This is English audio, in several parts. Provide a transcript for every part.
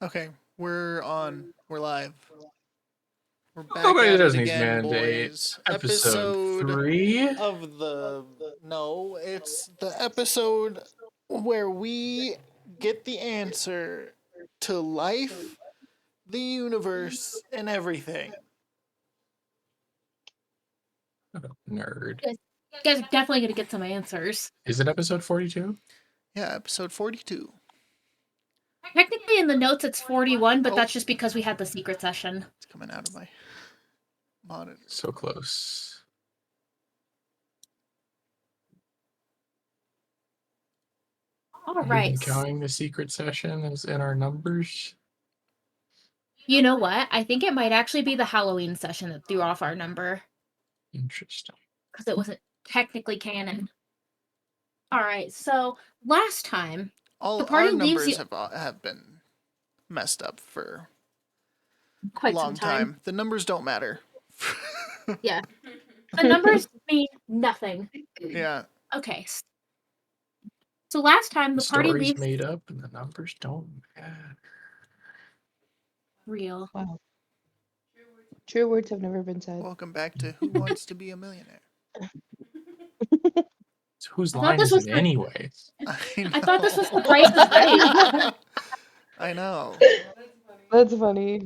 Okay, we're on. We're live. We're Oh, back by at it Disney's again, Mandate, boys. episode Episode 3. of the. No, it's the episode where we get the answer to life, the universe, and everything. Nerd. You guys are definitely going to get some answers. Is it episode 42? Yeah, episode 42. Technically, in the notes, it's 41, but Oh. that's just because we had the secret session. It's coming out of my monitor. So close. All Are you right. counting the secret session as in our numbers? You know what? I think it might actually be the Halloween session that threw off our number. Interesting. Because it wasn't technically canon. All right, so last time, All the party our numbers leaves have been messed up for quite a long some time. The numbers don't matter. Yeah. The numbers mean nothing. Yeah. Okay. So last time, the party story's leaves... made up and the numbers don't matter. Real. Wow. True words have never been said. Welcome back to Who Wants to Be a Millionaire? So whose I thought line this is was it the- anyways? I thought this was the Price is Right. I know. That's funny.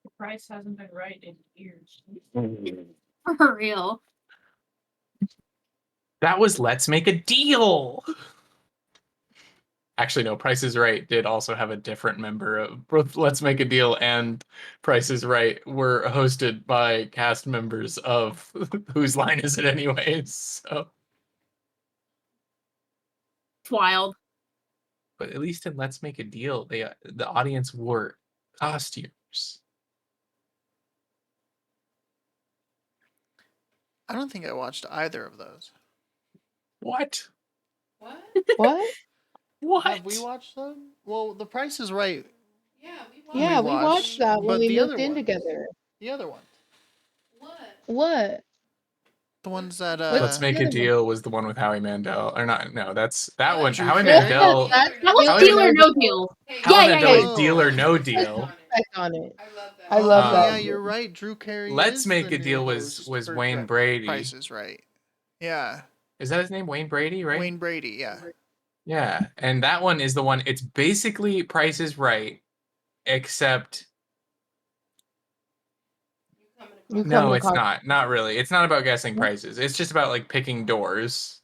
The price hasn't been right in years. For real. That was Let's Make a Deal! Actually, no, Price is Right did also have a different member of both Let's Make a Deal and Price is Right were hosted by cast members of Whose Line Is It Anyways? So, It's wild. but at least in Let's Make a Deal, the audience wore costumes. I don't think I watched either of those. What? What? What? What? Have we watched them? Well, The Price is Right. Yeah, we watched. Yeah, we watched, watched that but when we the other moved in ones. together. The other one. What? What? The ones that Let's Make the a other one? Deal was the one with Howie Mandel. Or not, no, that's that Yeah, one. Drew Howie Carey. Mandel. That was How Deal is or it- No Deal. Hey, Howie Yeah, Mandel yeah. is Deal or No Deal. Respect on it. I love that. I love Oh, that. yeah, you're right. Drew Carey. Let's is Make the a Deal new was host for Wayne Brady. Price is Right. Yeah. Is that his name? Wayne Brady, right? Wayne Brady, yeah. Yeah, and that one is the one. It's basically Price is Right, except You come no, to it's con- not. Not really. It's not about guessing prices. It's just about like picking doors,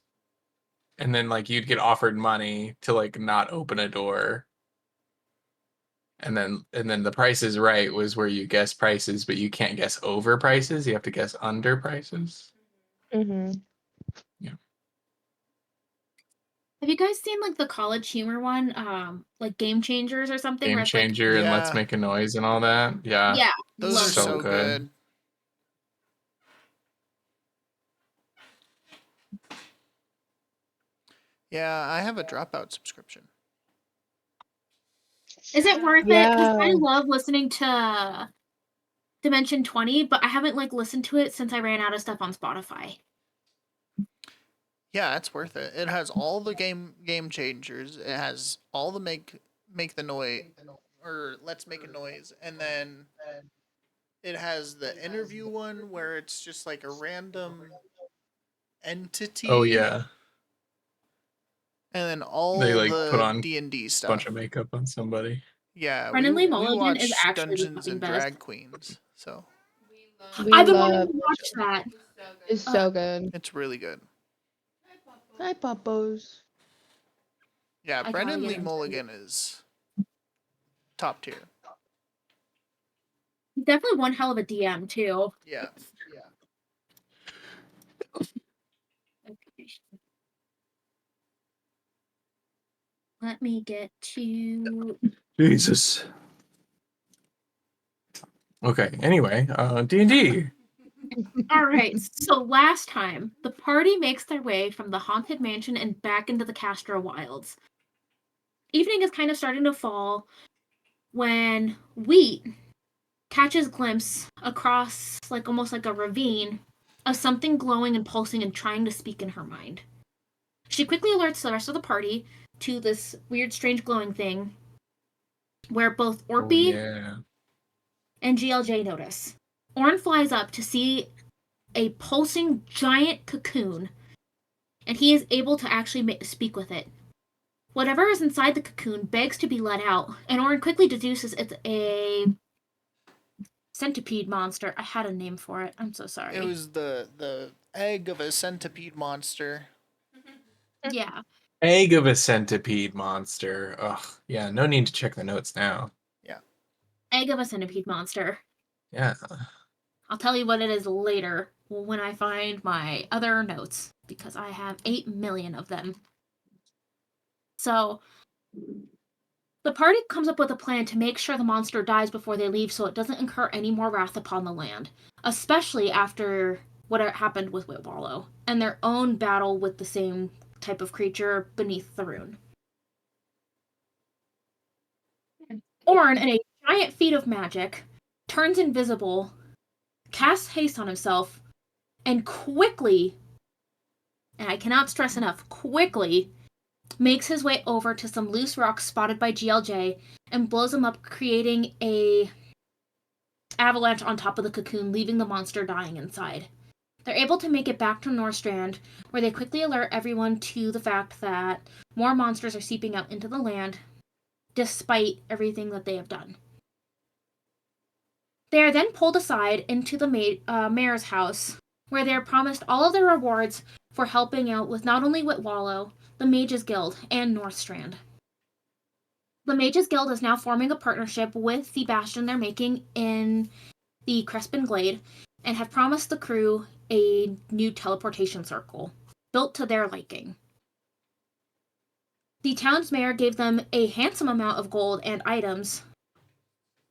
and then like you'd get offered money to like not open a door, and then the Price is Right was where you guess prices, but you can't guess over prices. You have to guess under prices. Mhm. Have you guys seen like the College Humor one? Like Game Changers or something? Game where it's like, Changer and Let's Yeah. Make a Noise and all that. Yeah. yeah, Those love are So so good. good. Yeah, I have a Dropout subscription. Is it worth it? Because I Yeah. love listening to Dimension 20, but I haven't like listened to it since I ran out of stuff on Spotify. Yeah, it's worth it. It has all the game changers. It has all the make the noise or let's make a noise, and then it has the interview one where it's just like a random entity. Oh yeah, And then all They, like, the put on D&D a stuff. bunch of makeup on somebody. Yeah, Brennan Lee we Mulligan is watched actually the Dungeons fucking and best. Drag Queens, so We I've been love- wanting to watch that. It's so good. it's really good. Hi, Poppos. Yeah, I Brennan gotta Lee get into Mulligan is top tier. He's definitely one hell of a DM too. Yeah. Let me get to Jesus. Okay. Anyway, D&D. all right. So last time, the party makes their way from the haunted mansion and back into the Castro Wilds. Evening is kind of starting to fall when Wheat catches glimpse across like almost like a ravine of something glowing and pulsing and trying to speak in her mind. She quickly alerts the rest of the party to this weird, strange glowing thing where both Oh, Orpy yeah. and GLJ notice. Orin flies up to see a pulsing giant cocoon, and he is able to actually speak with it. Whatever is inside the cocoon begs to be let out, and Orin quickly deduces it's a centipede monster. I had a name for it. I'm so sorry. It was the egg of a centipede monster. Yeah. Egg of a centipede monster. Ugh. Yeah, no need to check the notes now. Egg of a centipede monster. Yeah. I'll tell you what it is later when I find my other notes, because I have 8 million of them. So, the party comes up with a plan to make sure the monster dies before they leave so it doesn't incur any more wrath upon the land, especially after what happened with Whitwallow and their own battle with the same type of creature beneath the rune. Orn, in a giant feat of magic, turns invisible, casts haste on himself, and quickly, and I cannot stress enough, quickly makes his way over to some loose rocks spotted by GLJ and blows them up, creating a avalanche on top of the cocoon, leaving the monster dying inside. They're able to make it back to Northstrand, where they quickly alert everyone to the fact that more monsters are seeping out into the land, despite everything that they have done. They are then pulled aside into the mayor's house, where they are promised all of their rewards for helping out with not only Whitwallow, the Mages Guild, and Northstrand. The Mages Guild is now forming a partnership with the bastion they're making in the Crespin Glade, and have promised the crew a new teleportation circle, built to their liking. The town's mayor gave them a handsome amount of gold and items,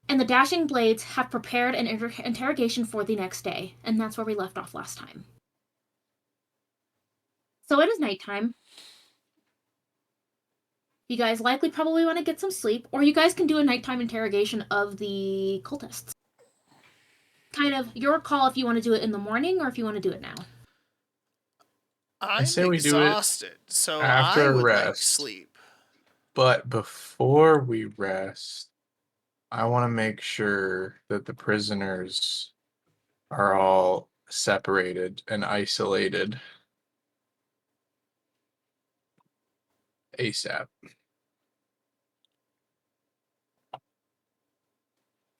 and the Dashing Blades have prepared an interrogation for the next day, and that's where we left off last time. So it is nighttime. You guys likely probably want to get some sleep, or you guys can do a nighttime interrogation of the cultists. Kind of your call if you want to do it in the morning or if you want to do it now. I'm say we do it exhausted, so after I would like rest. sleep. But before we rest, I want to make sure that the prisoners are all separated and isolated ASAP.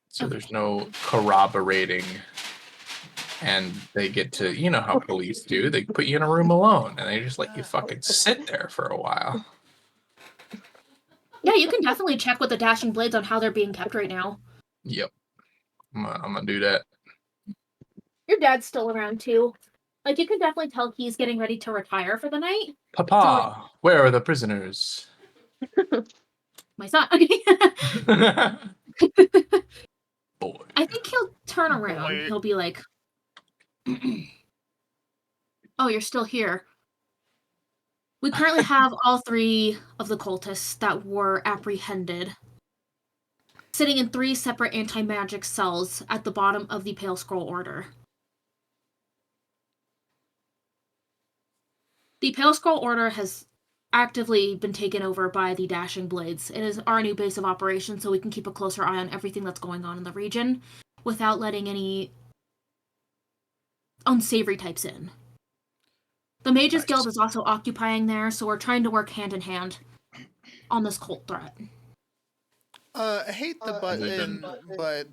So there's no corroborating, and they get to, you know how police do, they put you in a room alone and they just let you fucking sit there for a while. Yeah, you can definitely check with the Dashing Blades on how they're being kept right now. Yep. I'm gonna do that. Your dad's still around too. Like, you can definitely tell he's getting ready to retire for the night. Papa, where are the prisoners? My son. Boy. I think he'll turn around. Boy. He'll be like, oh, you're still here. We currently have all 3 of the cultists that were apprehended, sitting in 3 separate anti-magic cells at the bottom of the Pale Scroll Order. The Pale Scroll Order has actively been taken over by the Dashing Blades. It is our new base of operations, so we can keep a closer eye on everything that's going on in the region without letting any unsavory types in. The Mages Guild is also occupying there, so we're trying to work hand in hand on this cult threat. I hate the button, but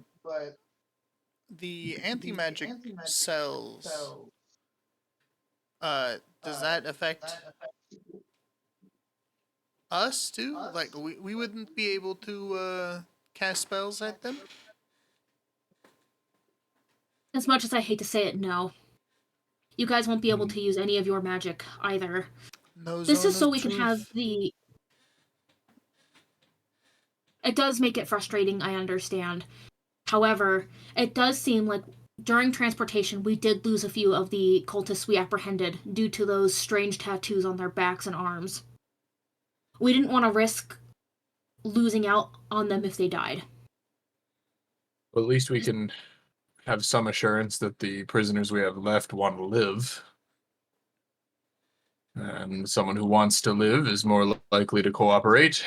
the anti-magic cells, does that affect us too? Like, we wouldn't be able to cast spells at them? As much as I hate to say it, no. You guys won't be able to use any of your magic either. No This zone is so of we can truth. have the... It does make it frustrating, I understand. However, it does seem like during transportation we did lose a few of the cultists we apprehended due to those strange tattoos on their backs and arms. We didn't want to risk losing out on them if they died. Well, at least we can have some assurance that the prisoners we have left want to live. And someone who wants to live is more likely to cooperate.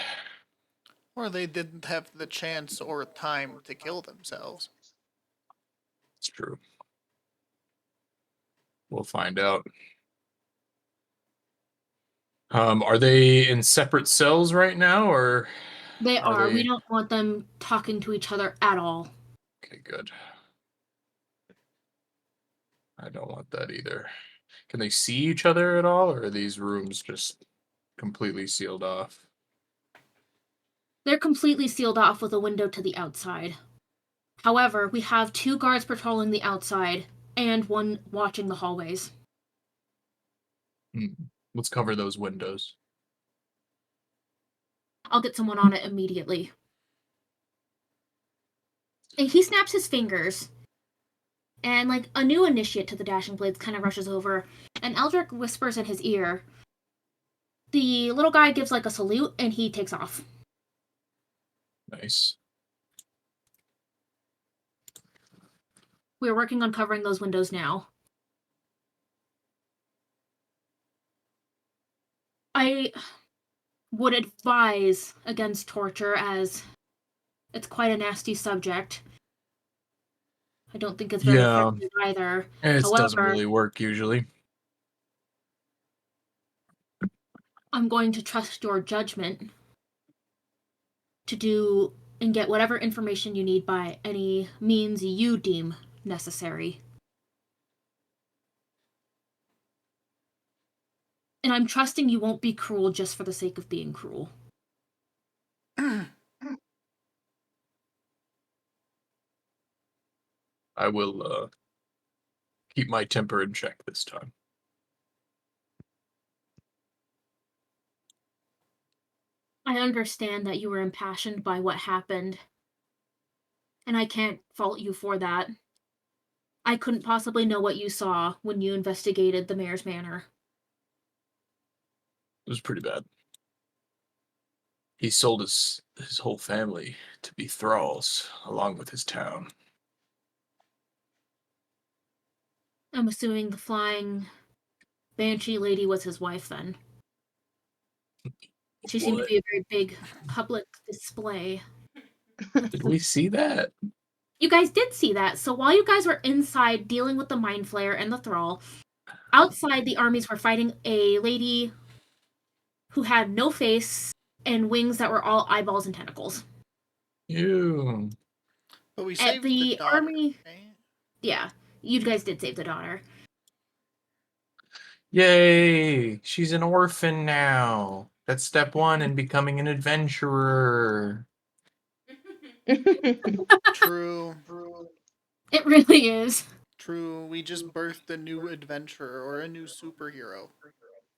Or they didn't have the chance or time to kill themselves. It's true. We'll find out. Are they in separate cells right now, or They are. We they? don't want them talking to each other at all. Okay, good. I don't want that either. Can they see each other at all, or are these rooms just completely sealed off? They're completely sealed off with a window to the outside. However, we have 2 guards patrolling the outside and 1 watching the hallways. Let's cover those windows. I'll get someone on it immediately. And he snaps his fingers, and like a new initiate to the Dashing Blades kind of rushes over, and Eldrick whispers in his ear. The little guy gives like a salute, and he takes off. Nice. We're working on covering those windows now. I would advise against torture, as it's quite a nasty subject. I don't think it's very Yeah. effective either. It doesn't However, really work usually. I'm going to trust your judgment to do and get whatever information you need by any means you deem necessary. And I'm trusting you won't be cruel just for the sake of being cruel. I will keep my temper in check this time. I understand that you were impassioned by what happened, and I can't fault you for that. I couldn't possibly know what you saw when you investigated the mayor's manor. It was pretty bad. He sold his whole family to be thralls, along with his town. I'm assuming the flying banshee lady was his wife then. She seemed to What? be a very big public display. Did we see that? You guys did see that. So while you guys were inside dealing with the Mind Flayer and the Thrall, outside the armies were fighting a lady who had no face and wings that were all eyeballs and tentacles. Ew. But we At saved the the daughter, army- right? Yeah, you guys did save the daughter. Yay! She's an orphan now. That's step 1 in becoming an adventurer. True. It really is. True. We just birthed a new adventurer or a new superhero.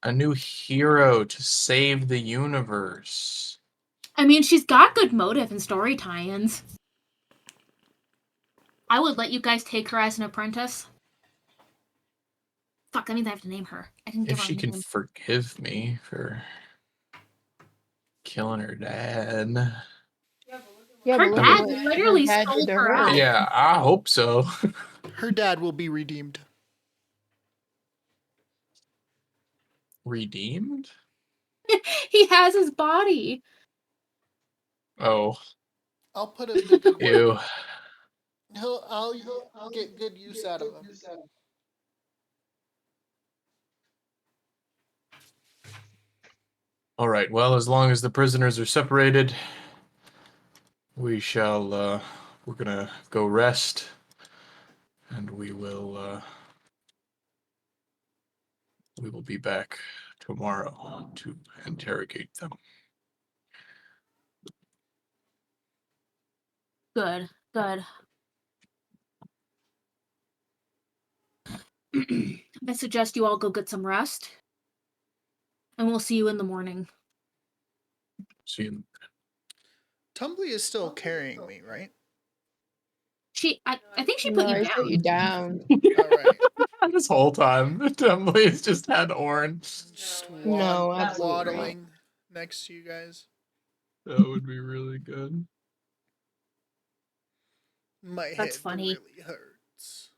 A new hero to save the universe. I mean, she's got good motive and story tie-ins. I would let you guys take her as an apprentice. Fuck, that means I have to name her. I didn't give If her she a can name. forgive me for killing her dad. Yeah, Her but look dad at what literally her dad sold did to her out. Yeah, I hope so. Her dad will be redeemed. Redeemed? He has his body. Oh, I'll put him to good work. ew. I'll get good use out of him. All right, well, as long as the prisoners are separated, we shall, we're gonna go rest, and we will be back tomorrow to interrogate them. Good, good. I suggest you all go get some rest. And we'll see you in the morning. See you. Tumbly is still carrying me, right? I think she No, put you I set you down. down. All right. This whole time, Emily's just had Orange. Just No, absolutely not. waddling next to you guys. That would be really good. My That's head funny. really hurts.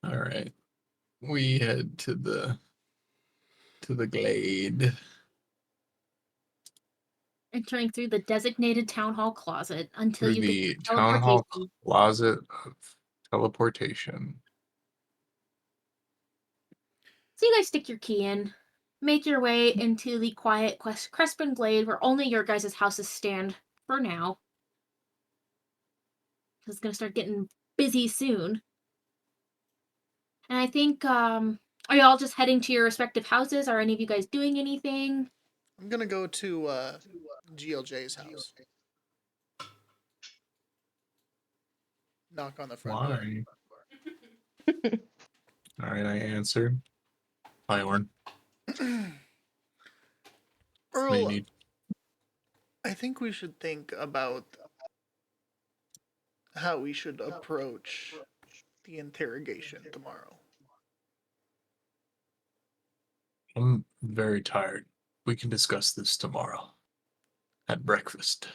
All right. We head to the glade. Entering through the designated town hall closet until Through you the get town hall teleportation. closet of teleportation. So you guys stick your key in, make your way into the quiet Crespin Glade where only your guys' houses stand for now. It's gonna start getting busy soon. And I think, are you all just heading to your respective houses? Are any of you guys doing anything? I'm gonna go to GLJ's house. Knock on the front door. Why? All right, I answered. Hi, Orn. What do you Earl, need? I think we should think about how we should approach the interrogation tomorrow. I'm very tired. We can discuss this tomorrow at breakfast.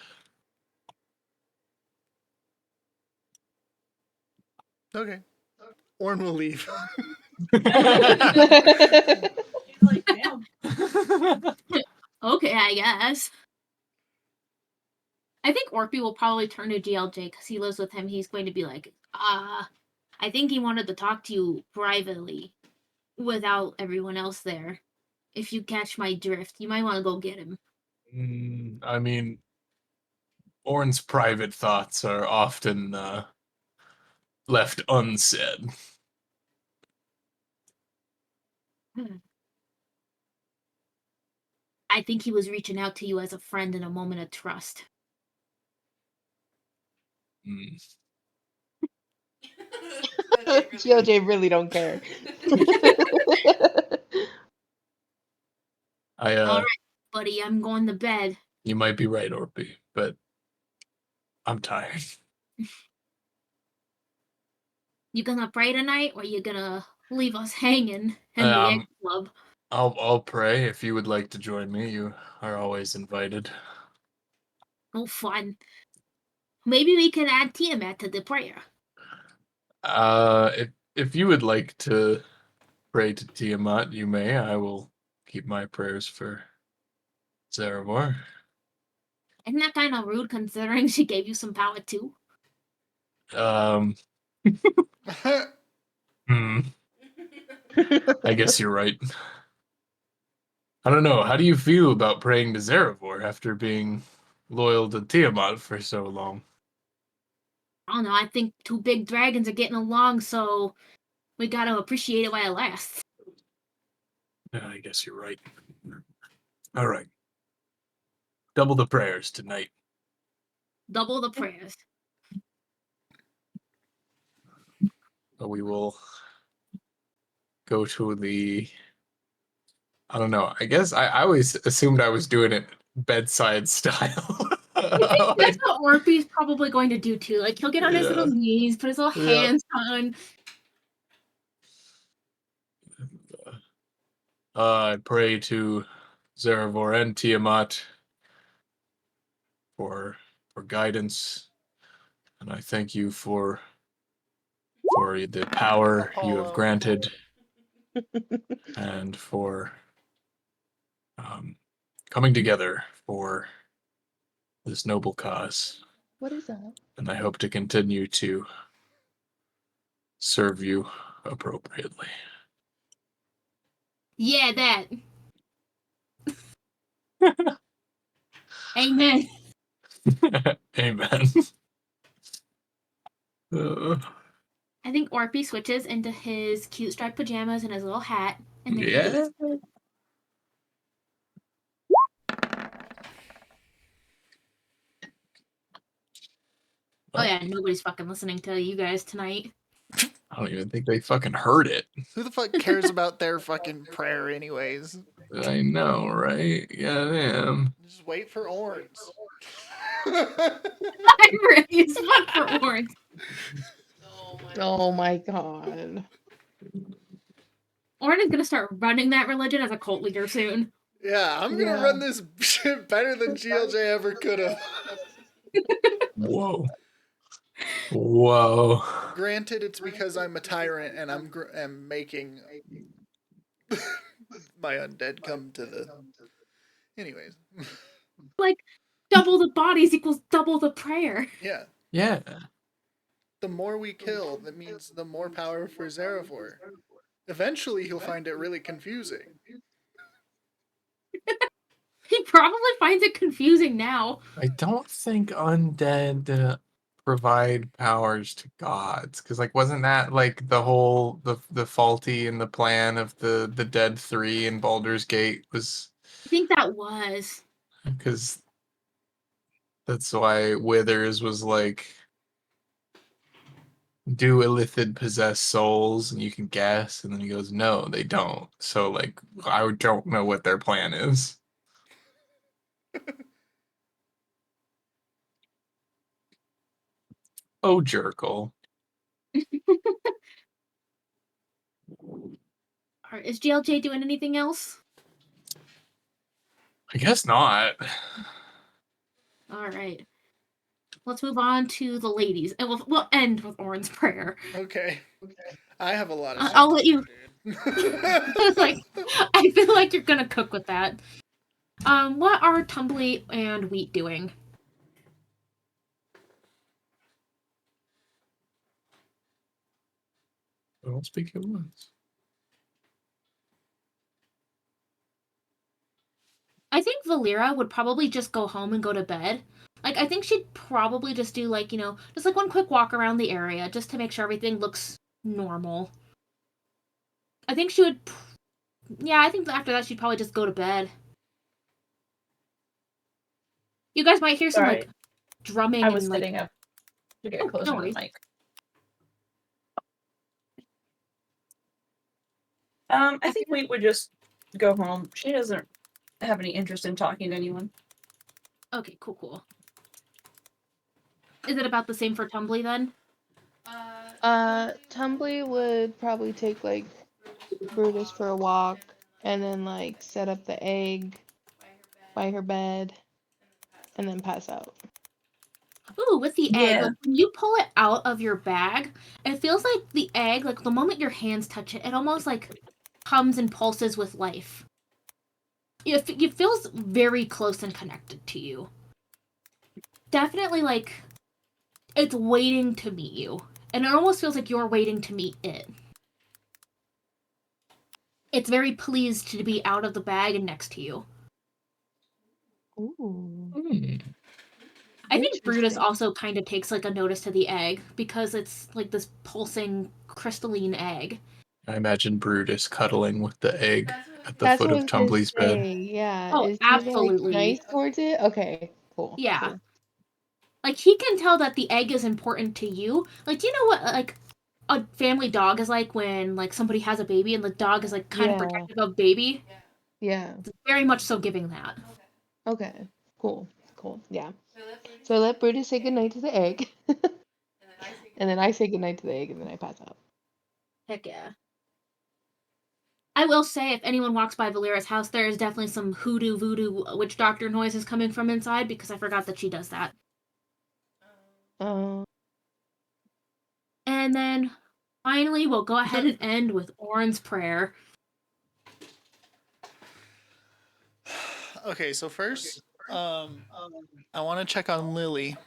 Okay. Orn will leave. He's like, damn. Okay, I guess. I think Orpy will probably turn to GLJ because he lives with him. He's going to be like, I think he wanted to talk to you privately without everyone else there. If you catch my drift, you might want to go get him. I mean, Orn's private thoughts are often left unsaid. I think he was reaching out to you as a friend in a moment of trust. Mm. GLJ really don't care. All right, buddy, I'm going to bed. You might be right, Orpy, but I'm tired. You gonna pray tonight, or you gonna leave us hanging in the egg club? I'll pray. If you would like to join me, you are always invited. Oh, fun. Maybe we can add Tiamat to the prayer. If you would like to pray to Tiamat, you may. I will keep my prayers for Zarevor. Isn't that kind of rude considering she gave you some power too? I guess you're right. I don't know. How do you feel about praying to Zarevor after being loyal to Tiamat for so long? I don't know. I think two big dragons are getting along, so we gotta appreciate it while it lasts. Yeah, I guess you're right. All right. Double the prayers tonight. Double the prayers. We will go to the... I don't know. I guess I always assumed I was doing it bedside style. I think that's what Orpy's probably going to do too. Like, he'll get on his little Yeah. knees, put his little Yeah. hands on. I pray to Zarevor and Tiamat for guidance, and I thank you for the power you have Apollo. granted, and for coming together for this noble cause. What is that? And I hope to continue to serve you appropriately. Yeah, that. Amen. Amen. I think Orpy switches into his cute striped pajamas and his little hat. And then he Yeah. leaves. Oh yeah, nobody's fucking listening to you guys tonight. I don't even think they fucking heard it. Who the fuck cares about their fucking prayer anyways? I know, right? Yeah, damn. Just wait for Orns. I'm ready as fuck for Orange. Oh my god. Orin is gonna start running that religion as a cult leader soon. Yeah, I'm gonna Yeah. run this shit better than GLJ ever could have. Whoa. Whoa. Granted, it's because I'm a tyrant and am making my undead come to the. Anyways, Like, double the bodies equals double the prayer. yeah. Yeah. The more we kill, that means the more power for Zerafor. Eventually, he'll find it really confusing. He probably finds it confusing now. I don't think undead provide powers to gods, because like wasn't that like the whole the faulty in the plan of the dead three in Baldur's Gate was I think that was. because that's why Withers was like, do Illithid possess souls? And you can guess, and then he goes, no, they don't. So like I don't know what their plan is. Oh, Jerkle. Alright, is GLJ doing anything else? I guess not. Alright. Let's move on to the ladies. And we'll end with Orin's prayer. Okay. I have a lot of. I'll let you. Dude. Like, I feel like you're gonna cook with that. What are Tumbly and Wheat doing? I don't speak at once. I think Valera would probably just go home and go to bed. Like, I think she'd probably just do, like, just like one quick walk around the area just to make sure everything looks normal. I think she would. Yeah, I think after that she'd probably just go to bed. You guys might hear some, Sorry. like, drumming I was and, like. setting up to get Oh, closer no to the worries. mic. I think we would just go home. She doesn't have any interest in talking to anyone. Okay, cool. Is it about the same for Tumbly then? Tumbly would probably take like Brutus for a walk and then like set up the egg by her bed and then pass out. Ooh, with the egg, Yeah. like, when you pull it out of your bag, it feels like the egg, like the moment your hands touch it, it almost like hums and pulses with life. It feels very close and connected to you. Definitely like it's waiting to meet you. And it almost feels like you're waiting to meet it. It's very pleased to be out of the bag and next to you. Ooh. I think Brutus Interesting. also kind of takes like a notice to the egg because it's like this pulsing crystalline egg. I imagine Brutus cuddling with the egg at the That's foot what I of was gonna Tumbly's bed. say. Yeah. Oh, Is he like absolutely. nice towards it? Okay. Cool. Yeah. Cool. Like, he can tell that the egg is important to you. Like, do you know what, like, a family dog is like when, like, somebody has a baby and the dog is, like, kind of Yeah. protective of baby? Yeah. It's very much so giving that. Okay. Cool. Yeah. So I let Brutus say goodnight to the egg. And then I say goodnight to the egg and then I pass out. Heck yeah. I will say, if anyone walks by Valera's house, there is definitely some hoodoo voodoo witch doctor noises coming from inside because I forgot that she does that. And then, finally, we'll go ahead and end with Orin's prayer. Okay, so first, I want to check on Lily.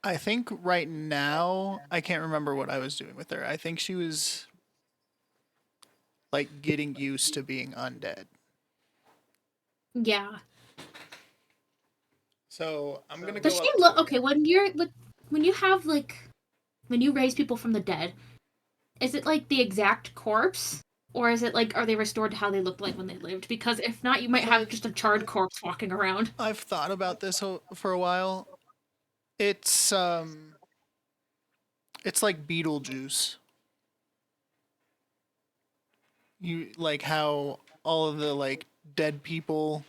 I think right now I can't remember what I was doing with her. I think she was like getting used to being undead. Yeah. So I'm gonna go. Does she up look to her. okay when you're like when you have like when you raise people from the dead? Is it like the exact corpse, or is it like are they restored to how they looked like when they lived? Because if not, you might have just a charred corpse walking around. I've thought about this for a while. It's like Beetlejuice. You like how all of the like dead people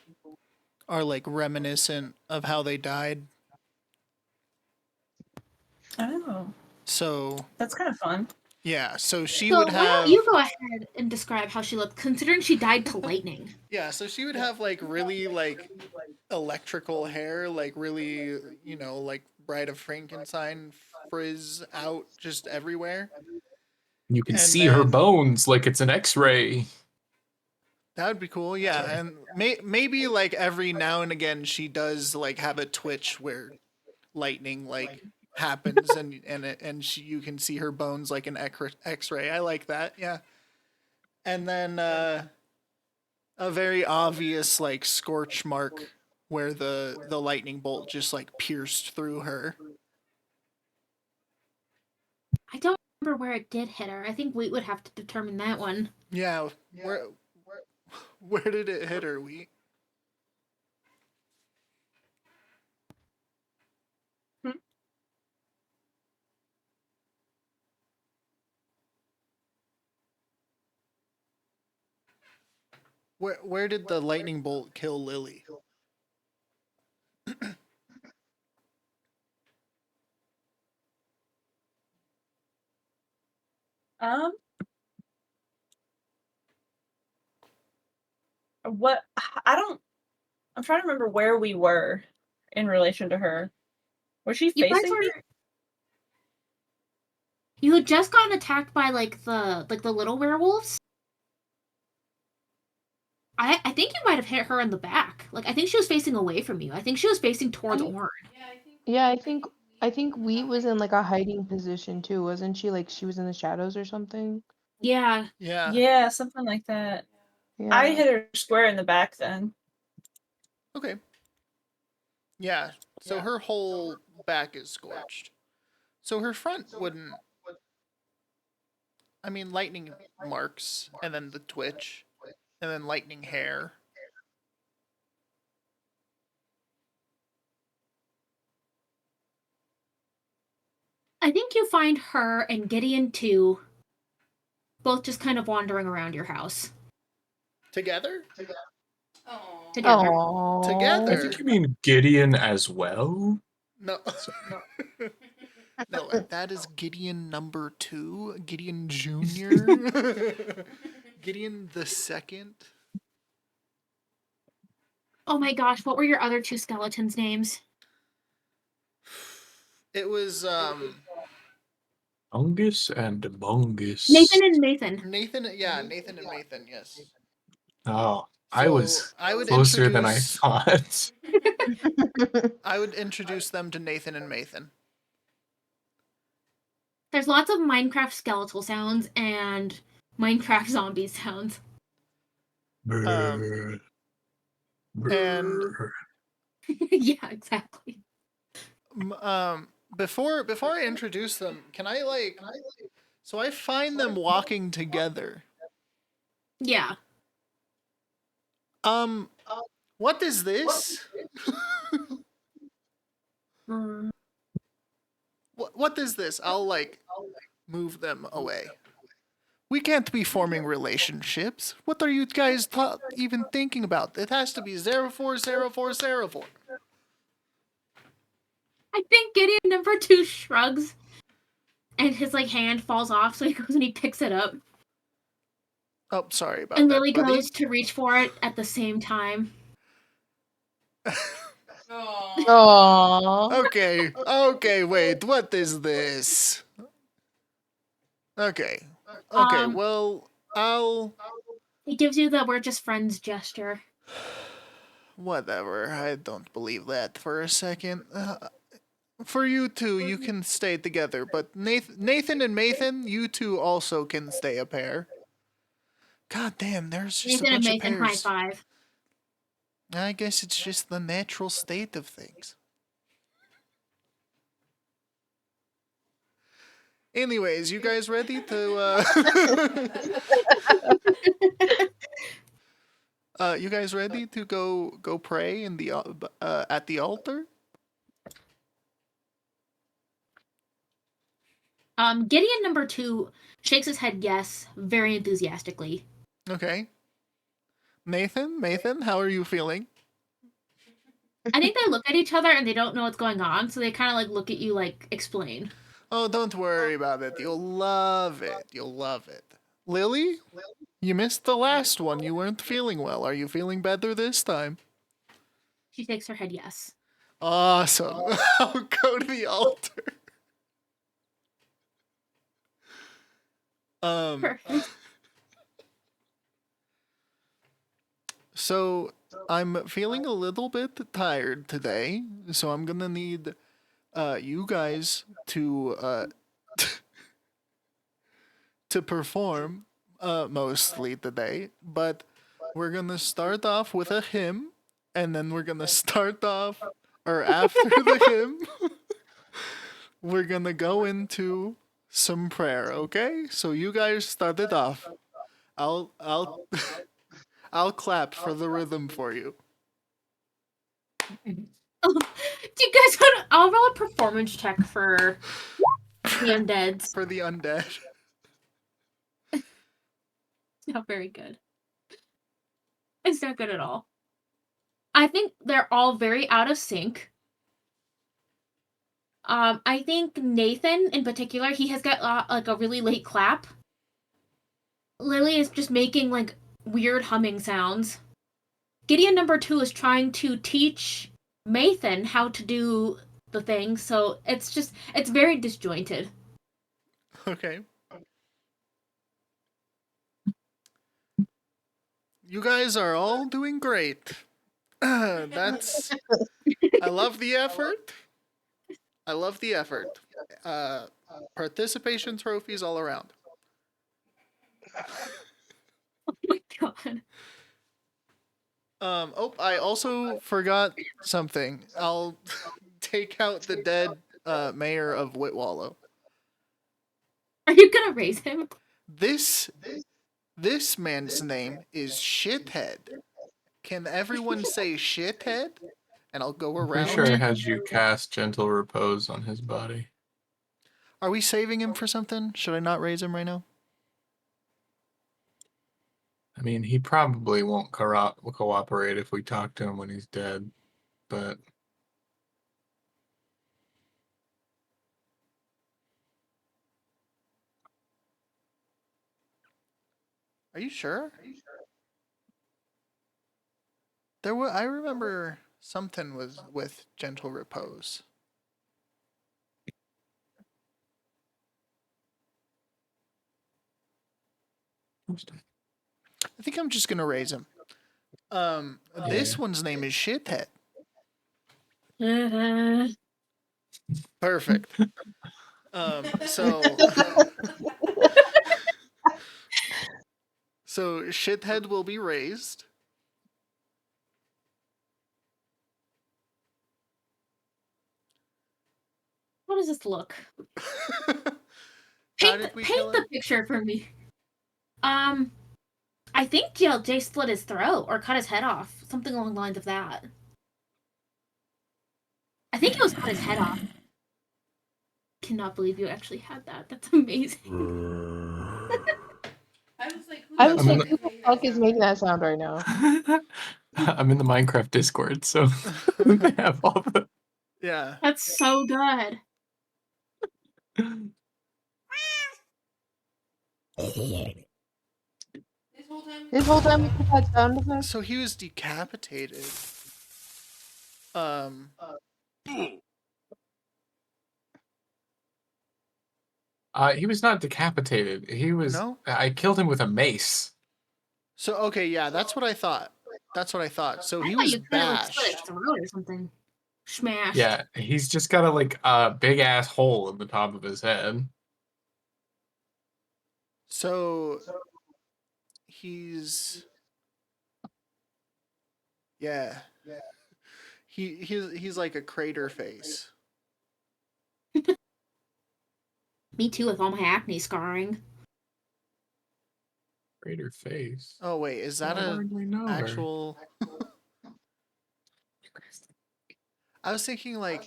are like reminiscent of how they died. Oh, So that's kind of fun. yeah, so she So would why have don't you go ahead and describe how she looked, considering she died to lightning? yeah, so she would have like really like electrical hair, like really, like Bride of Frankenstein frizz out just everywhere. You can And see her then- bones like it's an X-ray. That would be cool, yeah. And maybe like every now and again she does like have a twitch where lightning like happens and you can see her bones like an X-ray. I like that, yeah. And then a very obvious like scorch mark where the lightning bolt just like pierced through her. I don't remember where it did hit her. I think we would have to determine that one. Yeah, where did it hit her? Where did the lightning bolt kill Lily? Um, what I don't. I'm trying to remember where we were in relation to her. Was she You guys facing me? were. You had just gotten attacked by like the little werewolves. I think you might have hit her in the back. Like I think she was facing away from you. I think she was facing towards Orin. Yeah, I think Wheat was in like a hiding position too, wasn't she? Like she was in the shadows or something. Yeah. Yeah. Yeah, something like that. Yeah. I hit her square in the back then. Okay. Yeah. So her whole back is scorched. So her front wouldn't. I mean, lightning marks, and then the twitch, and then lightning hair. I think you find her and Gideon too, both just kind of wandering around your house Together? Oh. together. I Together? think you mean Gideon as well. No. No, that is Gideon number 2. Gideon Jr. Gideon the second. Oh my gosh, what were your other two skeletons' names? It was Fungus and Mungus. Nathan and Nathan. Nathan and Nathan, yes. Oh, I So was I would closer than I introduce- thought. I would introduce them to Nathan and Mathan. There's lots of Minecraft skeletal sounds and Minecraft zombie sounds. Brr. and- Brr. Yeah, exactly. Before I introduce them, can I so I find them walking together. Yeah. What is this? What is this? I'll move them away. We can't be forming relationships. What are you guys even thinking about? It has to be 040404. I think Gideon number 2 shrugs and his hand falls off, so he goes and he picks it up. Oh, sorry about And that, Lily buddy. goes to reach for it at the same time. Oh. Aww. Okay, wait, what is this? Okay, well, He gives you the "we're just friends" gesture. whatever, I don't believe that for a second. For you two, you can stay together, but Nathan and Mathan, you two also can stay a pair. God damn, there's just Nathan a and bunch Nathan of high pairs. five. I guess it's just the natural state of things. Anyways, you guys ready to you guys ready to go pray in the at the altar? Gideon number 2 shakes his head yes, very enthusiastically. Okay. Nathan, how are you feeling? I think they look at each other and they don't know what's going on, so they kind of look at you explain. Oh, don't worry about it. You'll love it. You'll love it. Lily, you missed the last one. You weren't feeling well. Are you feeling better this time? She shakes her head yes. Awesome. I'll go to the altar. Perfect. So I'm feeling a little bit tired today, so I'm gonna need you guys to to perform mostly today, but we're gonna start off with a hymn, and then we're gonna start off, or after the hymn, we're gonna go into some prayer. Okay, so you guys start it off. I'll I'll clap for the rhythm for you. Do you guys want? I'll roll a performance check for the undeads. For the undead. Not very good. It's not good at all. I think they're all very out of sync. I think Nathan in particular, he has got like a really late clap. Lily is just making like weird humming sounds. Gideon number 2 is trying to teach Mathan how to do the thing, so it's very disjointed. Okay. You guys are all doing great. That's. I love the effort. I love the effort. Participation trophies all around. Oh my god. Oh, I also forgot something. I'll take out the dead mayor of Whitwallow. Are you gonna raise him? This man's name is Shithead. Can everyone say Shithead? And I'll go I'm around. pretty sure I had you cast Gentle Repose on his body. Are we saving him for something? Should I not raise him right now? I mean, he probably won't cooperate if we talk to him when he's dead, but Are you sure? There were. I remember something was with Gentle Repose. I think I'm just gonna raise him. This one's name is Shithead. Perfect. So so Shithead will be raised. How does this look? How did we kill Paint the him? picture for me. I think Jay slit his throat or cut his head off. Something along the lines of that. I think it was cut his head off. Cannot believe you actually had that. That's amazing. I was I'm like, who the fuck is making that sound right now? I'm in the Minecraft Discord, so they have all the. Yeah. That's so good. This whole time you had sound effects? So he was decapitated. He was not decapitated. He was. No? I killed him with a mace. So okay, yeah, that's what I thought. That's what I thought. So I he thought was you could have like, slit his bashed. throat or something. Smashed. Yeah, he's just got a big ass hole in the top of his head. So he's yeah. He's like a crater face. Me too, with all my acne scarring. Greater face. Oh wait, is that I a hardly know her. actual? I was thinking like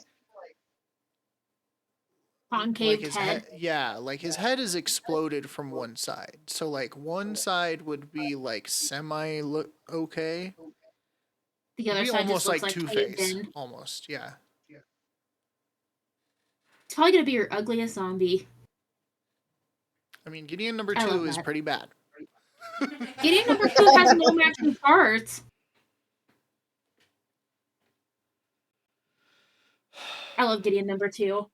Concave his head. yeah, like his head is exploded from one side. So like one side would be like semi look okay. The other It'd be side almost just looks like like Two-Face. caved in. Almost, yeah. It's probably gonna be your ugliest zombie. I mean, Gideon number I 2 love is that. pretty bad. Gideon number 2 has no matching parts. I love Gideon number 2.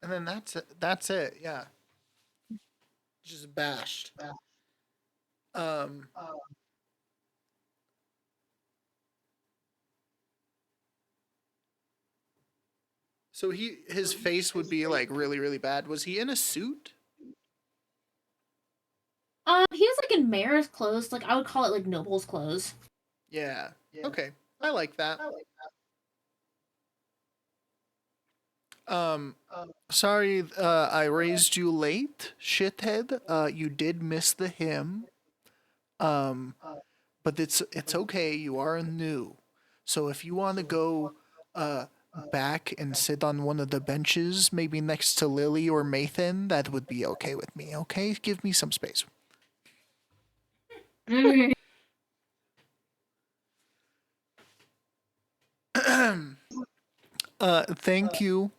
And then that's it. Yeah. Just bashed. So his face would be like really, really bad. Was he in a suit? He was like in mayor's clothes. Like I would call it like noble's clothes. Yeah. Okay. I like that. Sorry, I raised you late, shithead. You did miss the hymn. But it's okay. You are new. So if you want to go, back and sit on one of the benches, maybe next to Lily or Mathan, that would be okay with me. Okay, give me some space. Thank you,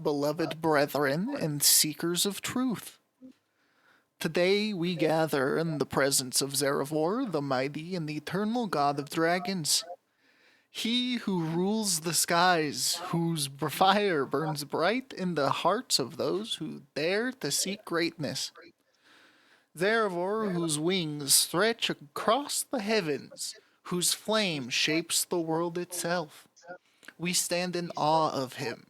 beloved brethren and seekers of truth. Today we gather in the presence of Zarevor, the mighty and eternal god of dragons. He who rules the skies, whose fire burns bright in the hearts of those who dare to seek greatness. Zarevor, whose wings stretch across the heavens, whose flame shapes the world itself. We stand in awe of him,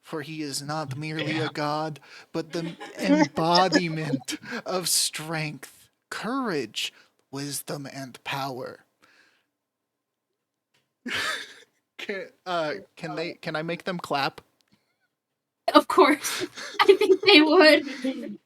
for he is not merely a god, but the embodiment of strength, courage, wisdom, and power. Can I make them clap? Of course. I think they would.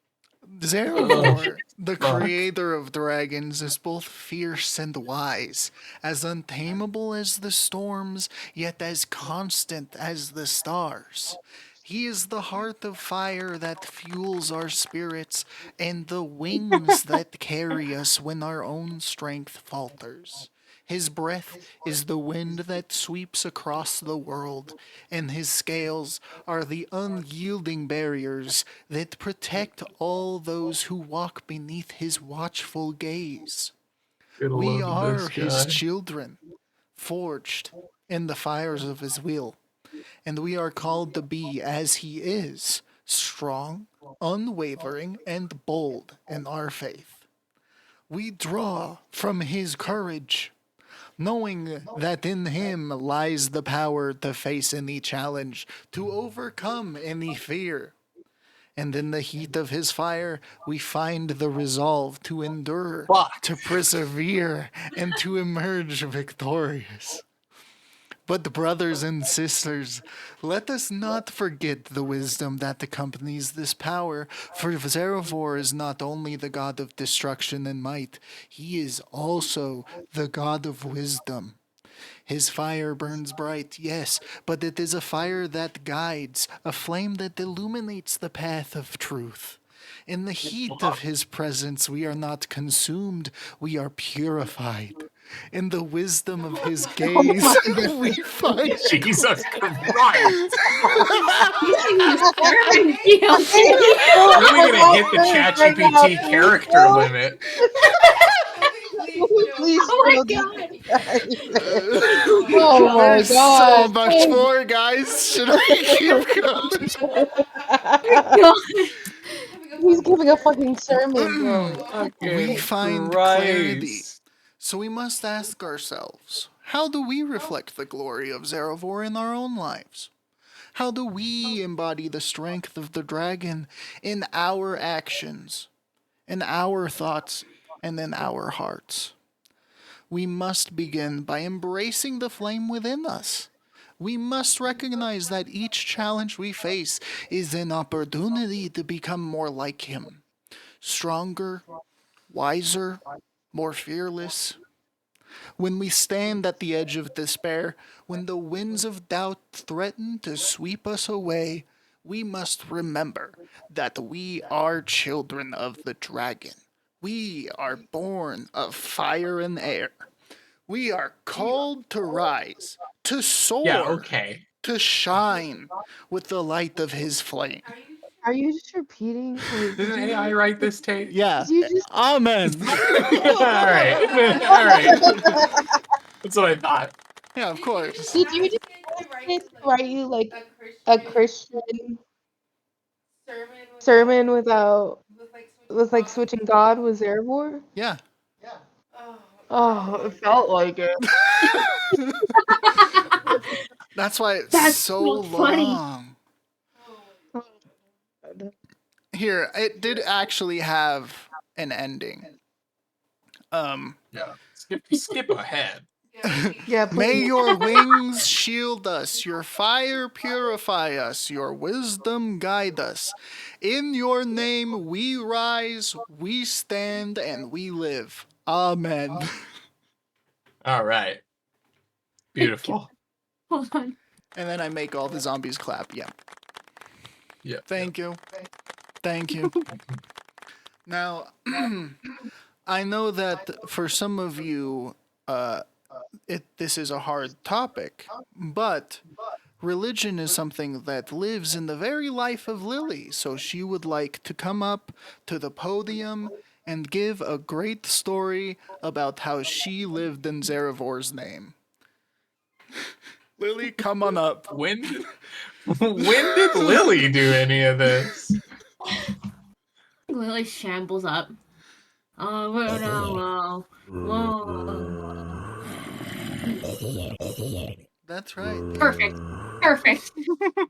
Zarevor, the Fuck. creator of dragons, is both fierce and wise, as untamable as the storms, yet as constant as the stars. He is the heart of fire that fuels our spirits, and the wings that carry us when our own strength falters. His breath is the wind that sweeps across the world, and his scales are the unyielding barriers that protect all those who walk beneath his watchful gaze. Good We love are this his guy. children, forged in the fires of his will, and we are called to be as he is, strong, unwavering, and bold in our faith. We draw from his courage, knowing that in him lies the power to face any challenge, to overcome any fear. And in the heat of his fire, we find the resolve to endure, Fuck. to persevere, and to emerge victorious. But, brothers and sisters, let us not forget the wisdom that accompanies this power, for Zarevor is not only the god of destruction and might, he is also the god of wisdom. His fire burns bright, yes, but it is a fire that guides, a flame that illuminates the path of truth. In the heat of his presence, we are not consumed, we are purified. In the wisdom of his gaze, we find. Jesus Christ! Really gonna hit the ChatGPT character limit. Please Oh my don't god. Oh my There's so god. much more, guys. Should I keep going? God. He's giving a fucking sermon, bro. We find clarity. So we must ask ourselves, how do we reflect the glory of Zarevor in our own lives? How do we embody the strength of the dragon in our actions, in our thoughts, and in our hearts? We must begin by embracing the flame within us. We must recognize that each challenge we face is an opportunity to become more like him. Stronger, wiser, more fearless. When we stand at the edge of despair, when the winds of doubt threaten to sweep us away, we must remember that we are children of the dragon. We are born of fire and air. We are called to rise, to soar, Yeah, okay. to shine with the light of his flame. Are you just repeating? Didn't AI write this tape? Yeah. You just Amen. Alright. Alright. That's what I thought. Yeah, of course. Did you just write you like a Christian sermon without with like switching God with Zerevor? Yeah. Oh, it felt like it. That's why it's That's so so funny. long. Here, it did actually have an ending. Yeah. Skip ahead. Yeah, May please. your wings shield us, your fire purify us, your wisdom guide us. In your name we rise, we stand, and we live. Amen. All right. Beautiful. Hold on. And then I make all the zombies clap. Yeah. Yeah. Thank you. Thank you. Now, I know that for some of you, this is a hard topic, but religion is something that lives in the very life of Lily. So she would like to come up to the podium and give a great story about how she lived in Zerevor's name. Lily, come on up. When did Lily do any of this? Lily shambles up. Oh, no. Whoa. That's right. Perfect. Perfect.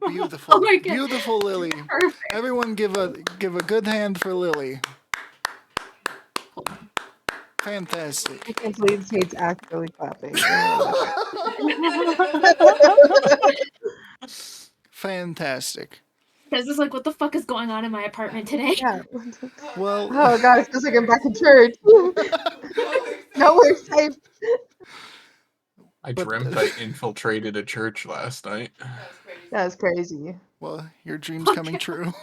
Beautiful. Oh my God. Beautiful Lily. Perfect. Everyone give a good hand for Lily. Fantastic. I can't believe Tate's actually clapping. Fantastic. This is like, what the fuck is going on in my apartment today? Yeah. Well, Oh god, it feels like I'm back in church. No, we're safe. I But- dreamt I infiltrated a church last night. That was crazy. well, your dream's coming true.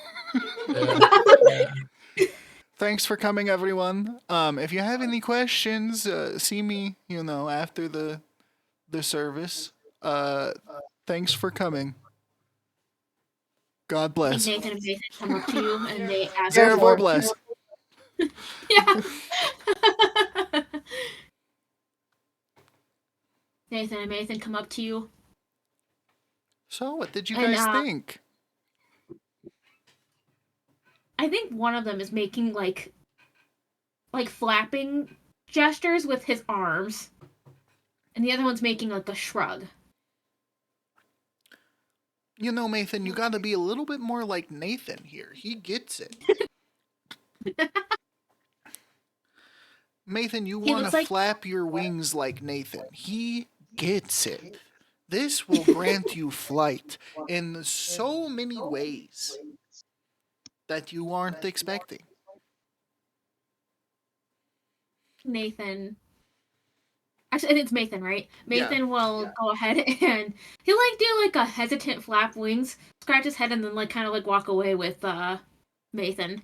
Yeah. Thanks for coming, everyone. If you have any questions, see me, after the service. Thanks for coming. God And bless. Nathan and Mason come up to you and they ask Zerevar you. bless. Yeah. Nathan and Mason come up to you. So, what did you And, guys think? I think one of them is making like flapping gestures with his arms. And the other one's making like a shrug. Nathan, you gotta be a little bit more like Nathan here. He gets it. Nathan, you He want looks to like- flap your wings like Nathan. He gets it. This will grant you flight in so many ways that you aren't expecting. Nathan. Actually, I think it's Nathan, right? Yeah. Nathan will go ahead and he'll like do like a hesitant flap wings, scratch his head, and then like kind of like walk away with Nathan.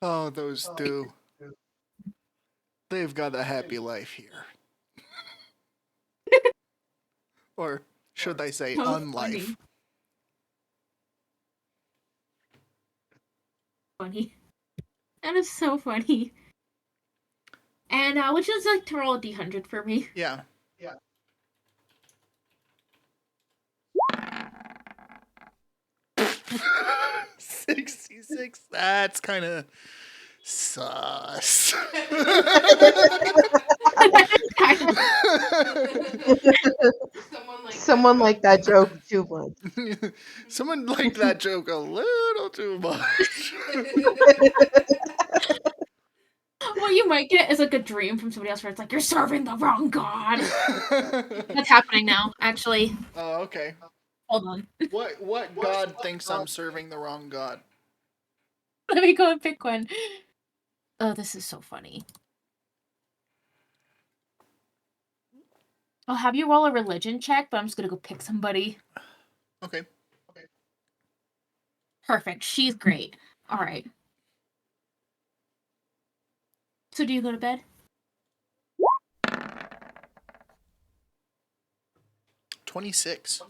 Oh, those two. They've got a happy life here. Or should I say, So unlife. Funny. That is so funny. And would you just like to roll a d100 for me? Yeah. 66. That's kind of sus. Someone liked that joke too much. Someone liked that joke a little too much. What you might get is like a dream from somebody else where it's like, you're serving the wrong god. That's happening now, actually. Oh, okay. Hold on. What god thinks I'm serving the wrong god? Let me go and pick one. Oh, this is so funny. I'll have you roll a religion check, but I'm just gonna go pick somebody. Okay. Perfect. She's great. All right. So do you go to bed? 26.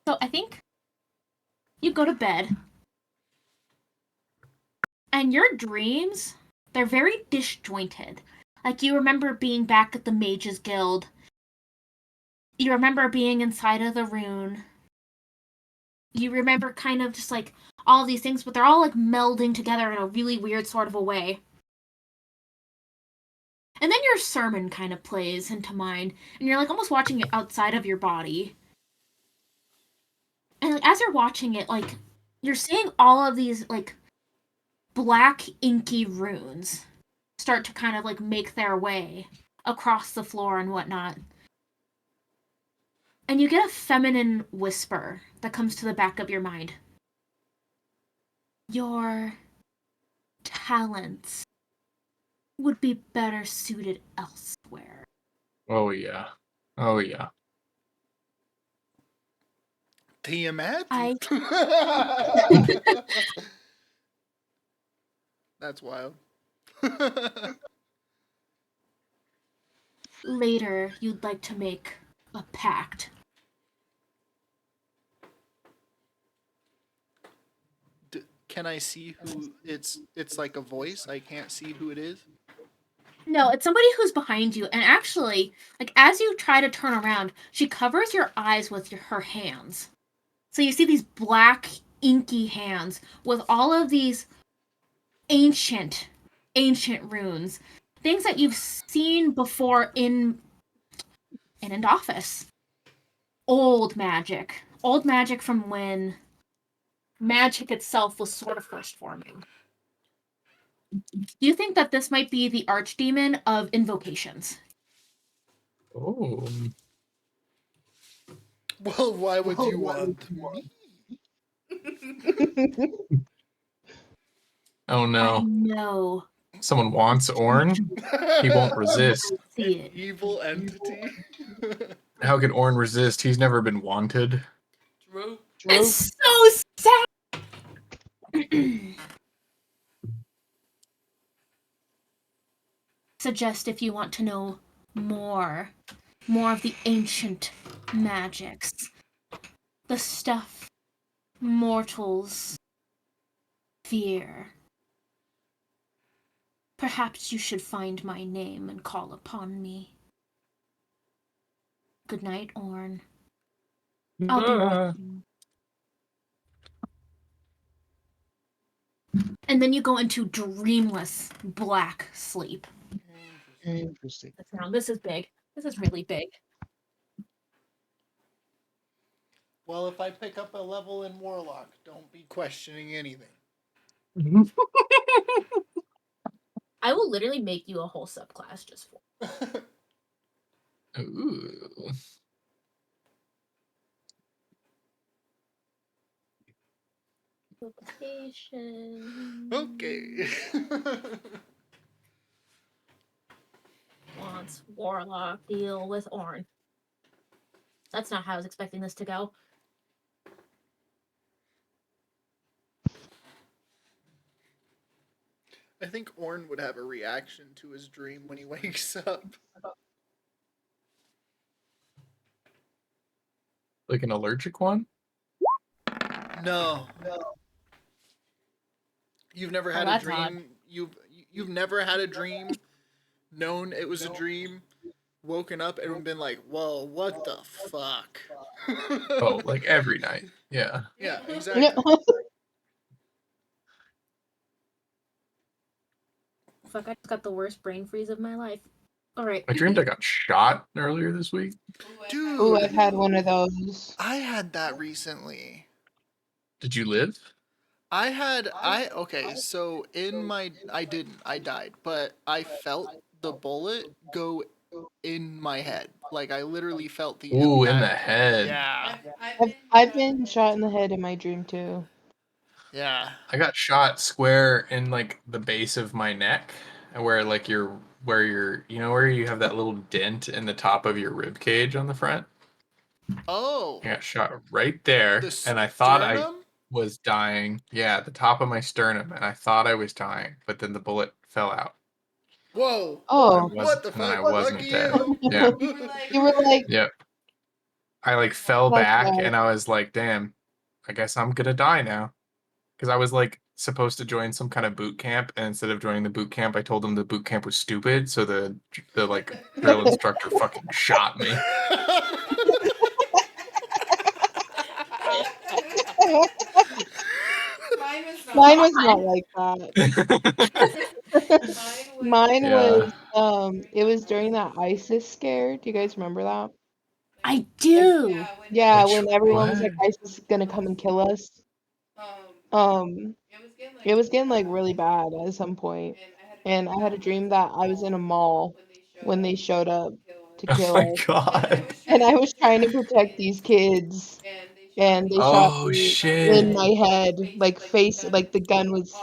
So I think you go to bed. And your dreams, they're very disjointed. Like, you remember being back at the Mages Guild. You remember being inside of the rune. You remember kind of just like all these things, but they're all like melding together in a really weird sort of a way. And then your sermon kind of plays into mind, and you're like almost watching it outside of your body. And like, as you're watching it, like you're seeing all of these like black inky runes start to kind of like make their way across the floor and whatnot. And you get a feminine whisper that comes to the back of your mind. Your talents would be better suited elsewhere. Oh yeah. Oh yeah. Tiamat? I- That's wild. Later, you'd like to make a pact. Can I see who it's like a voice? I can't see who it is. No, it's somebody who's behind you, and actually, like as you try to turn around, she covers your eyes with her hands. So you see these black, inky hands with all of these ancient runes, things that you've seen before in Office. Old magic from when magic itself was sort of first forming. Do you think that this might be the archdemon of invocations? Oh. Well, why would you want me? Oh I no. know. Someone wants Orn. He won't resist. See it. Evil entity. How could Orn resist? He's never been wanted. True. It's so sad. Suggest if you want to know more of the ancient magics, the stuff mortals fear. Perhaps you should find my name and call upon me. Good night, Orn. I'll be watching. And then you go into dreamless black sleep. Interesting. Now, this is big. This is really big. Well, if I pick up a level in Warlock, don't be questioning anything. I will literally make you a whole subclass just for. Ooh. Location. Okay. Wants Warlock deal with Orn. That's not how I was expecting this to go. I think Orn would have a reaction to his dream when he wakes up. Like an allergic one? No. You've never had a that's dream. odd. You've never had a dream, known it was a dream, woken up and been like, "Whoa, what the fuck?" Oh, like every night. Yeah. Yeah, exactly. Fuck, I just got the worst brain freeze of my life. Alright. I dreamed I got shot earlier this week. Dude, Ooh, I've had one of those. I had that recently. Did you live? Okay, so I didn't, I died, but I felt the bullet go in my head. Like I literally felt the Ooh, in the impact. head. Yeah. I've been shot in the head in my dream too. Yeah. I got shot square in like the base of my neck, where like where you have that little dent in the top of your rib cage on the front. Oh. I got shot right there, The and I thought I sternum? was dying. Yeah, at the top of my sternum, and I thought I was dying, but then the bullet fell out. Whoa. Oh, What the And then I fuck? wasn't Lucky dead. you. Yeah. you were like, Yep. I like fell That's back, right. and I was like, "Damn, I guess I'm gonna die now," because I was like supposed to join some kind of boot camp, and instead of joining the boot camp, I told him the boot camp was stupid, so the like drill instructor fucking shot me. Mine was not. Mine was not like that. Mine Yeah. was it was during that ISIS scare. Do you guys remember that? I do. Yeah, Which- when everyone was like what? ISIS is gonna come and kill us. Um, It was getting like really bad at some point. And I had a dream that I was in a mall when they showed up to Oh kill my us. god. And I was trying to protect these kids. And they shot Oh me shit. in my head, like the gun was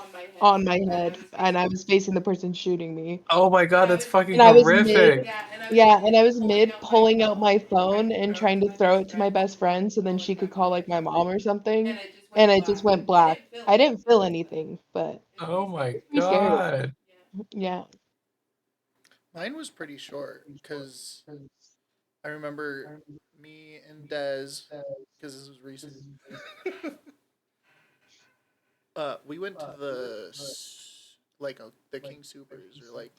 on my head, and I was facing the person shooting me. Oh my god, that's fucking And I was horrific. and I was mid pulling out my phone and trying to throw it to my best friend so then she could call like my mom or something. And it just went black. I didn't feel anything, but Oh my pretty scary. god. Yeah. Mine was pretty short because I remember me and Dez, because this was recent. We went to the King Supers, or like,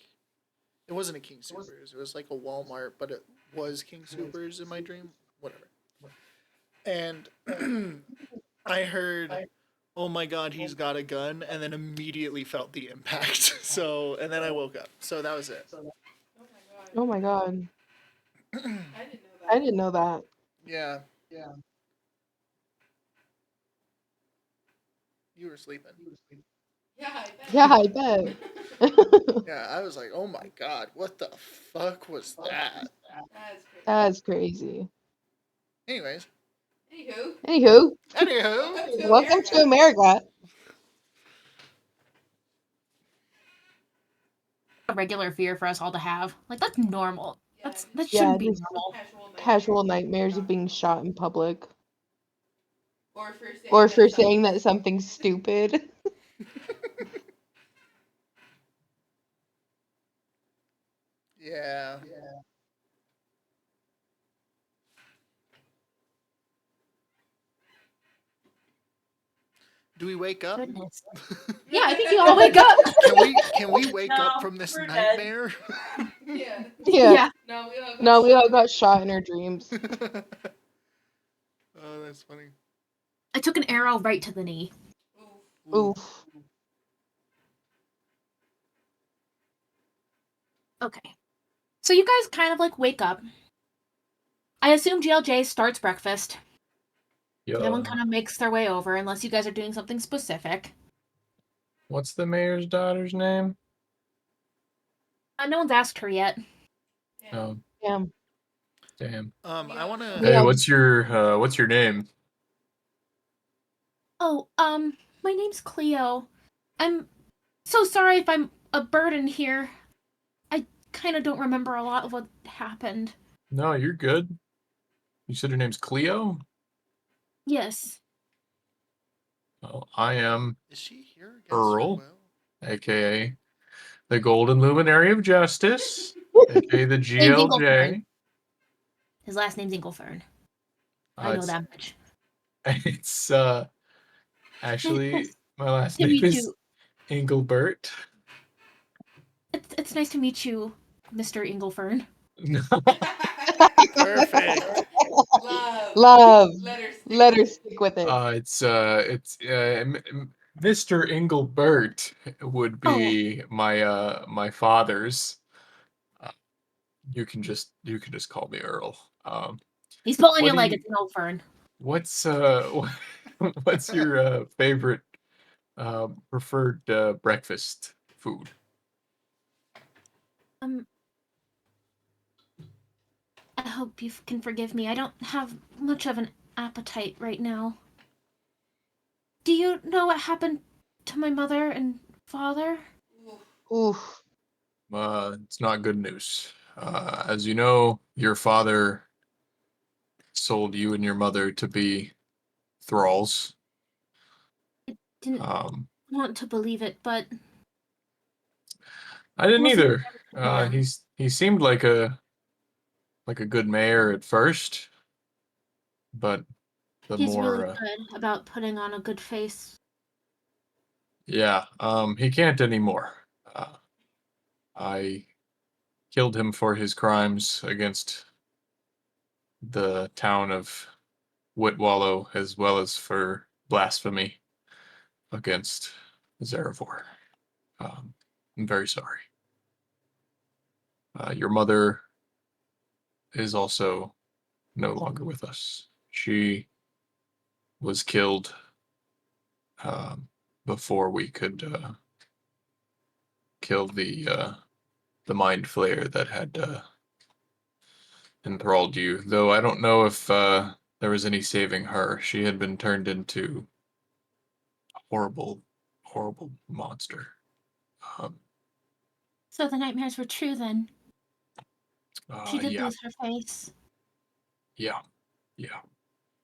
it wasn't a King Supers, it was like a Walmart, but it was King Supers in my dream, whatever. And I heard, "Oh my God, he's got a gun," and then immediately felt the impact. So, and then I woke up. So that was it. Oh my god. I didn't know that. Yeah. You were sleeping. Yeah, I bet. Yeah, I was like, "Oh my God, what the fuck was that?" That's crazy. Anyways. Anywho, Anywho. welcome to America. A regular fear for us all to have. Like, that's normal. That Yeah, shouldn't be just normal. casual nightmares of being shot in public. Or for saying that something's stupid. Yeah. Do we wake up? Goodness. Yeah, I think you all wake up. Can we wake No, up from this we're dead. nightmare? Yeah. Yeah. No, We all got shot in our dreams. Oh, that's funny. I took an arrow right to the knee. Oof. Okay. So you guys kind of like wake up. I assume GLJ starts breakfast. Everyone kind of makes their way over, unless you guys are doing something specific. What's the mayor's daughter's name? No one's asked her yet. Oh, Damn. damn. I want to. Hey, Yeah. what's your name? Oh, my name's Cleo. I'm so sorry if I'm a burden here. I kind of don't remember a lot of what happened. No, you're good. You said your name's Cleo? Yes. Well, I am Is she here against Earl. her will? aka the Golden Luminary of Justice, aka the Name's GLJ. Inglefern. His last name's Inglefern. I know It's, that much. it's actually my last To name meet is you. Engelbert. It's nice to meet you, Mr. Inglefern. No. Perfect. Love. Let her stick with it. It's Mr. Engelbert would be my father's. You can just call me Earl. He's pulling What your do leg. you- It's Inglefern. What's your favorite preferred breakfast food? I hope you can forgive me. I don't have much of an appetite right now. Do you know what happened to my mother and father? Oof. It's not good news. As you know, your father sold you and your mother to be thralls. Didn't Um, want to believe it, but I didn't Wasn't either. him. He seemed like a good mayor at first, but the he's more really good about putting on a good face. Yeah, he can't anymore. I killed him for his crimes against the town of Whitwallow, as well as for blasphemy against Zarevor. I'm very sorry. Your mother is also no longer with us. She was killed before we could kill the mind flayer that had enthralled you. Though I don't know if there was any saving her. She had been turned into a horrible, horrible monster. Um, So the nightmares were true then. She did yeah, lose her face. yeah, yeah.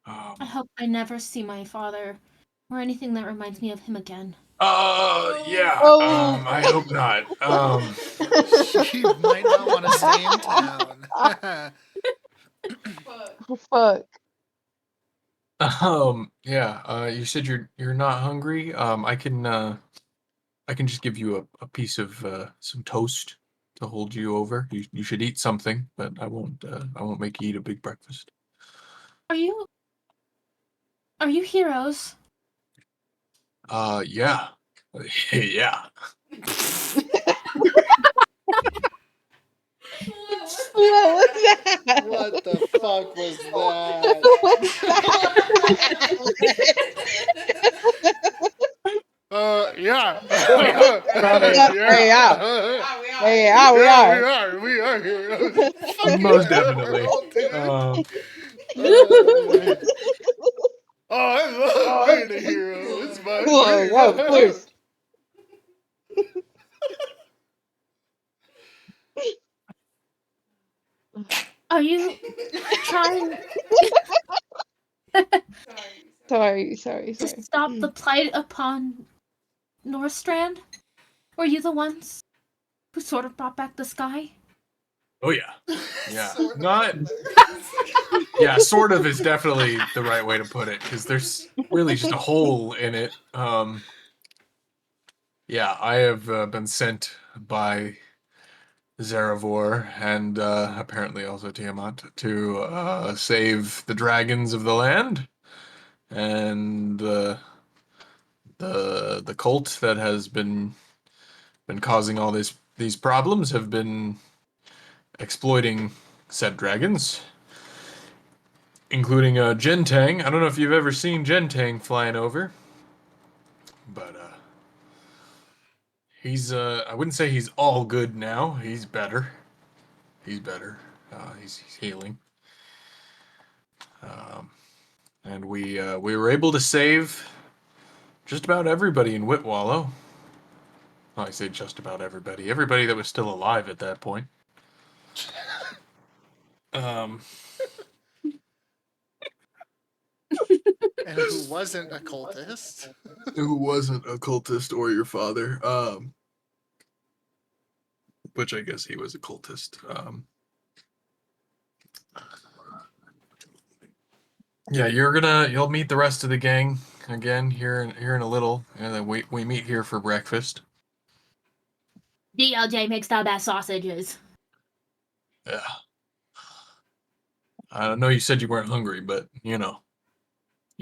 I hope I never see my father or anything that reminds me of him again. Yeah. Oh. I hope not. She might not want to stay in town. Fuck. Oh, fuck. Yeah. You said you're not hungry. I can just give you a piece of some toast to hold you over. You should eat something, but I won't make you eat a big breakfast. Are you heroes? Yeah. Yeah. What was that? What the fuck was that? What's that? Yeah. Yeah. Hey, yeah, we are. We are heroes. Most definitely. Oh, I love being a hero. It's my Whoa, dream. whoa, of course. Are you trying Sorry. to stop the plight upon Northstrand? Were you the ones who sort of brought back the sky? Oh yeah. Yeah. Sort of. Not. Yeah, sort of is definitely the right way to put it, because there's really just a hole in it. Yeah, I have been sent by Zarevor and apparently also Tiamat to save the dragons of the land, and the cult that has been causing all these problems have been exploiting said dragons, including Gentang. I don't know if you've ever seen Gentang flying over, but he's I wouldn't say he's all good now. He's better. He's better. He's healing. And we were able to save just about everybody in Whitwallow. Well, I say just about everybody. Everybody that was still alive at that point. And who wasn't a cultist? Who wasn't a cultist or your father? Which I guess he was a cultist. Yeah, you'll meet the rest of the gang again here in a little, and then we meet here for breakfast. DLJ makes the best sausages. Yeah. I know you said you weren't hungry, but you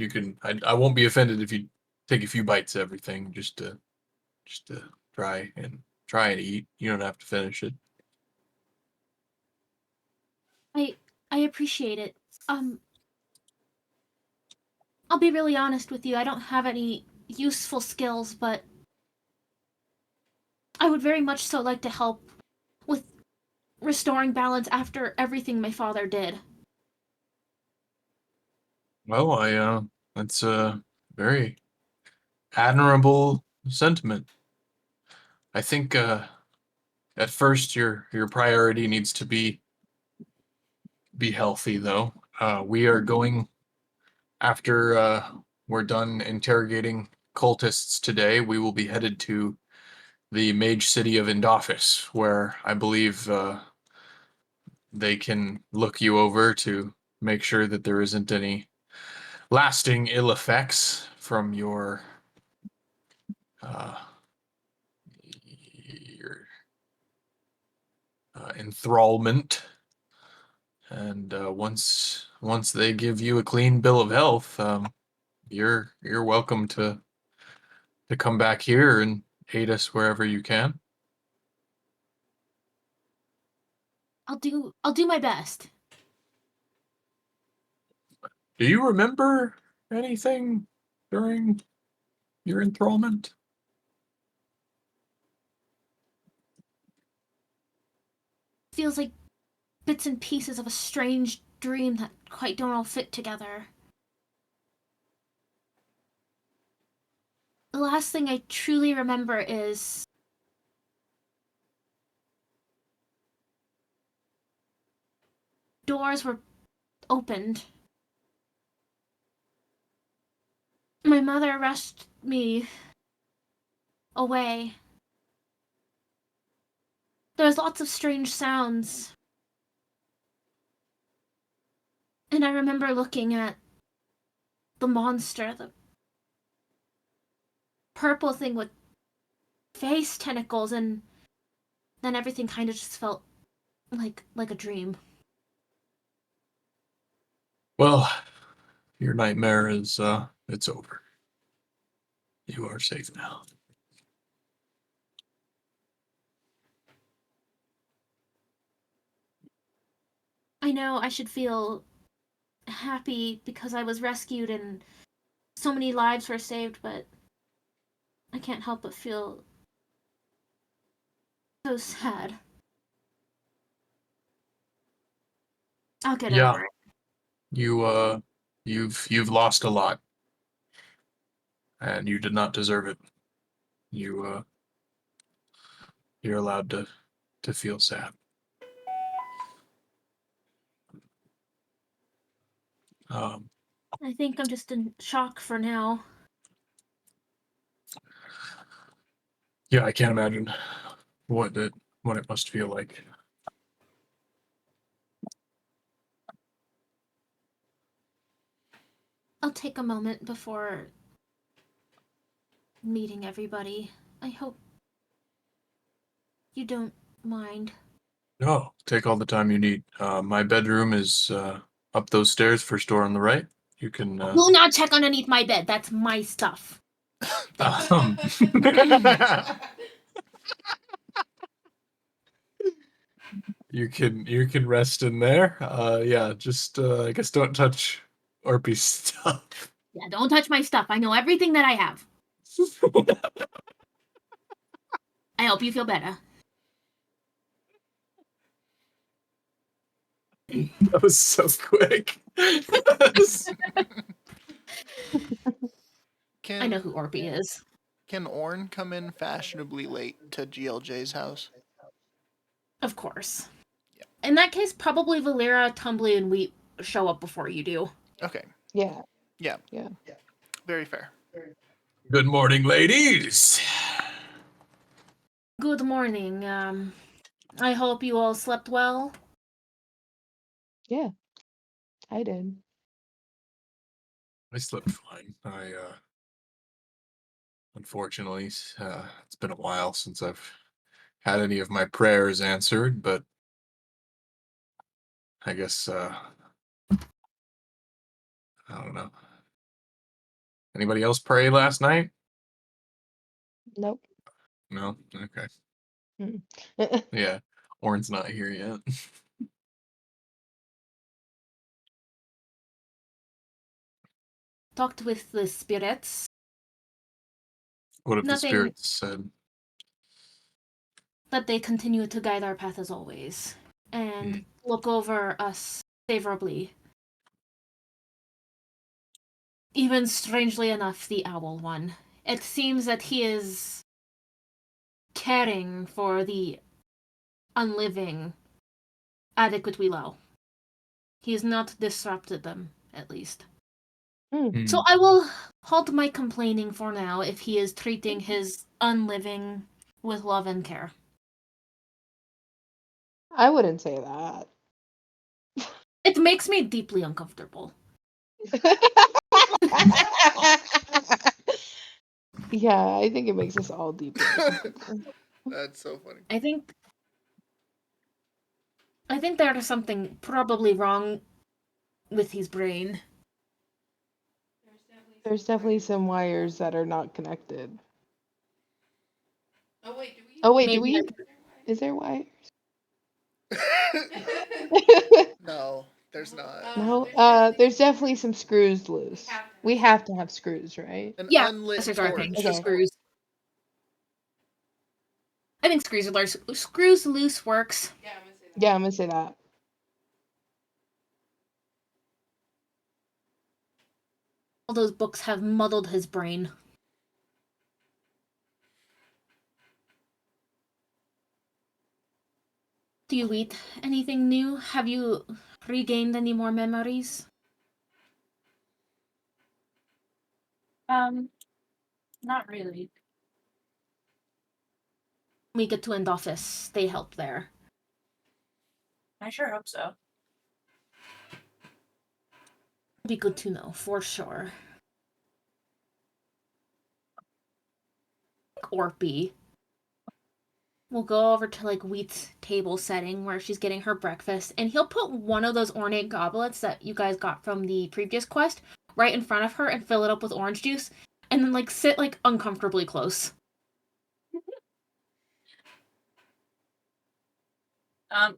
can. I won't be offended if you take a few bites of everything just to try and eat. You don't have to finish it. I appreciate it. I'll be really honest with you. I don't have any useful skills, but I would very much so like to help with restoring balance after everything my father did. Well, that's a very admirable sentiment. I think at first your priority needs to be healthy, though. We are going after we're done interrogating cultists today. We will be headed to the mage city of Indofis, where I believe they can look you over to make sure that there isn't any lasting ill effects from your your enthrallment, and once they give you a clean bill of health, you're welcome to come back here and aid us wherever you can. I'll do my best. Do you remember anything during your enthrallment? Feels like bits and pieces of a strange dream that quite don't all fit together. The last thing I truly remember is doors were opened. My mother rushed me away. There was lots of strange sounds. And I remember looking at the monster, the purple thing with face tentacles, and then everything kind of just felt like a dream. Well, your nightmare is it's over. You are safe now. I know I should feel happy because I was rescued and so many lives were saved, but I can't help but feel so sad. I'll get Yeah. over it. You've lost a lot, and you did not deserve it. You're allowed to feel sad. I think I'm just in shock for now. Yeah, I can't imagine what it must feel like. I'll take a moment before meeting everybody. I hope you don't mind. No, take all the time you need. My bedroom is up those stairs, first door on the right. You can. Do not check underneath my bed. That's my stuff. You can rest in there. Yeah, just I guess don't touch Orpy's stuff. Yeah, don't touch my stuff. I know everything that I have. I hope you feel better. That was so quick. I know who Orpy is. Can Orn come in fashionably late to GLJ's house? Of course. Yeah. In that case, probably Valera, Tumbly, and Wheat show up before you do. Okay. Yeah. Yeah. Yeah. Very fair. Good morning, ladies. Good morning. I hope you all slept well. Yeah. I did. I slept fine. Unfortunately, it's been a while since I've had any of my prayers answered, but I guess I don't know. Anybody else pray last night? Nope. No? Okay. Mm. Yeah. Orn's not here yet. Talked with the spirits. What have Nothing. the spirits said? That they continue to guide our path as always. And look over us favorably. Even strangely enough, the owl one. It seems that he is caring for the unliving adequately well. He has not disrupted them, at least. Mm. So I will halt my complaining for now if he is treating his unliving with love and care. I wouldn't say that. It makes me deeply uncomfortable. Yeah, I think it makes us all deeper. That's so funny. I think there's something probably wrong with his brain. There's definitely some wires that are not connected. Oh wait, do we? Oh wait, do Maybe we? Is there wires? No, there's not. No. There's definitely some screws loose. We have to have screws, right? An Yeah, unlit that's our thing. torch. Okay. Screws. I think screws loose works. Yeah, I'm gonna say that. Yeah, I'm gonna say that. All those books have muddled his brain. Do you eat anything new? Have you regained any more memories? Not really. We get to end office. They help there. I sure hope so. Be good to know for sure. Orpy. We'll go over to like Wheat's table setting where she's getting her breakfast, and he'll put one of those ornate goblets that you guys got from the previous quest right in front of her and fill it up with orange juice, and then like sit like uncomfortably close.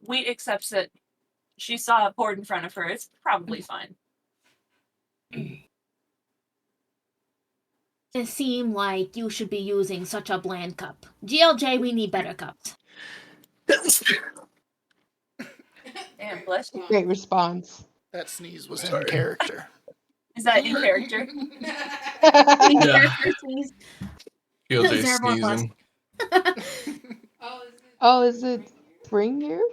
Wheat accepts it. She saw it poured in front of her. It's probably fine. It seemed like you should be using such a bland cup. GLJ, we need better cups. Damn, bless you. Great response. That sneeze was Sorry. in character. Is that in character? Yeah. Feels GLJ Zerbar sneezing. Oh, is it? Oh, is it spring here?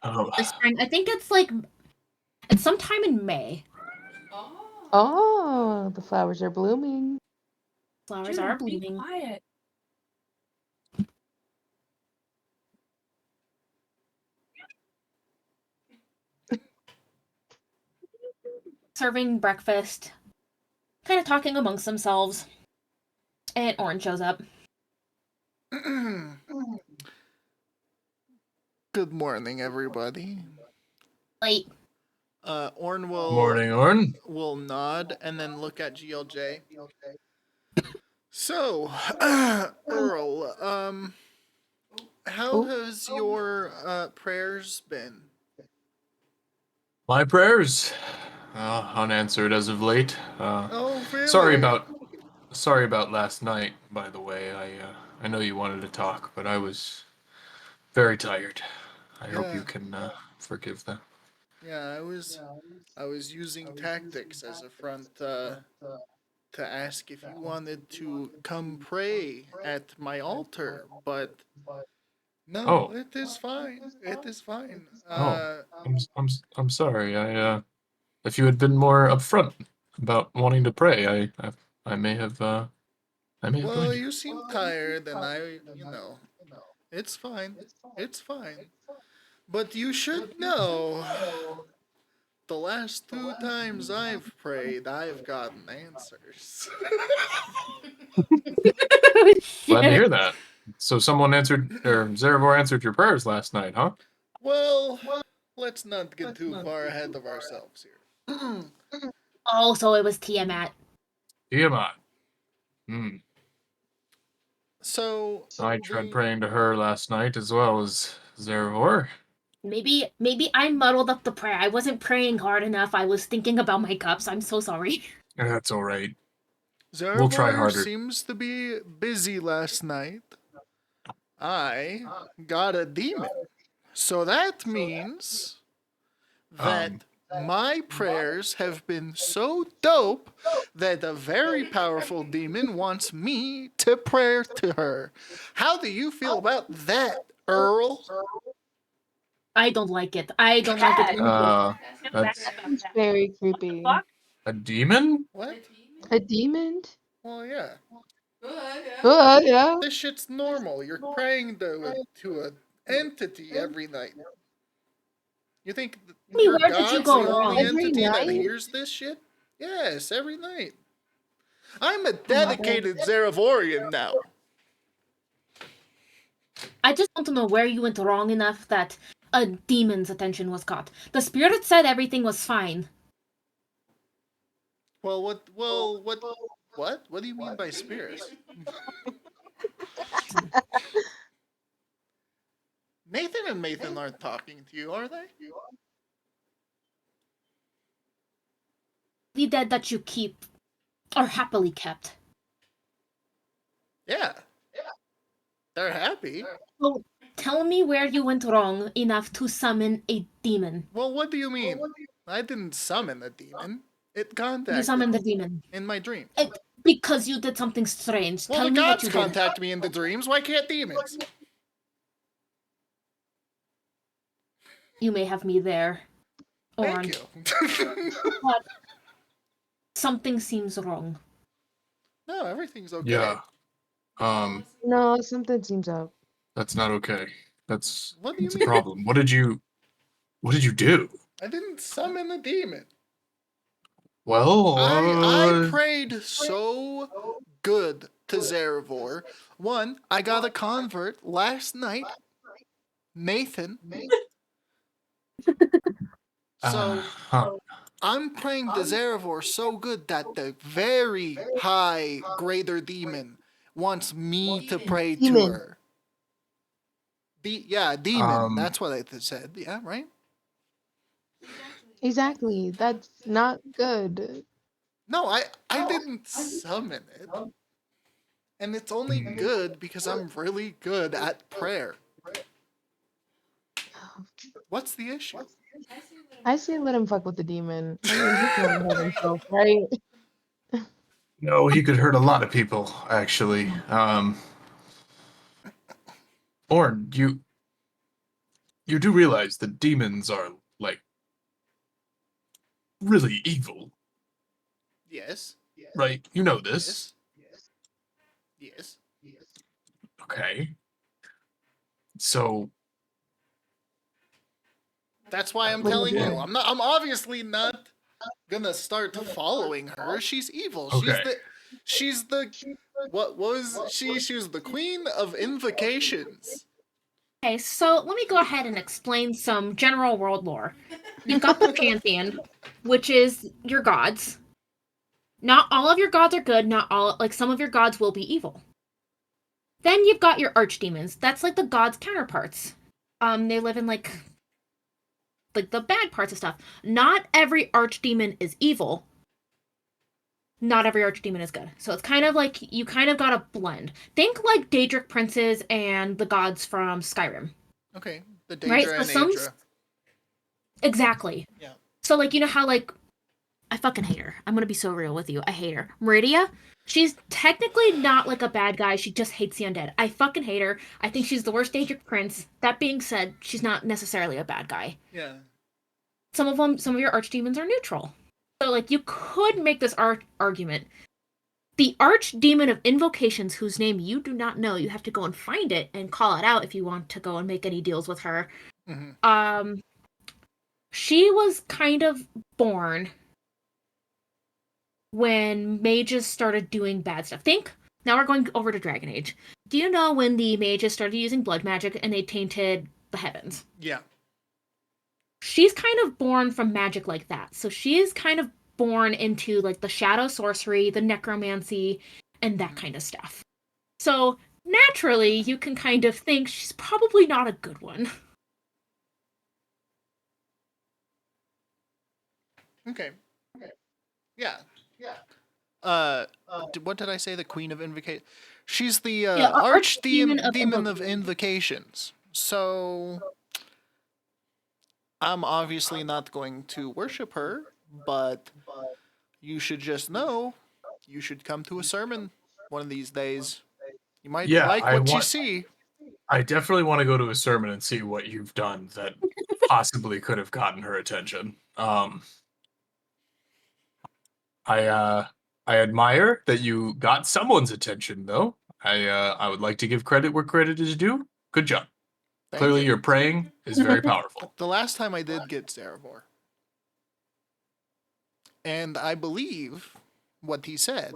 Oh, This spring, I think it's sometime in May. Oh. Oh, the flowers are blooming. Flowers Dude, are be blooming. quiet. Serving breakfast, kind of talking amongst themselves, and Orange shows up. Good morning, everybody. Late. Orn will morning, Orn. will nod and then look at GLJ. So, Earl, how Oh. has your prayers been? My prayers unanswered as of late. Oh, really? Sorry about last night. By the way, I know you wanted to talk, but I was very tired. I hope you Yeah. can forgive that. Yeah, I was using tactics as a front to ask if you wanted to come pray at my altar, but no, Oh. it is fine. It is fine. I'm sorry. If you had been more upfront about wanting to pray, I may have Well, joined you. you seem tired, and it's fine. It's fine. But you should know, the last 2 times I've prayed, I've gotten answers. Glad to hear that. So someone answered, or Zarevor answered your prayers last night, huh? Well, let's not get too far ahead of ourselves here. Oh, so it was Tiamat. Tiamat. So I tried praying to her last night as well as Zarevor. Maybe I muddled up the prayer. I wasn't praying hard enough. I was thinking about my cups. I'm so sorry. That's all right. We'll try harder. seems to be busy last night. I got a demon. So that means that my prayers have been so dope that a very powerful demon wants me to pray to her. How do you feel about that, Earl? I don't like it. I don't like it. That's It's very creepy. Fuck? a demon? What? A demon? Well, yeah. Oh, yeah. This shit's normal. You're praying to an entity every night. You think Wait, your where did you God's go the wrong? only Every entity that night? hears this shit? Yes, every night. I'm a dedicated Zeravorian now. I just want to know where you went wrong enough that a demon's attention was caught. The spirit said everything was fine. Well, what? What do you mean by spirits? Nathan and Mathan aren't talking to you, are they? The dead that you keep, or happily kept. Yeah. They're happy. So tell me where you went wrong enough to summon a demon. Well, what do you mean? I didn't summon a demon. It contacted You summoned me the demon. in my dream. Because you did something strange. Well, Tell the me what gods you did. contact me in the dreams. Why can't demons? You may have me there. Orange. Thank you. But something seems wrong. No, everything's okay. Yeah. No, something seems up. That's not okay. That's What do you a mean? problem. What did you do? I didn't summon a demon. Well, I prayed so good to Zeravor. One, I got a convert last night. Nathan. So I'm praying to Zeravor so good that the very high greater demon wants me to pray to Demon. her. Demon. Um, That's what I said. Yeah, right? Exactly. That's not good. No, I didn't summon it. And it's only good because I'm really good at prayer. What's the issue? I say let him fuck with the demon. I mean, he can hurt himself, right? no, he could hurt a lot of people, actually. Orn, you do realize that demons are, like, really evil, Yes. right? You know this. Yes. Okay. So, That's why I'm What are telling you you. doing? I'm obviously not gonna start following her. She's evil. Okay. She's the what was she? She was the queen of invocations. Okay, so let me go ahead and explain some general world lore. You've got the Pantheon, which is your gods. Not all of your gods are good, not all, like, some of your gods will be evil. Then you've got your archdemons. That's like the gods' counterparts. They live in, like the bad parts of stuff. Not every archdemon is evil. Not every archdemon is good. So it's kind of like, you kind of got a blend. Think like Daedric princes and the gods from Skyrim. Okay, the Right, Daedra so and some- Aedra. Exactly. Yeah. So, like, you know how, like, I fucking hate her. I'm gonna be so real with you. I hate her. Meridia, she's technically not, like, a bad guy. She just hates the undead. I fucking hate her. I think she's the worst Daedric prince. That being said, she's not necessarily a bad guy. Yeah. Some of your archdemons are neutral. So, like, you could make this argument. The archdemon of invocations, whose name you do not know, you have to go and find it and call it out if you want to go and make any deals with her. Mm-hmm. She was kind of born when mages started doing bad stuff. Now we're going over to Dragon Age. Do you know when the mages started using blood magic and they tainted the heavens? Yeah. She's kind of born from magic like that. So she is kind of born into, like, the shadow sorcery, the necromancy, and that kind of stuff. So naturally, you can kind of think she's probably not a good one. Okay. Yeah. What did I say? The queen of invocation. She's the Archdemon of demon of invocations. So I'm obviously not going to worship her, but you should just know you should come to a sermon one of these days. You might Yeah, like what you see. I definitely want to go to a sermon and see what you've done that possibly could have gotten her attention. I admire that you got someone's attention, though. I would like to give credit where credit is due. Good job. Thank Clearly, you. your praying is very powerful. The last time I did get Zeravor. And I believe what he said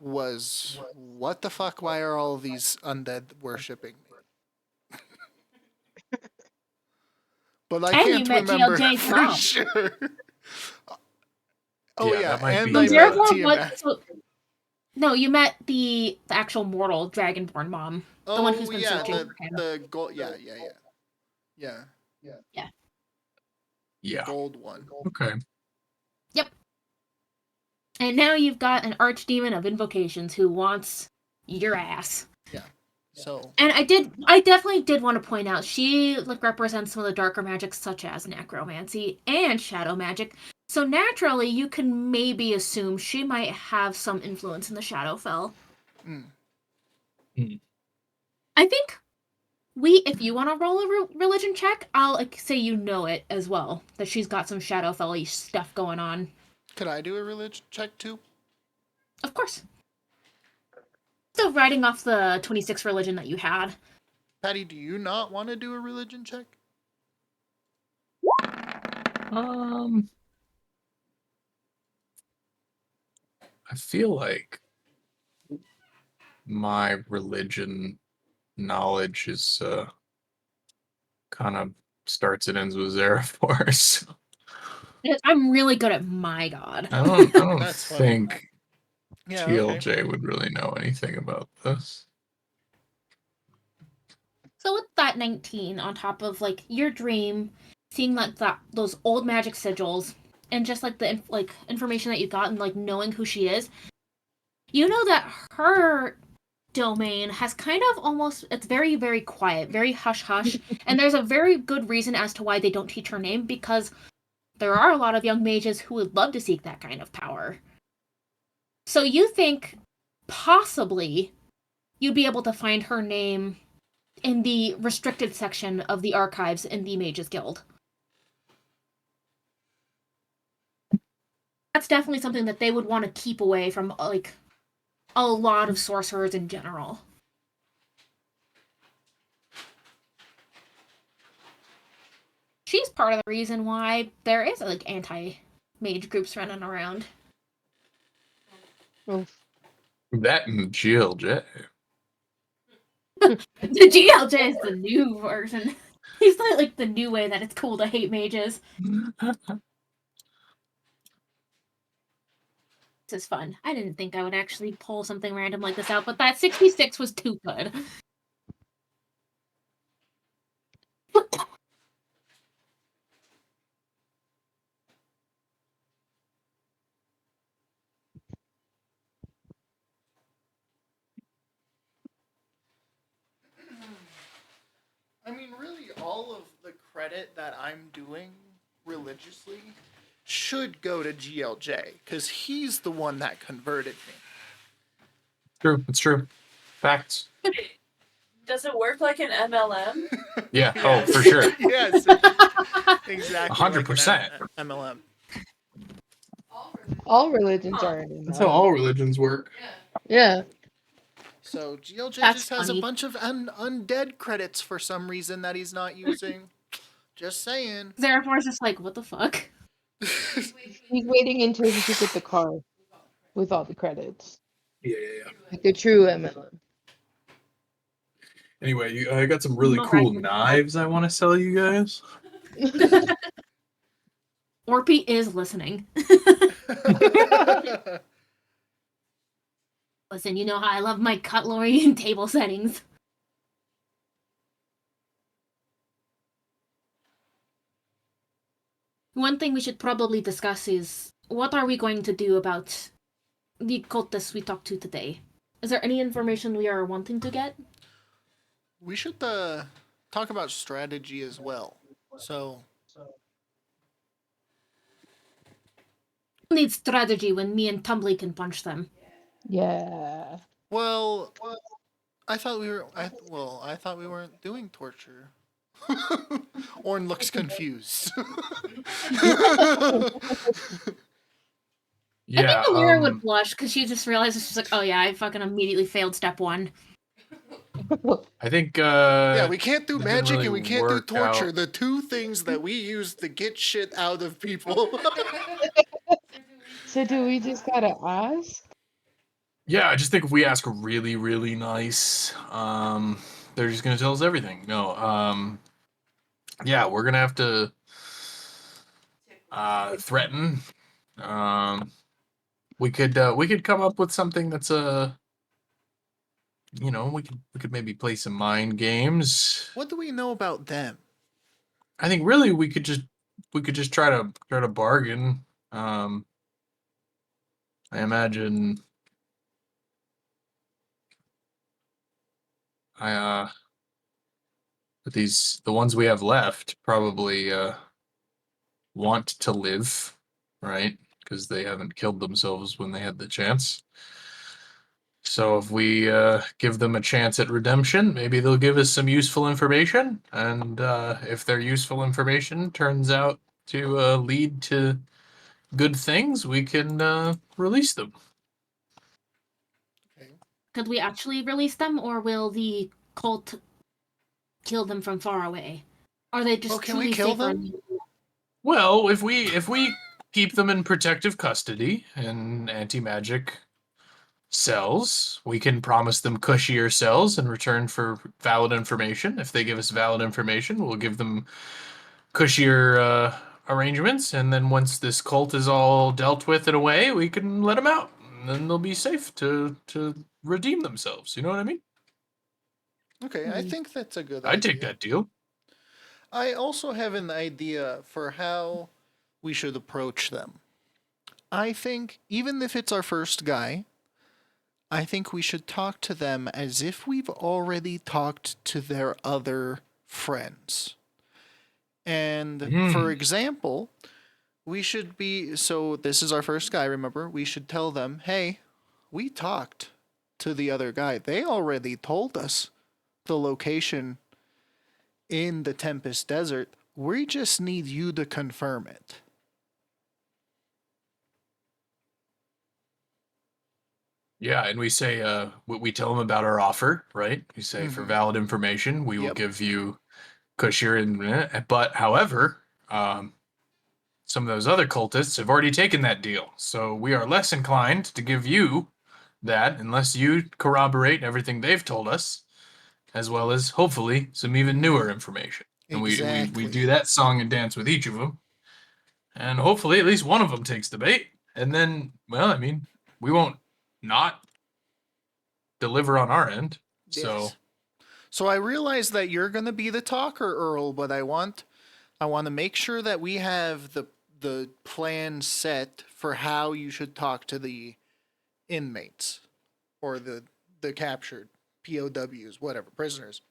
was, what the fuck? Why are all these undead worshipping me? But I And you can't met remember GLJ's for mom. sure. Oh Yeah, yeah, that might and be, I So met therefore, Tiamat. no, you met the actual mortal Dragonborn mom, the one who's Oh been yeah, searching for him. the gold. Yeah, yeah. The yeah. gold one. Okay. And now you've got an archdemon of invocations who wants your ass. So And I definitely did want to point out she like represents some of the darker magics such as necromancy and shadow magic. So naturally, you can maybe assume she might have some influence in the Shadowfell. mm, I think if you want to roll a religion check, I'll like say you know it as well that she's got some Shadowfell-y stuff going on. could I do a religion check too? Of course. Still writing off the 26 religion that you had. Patty, do you not want to do a religion check? I feel like my religion knowledge is kind of starts and ends with Zeraphor. So I'm really good at my god. I don't That's funny. think Yeah. GLJ would really know anything about this. So with that 19 on top of like your dream, seeing like those old magic sigils, and just like the information that you got and like knowing who she is, you know that her domain has kind of almost it's very very quiet, very hush hush, and there's a very good reason as to why they don't teach her name because there are a lot of young mages who would love to seek that kind of power. So you think possibly you'd be able to find her name in the restricted section of the archives in the Mages Guild. That's definitely something that they would want to keep away from, like, a lot of sorcerers in general. She's part of the reason why there is, like, anti-mage groups running around. Oof. That and GLJ. The GLJ is the new version. He's like the new way that it's cool to hate mages. This is fun. I didn't think I would actually pull something random like this out, but that 66 was too good. I mean, really, all of the credit that I'm doing religiously should go to GLJ because he's the one that converted me. True, it's true. Facts. Does it work like an MLM? Yeah. Yes. Oh, for sure. Yes, exactly. 100%. Like an MLM. All religions are in That's how all religions work. Yeah. So GLJ That's just has funny. a bunch of undead credits for some reason that he's not using. Just saying. Zeraphor's just like, what the fuck? He's waiting until he can get the car with all the credits. Yeah. Like a true MLM. Anyway, I got some really No, cool right. knives I want to sell you guys. Orpy is listening. Listen, you know how I love my cutlery and table settings. One thing we should probably discuss is what are we going to do about the cultists we talked to today? Is there any information we are wanting to get? We should talk about strategy as well. So, We need strategy when me and Tumbly can punch them. Yeah. well, I thought we were. I thought we weren't doing torture. Orn looks confused. Yeah. I think Alira would blush because she just realizes she's like, oh yeah, I fucking immediately failed step 1. I think. Yeah, we can't do didn't magic really and we can't do work torture. out. The two things that we use to get shit out of people. So do we just gotta ask? Yeah, I just think if we ask really, really nice, they're just gonna tell us everything. No, yeah, we're gonna have to threaten. Um, we could come up with something that's we could maybe play some mind games. What do we know about them? I think really we could just try to bargain. Um, I imagine I but the ones we have left probably want to live, right? Because they haven't killed themselves when they had the chance. So if we give them a chance at redemption, maybe they'll give us some useful information. And if their useful information turns out to lead to good things, we can release them. Okay. Could we actually release them, or will the cult kill them from far away? Are they just Oh, can we truly kill safer them? in the- Well, if we keep them in protective custody in anti-magic cells, we can promise them cushier cells in return for valid information. If they give us valid information, we'll give them cushier arrangements, and then once this cult is all dealt with in a way, we can let them out, and then they'll be safe to redeem themselves. You know what I mean? Okay, I Hmm. think that's a good I'd idea. take that deal. I also have an idea for how we should approach them. I think, even if it's our first guy, I think we should talk to them as if we've already talked to their other friends. And for example, we should be so this is our first guy, remember? We should tell them, hey, we talked to the other guy. They already told us the location in the Tempest Desert. We just need you to confirm it. Yeah, and we say we tell them about our offer, right? We say for Mhm. valid information, we will Yep. give you cushier but however, some of those other cultists have already taken that deal. So we are less inclined to give you that unless you corroborate everything they've told us, as well as hopefully some even newer information. And we do Exactly. that song and dance with each of them. And hopefully at least one of them takes the bait. And then, well, I mean, we won't not deliver on our end. So Yes. So I realize that you're going to be the talker, Earl, but I want to make sure that we have the plan set for how you should talk to the inmates or the captured POWs, whatever, prisoners.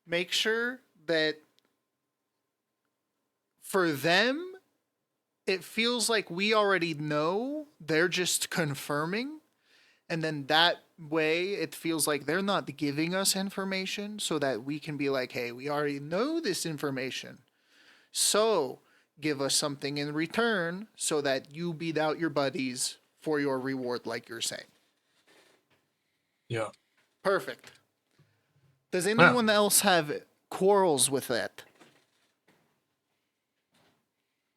Make sure that for them it feels like we already know, they're just confirming, and then that way it feels like they're not giving us information so that we can be like, hey, we already know this information, so give us something in return so that you beat out your buddies for your reward, like you're saying. yeah. Perfect. Does Yeah. anyone else have quarrels with that?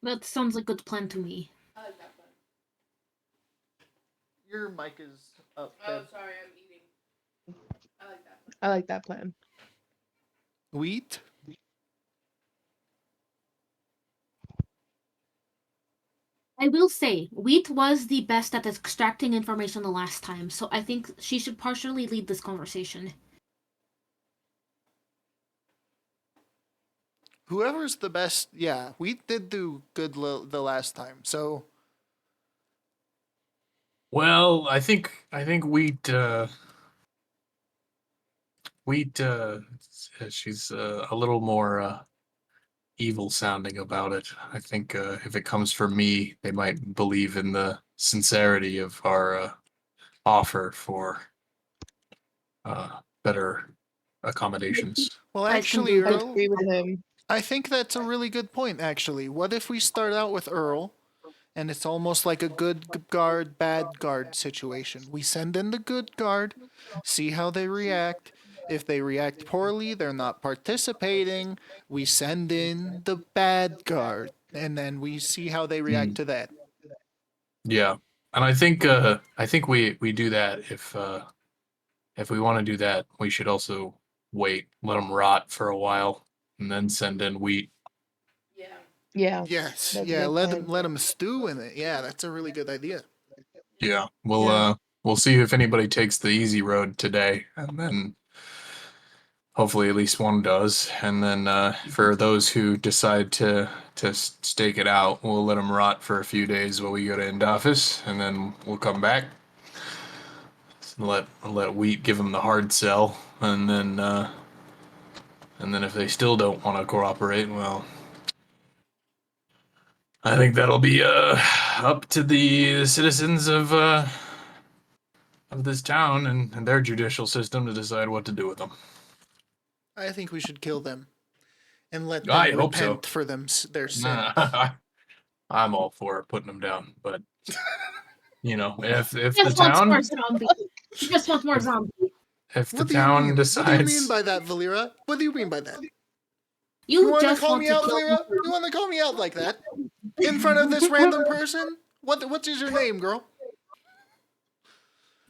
That sounds like a good plan to me. I like that one. Your mic is up. Oh, Bev. sorry, I'm eating. I like that one. I like that plan. Wheat? I will say, Wheat was the best at extracting information the last time, so I think she should partially lead this conversation. Whoever's the best, yeah, we did do good the last time. So Well, I think Wheat she's a little more evil sounding about it. I think if it comes from me, they might believe in the sincerity of our offer for better accommodations. well, I actually, can do I good. Earl, agree with him. I think that's a really good point. Actually, what if we start out with Earl, and it's almost like a good guard, bad guard situation? We send in the good guard, see how they react. If they react poorly, they're not participating. We send in the bad guard, and then we see how they react to that. Yeah, And I think we do that if we want to do that, we should also wait, let them rot for a while, and then send in wheat. Yeah. Yeah. Yes, That's a yeah. good Let plan. them stew in it. Yeah, that's a really good idea. Yeah, Yeah. we'll see if anybody takes the easy road today, and then hopefully at least one does. And then for those who decide to stake it out, we'll let them rot for a few days while we go to end office, and then we'll come back. Let wheat give them the hard sell, and then if they still don't want to cooperate, well, I think that'll be up to the citizens of this town and their judicial system to decide what to do with them. I think we should kill them and let them I hope so. repent for their sin. Nah, I'm all for putting them down, but if the Just wants town more zombie. She just wants more zombie. if the What do you town mean? decides, What do you mean by that, Valera? What do you mean by that? You want to just call want me to out, kill Valera? people. You want to call me out like that in front of this random person? What is your name, girl?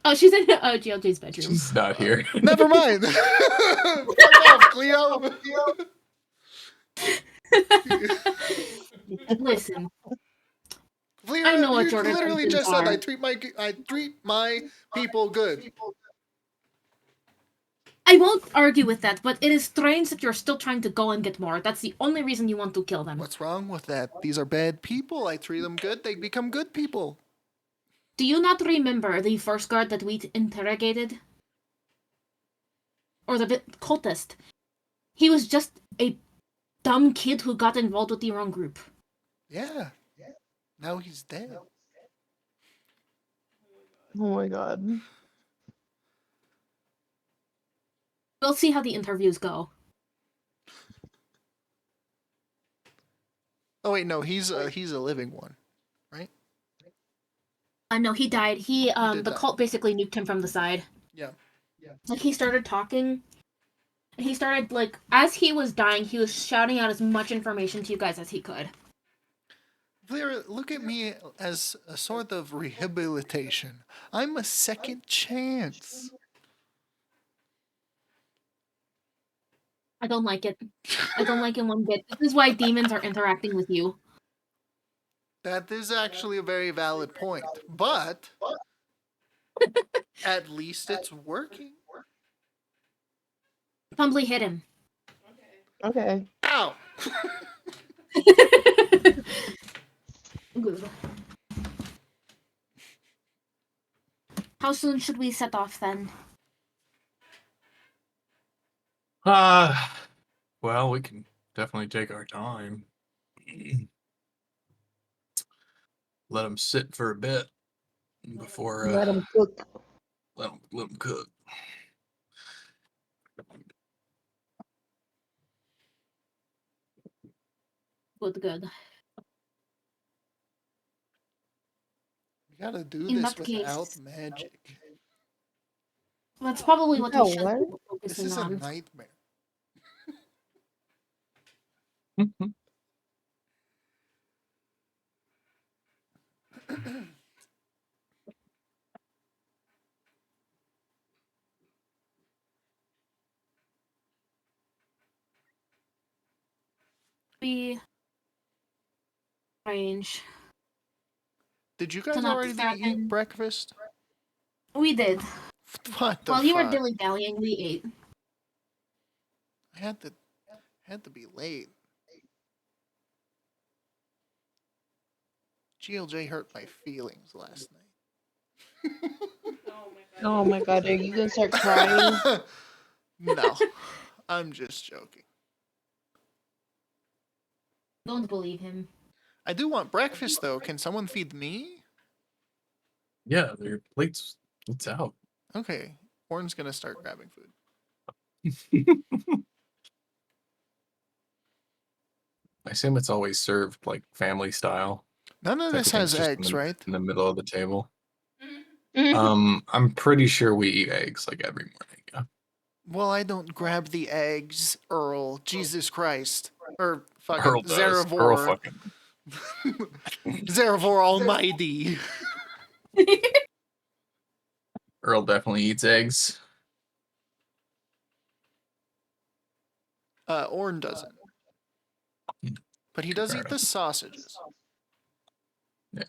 Oh, she's in GLJ's bedroom. she's not here. Never mind. Fuck off, Cleo. Listen, Valera, I know what you Jordan literally Peterson just said are. I treat my people good. I won't argue with that, but it is strange that you're still trying to go and get more. That's the only reason you want to kill them. What's wrong with that? These are bad people. I treat them good. They become good people. Do you not remember the first guard that we interrogated? Or the cultist? He was just a dumb kid who got involved with the wrong group. Yeah. Now he's dead. Oh my god. We'll see how the interviews go. Oh wait, no, he's a living one. No, he died. did The die. cult basically nuked him from the side. Yeah. Like, he started talking. And he started, like, as he was dying, he was shouting out as much information to you guys as he could. Valera, look at me as a sort of rehabilitation. I'm a second chance. I don't like it. I don't like it one bit. This is why demons are interacting with you. That is actually a very valid point. But at least it's working. Humbly hit him. Okay. Ow! Good. How soon should we set off then? Well, we can definitely take our time. Let them sit for a bit before Let him cook. let them cook. Good. We gotta do In this that without case- magic. That's probably what No, we should what? be This focusing is a on. nightmare. Be strange. Did you guys To not already fatten. eat breakfast? We did. What the While you were fuck? dilly-dallying, we ate. I had to be late. GLJ hurt my feelings last night. Oh my god, are you gonna start crying? No, I'm just joking. Don't believe him. I do want breakfast though. Can someone feed me? Yeah, their plates. It's out. Okay, Horn's gonna start grabbing food. I assume it's always served like family style. None of this Everything's has just eggs, right? in the middle of the table. Mhm. I'm pretty sure we eat eggs like every morning. Yeah. Well, I don't grab the eggs, Earl. Jesus Christ. Or fucking Earl does. Earl Zarevor. fucking. Zarevor Almighty. Earl definitely eats eggs. Orn doesn't. But he does Fair eat the enough. sausages. Yeah.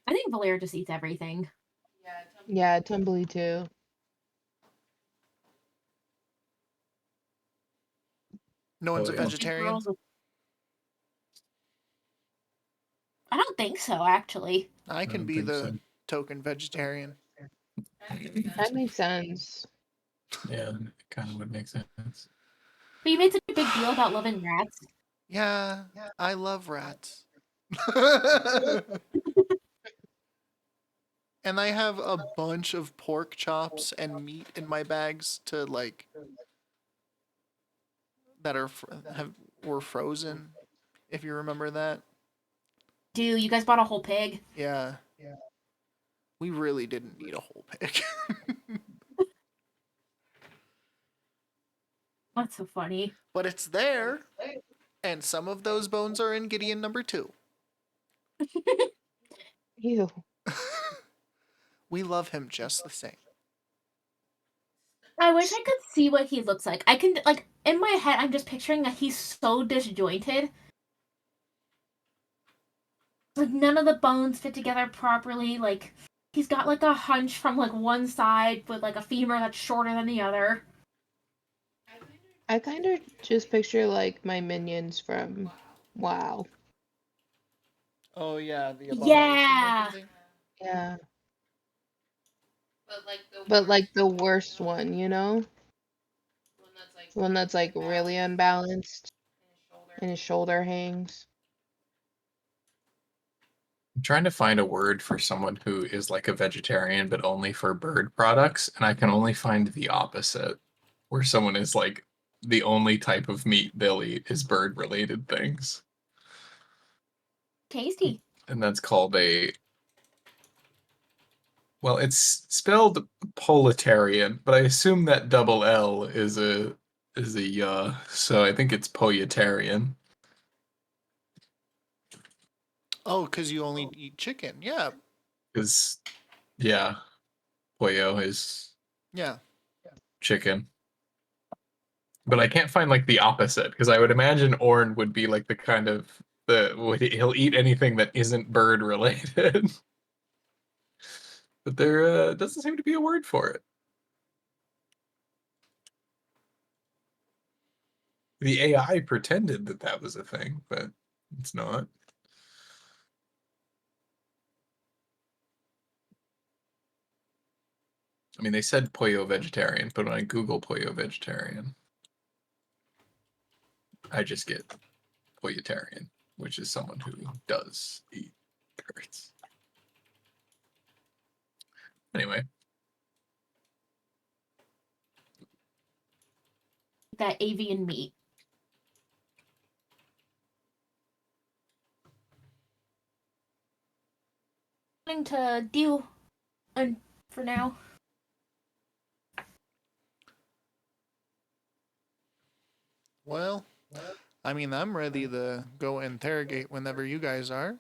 I think Valera just eats everything. Yeah, Tumbly too. No one's Oh, a yeah. vegetarian? I don't think so, actually. I can don't be think the so. token vegetarian. That makes sense. Yeah, it kind of would make sense. But you made such a big deal about loving rats. Yeah, I love rats. And I have a bunch of pork chops and meat in my bags to like that are were frozen. If you remember that, Dude, you guys bought a whole pig. yeah. We really didn't need a whole pig. That's so funny. But it's there, and some of those bones are in Gideon number 2. Ew. We love him just the same. I wish I could see what he looks like. I can, like, in my head, I'm just picturing that he's so disjointed. Like, none of the bones fit together properly. Like, he's got, like, a hunch from, like, one side with, like, a femur that's shorter than the other. I kind of just picture like my minions from WoW. Oh yeah, the Yeah. Yeah. But But like the worst one, you know? The one that's like really unbalanced and his shoulder hangs. I'm trying to find a word for someone who is like a vegetarian, but only for bird products, and I can only find the opposite, where someone is like the only type of meat they'll eat is bird-related things, Tasty. and that's called a. Well, it's spelled proletarian, but I assume that double L is a so I think it's poyetarian. Oh, because you only eat chicken. Yeah, Because yeah, pollo is yeah. chicken. But I can't find like the opposite because I would imagine Orn would be like the kind of he'll eat anything that isn't bird related. But there doesn't seem to be a word for it. The AI pretended that that was a thing, but it's not. I mean, they said pollo vegetarian, but when I Google pollo vegetarian, I just get poyetarian, which is someone who does eat birds. Anyway, That avian meat. Going to deal for now. Well, I mean, I'm ready to go interrogate whenever you guys are.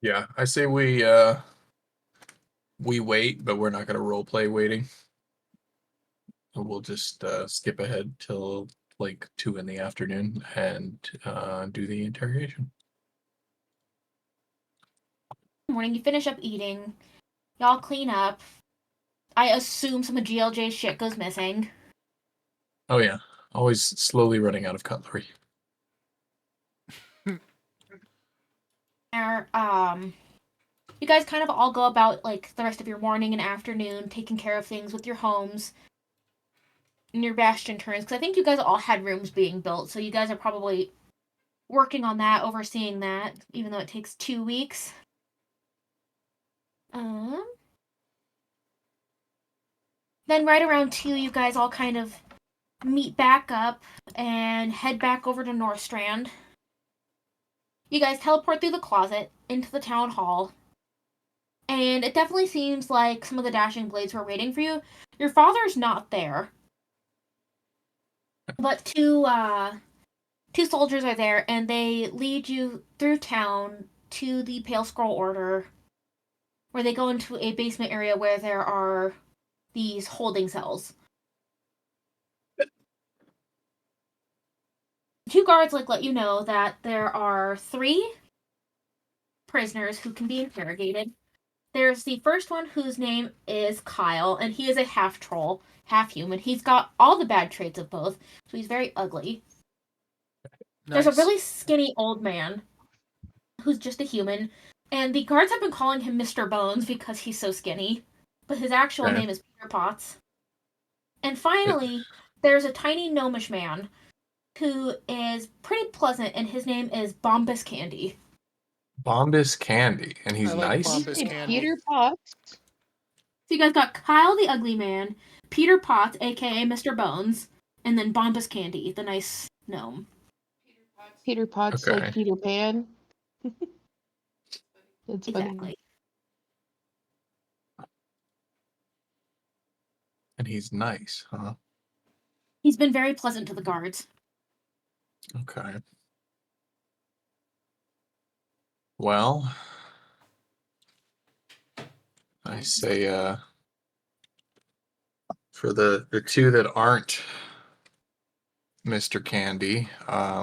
yeah, I say we wait, but we're not gonna role play waiting. We'll just skip ahead till like 2 in the afternoon and do the interrogation. Morning, you finish up eating. Y'all clean up. I assume some of GLJ's shit goes missing. Oh yeah, always slowly running out of cutlery. You guys kind of all go about like the rest of your morning and afternoon, taking care of things with your homes and your bastion turns. Because I think you guys all had rooms being built, so you guys are probably working on that, overseeing that, even though it takes 2 weeks. Then right around 2, you guys all kind of meet back up and head back over to Northstrand. You guys teleport through the closet into the town hall. And it definitely seems like some of the Dashing Blades were waiting for you. Your father's not there. But two soldiers are there, and they lead you through town to the Pale Scroll Order, where they go into a basement area where there are these holding cells. Two guards let you know that there are 3 prisoners who can be interrogated. There's the first one whose name is Kyle, and he is a half troll, half human. He's got all the bad traits of both, so he's very ugly. There's a Nice. really skinny old man who's just a human, and the guards have been calling him Mr. Bones because he's so skinny, but his actual Okay. name is Peter Potts. And finally, there's a tiny gnomish man who is pretty pleasant, and his name is Bombus Candy. Bombus Candy, and he's I like nice. Bombus Hey, Candy. Peter Potts. So you guys got Kyle the ugly man, Peter Potts, aka Mr. Bones, and then Bombus Candy, the nice gnome. Peter Potts Okay. like Peter Pan. That's funny. Exactly. And he's nice, huh? He's been very pleasant to the guards. Okay. Well, I say for the 2 that aren't Mr. Candy,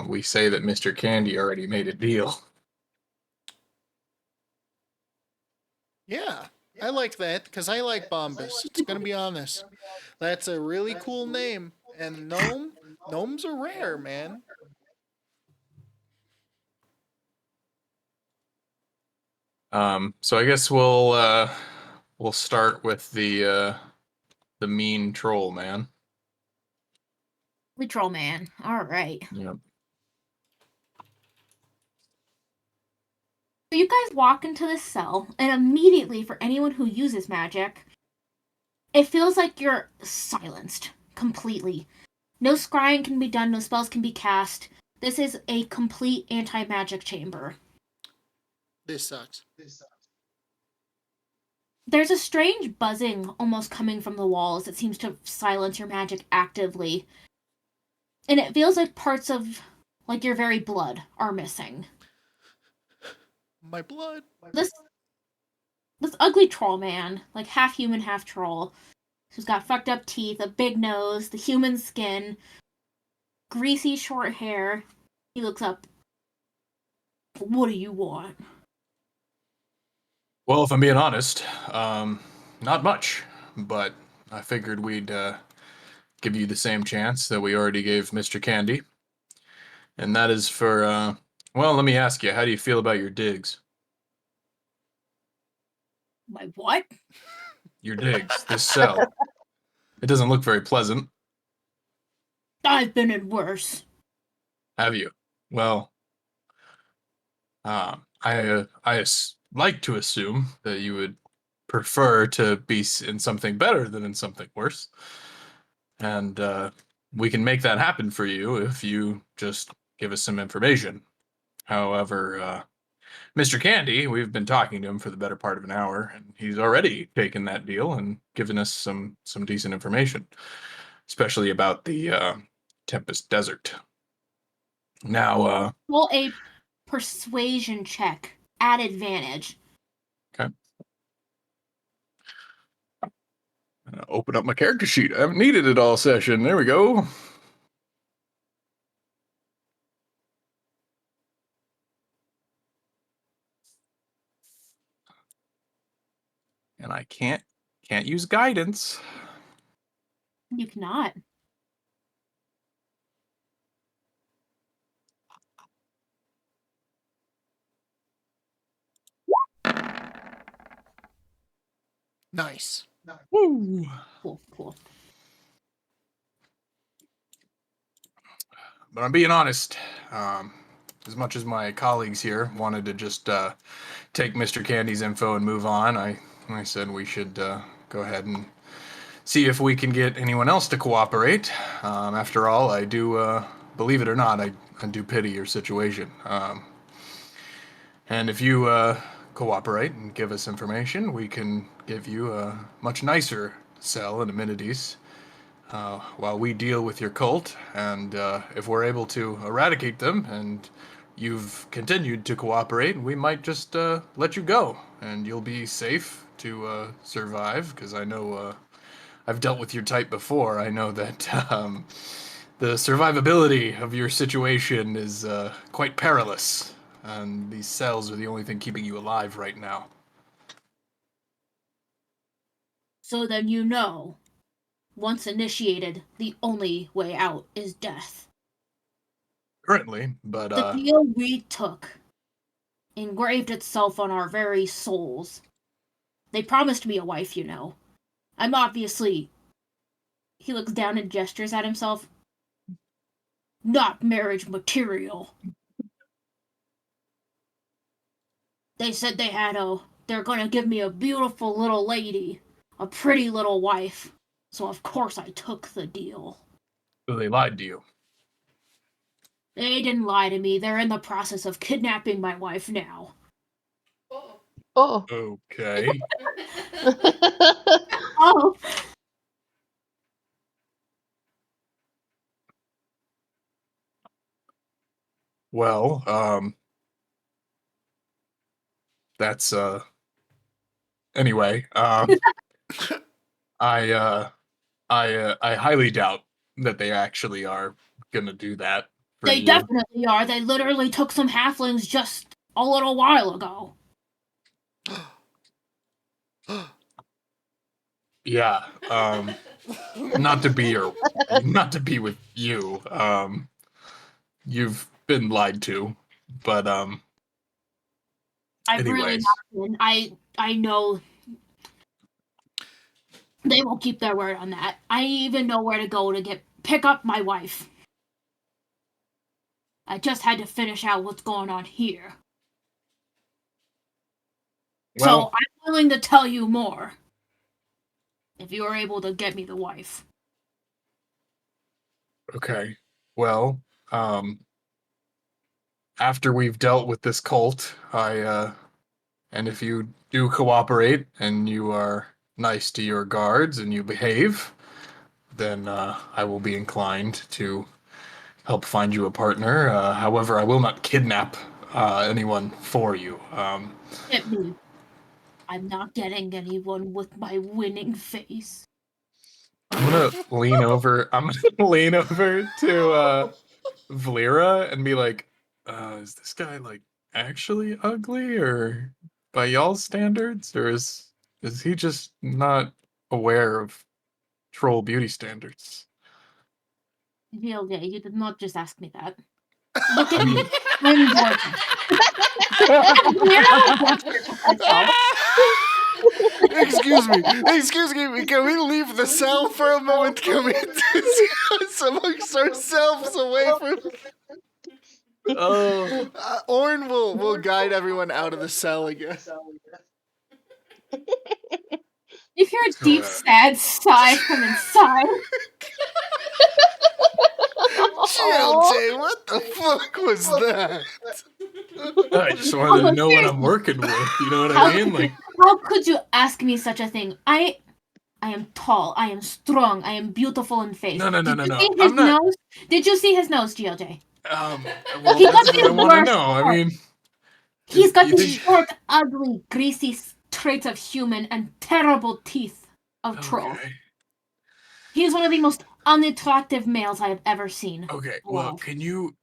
we say that Mr. Candy already made a deal. Yeah, I like that because I like Bombus. It's gonna be honest. That's a really cool name. And gnomes are rare, man. So I guess we'll start with the mean troll man. The troll man. All right. Yep. So you guys walk into this cell, and immediately, for anyone who uses magic, it feels like you're silenced completely. No scrying can be done, no spells can be cast. This is a complete anti-magic chamber. This sucks. There's a strange buzzing almost coming from the walls that seems to silence your magic actively. And it feels like parts of like your very blood are missing. My blood. This ugly troll man, like half human, half troll, who's got fucked up teeth, a big nose, the human skin, greasy short hair. He looks up. What do you want? Well, if I'm being honest, not much, but I figured we'd give you the same chance that we already gave Mr. Candy. And that is for, well, let me ask you, how do you feel about your digs? My what? Your digs, this cell. It doesn't look very pleasant. I've been in worse. Have you? Well, I like to assume that you would prefer to be in something better than in something worse. And we can make that happen for you if you just give us some information. However, Mr. Candy, we've been talking to him for the better part of an hour, and he's already taken that deal and given us some decent information, especially about the Tempest Desert. Now, Roll a persuasion check at advantage. open up my character sheet. I haven't needed it all session. There we go. And I can't use guidance. You cannot. Nice. Woo. Cool. But I'm being honest. As much as my colleagues here wanted to just take Mr. Candy's info and move on, I said we should go ahead and see if we can get anyone else to cooperate. After all, I do, believe it or not, I do pity your situation. And if you cooperate and give us information, we can give you a much nicer cell and amenities while we deal with your cult, and if we're able to eradicate them, and you've continued to cooperate, we might just let you go, and you'll be safe to survive, because I know I've dealt with your type before. I know that the survivability of your situation is quite perilous, and these cells are the only thing keeping you alive right now. So then you know, once initiated, the only way out is death. Currently, but The deal we took engraved itself on our very souls. They promised me a wife, you know. I'm obviously... He looks down and gestures at himself. Not marriage material. They said they're gonna give me a beautiful little lady. A pretty little wife. So of course I took the deal. so they lied to you. They didn't lie to me. They're in the process of kidnapping my wife now. Oh. Oh. Okay. Oh, Well, that's anyway, I highly doubt that they actually are gonna do that for they you. definitely are. They literally took some halflings just a little while ago. Yeah, not to be with you. You've been lied to, but I've really anyways. not been. I know they won't keep their word on that. I even know where to go to pick up my wife. I just had to finish out what's going on here. So Well, I'm willing to tell you more. If you are able to get me the wife. okay. Well, after we've dealt with this cult, and if you do cooperate and you are nice to your guards and you behave, then I will be inclined to help find you a partner. However, I will not kidnap anyone for you. Hit me. I'm not getting anyone with my winning face. I'm gonna lean over. I'm gonna lean over to Valeera and be like, "Is this guy like actually ugly, or by y'all's standards, or is he just not aware of troll beauty standards?" GLJ, you did not just ask me that. Look at I me. mean, I'm gorgeous. Excuse me, can we leave the cell for a moment? Can we discuss amongst ourselves away from... oh, Orn will guide everyone out of the cell again. You hear a So, deep, sad sigh from inside. GLJ, what the fuck was that? I just wanted to know what I'm working with. You know what I mean? Like, How could you ask me such a thing? I am tall, I am strong, I am beautiful in face. No. Did you see I'm his not. nose? Did you see his nose, GLJ? Well, He that's got what I the want to worst know. I part. mean, He's got you these think- short, ugly, greasy traits of human and terrible teeth of troll. Okay. He is one of the most unattractive males I have ever seen. Okay. Well, Wow. can you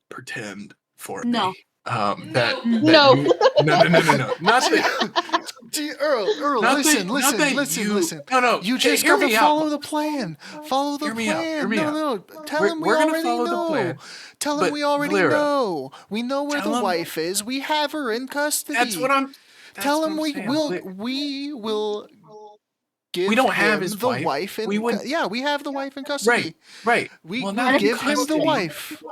pretend for No. me that No. you no not that Earl, not listen. that you, no You hey, just hear gotta me follow out. the plan. Follow the Hear me out, plan. hear me out. No. Tell We're- him we we're gonna already follow the know. plan. Tell him But, we already Valeera, know. We know where tell the him- wife is. We have her in custody. That's what I'm. Tell him saying. we will give don't have him his the wife. wife in We would- yeah, we have the wife in custody. Right. We Well, will not in give him the custody. wife.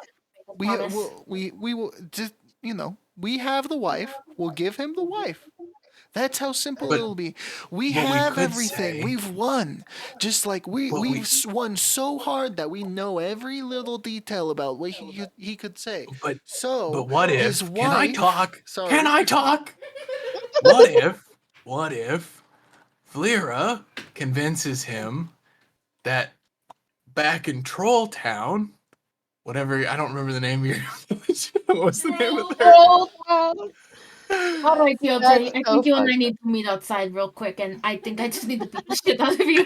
We Promise. will just we have the wife. We'll give him the wife. That's how simple But it'll be. We what we have could everything. say- We've won. Just like we've we- won so hard that we know every little detail about what he could say. But So, what if? his Can I wife- talk? Sorry. Can I talk? What if Valeera convinces him that back in Troll Town, whatever, I don't remember the name of your village. What's the name of their... Roll down. All right, DLJ, That's I so think you and I funny. need to meet outside real quick, and I think I just need to beat the shit out of you.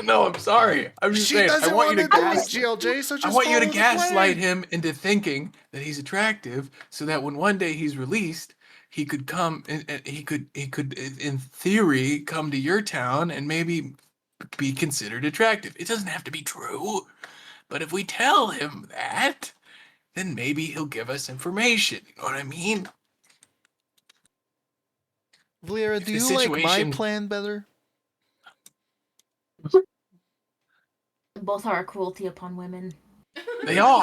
No, I'm sorry. I'm just She saying, I doesn't want you to do it, gas. GLJ, so just I want you to follow the gaslight plan. him into thinking that he's attractive, so that when one day he's released, he could come and he could in theory come to your town and maybe be considered attractive. It doesn't have to be true, but if we tell him that, then maybe he'll give us information. You know what I mean? Valeera, If do the you like my situation- plan better? Both are a cruelty upon women. They are.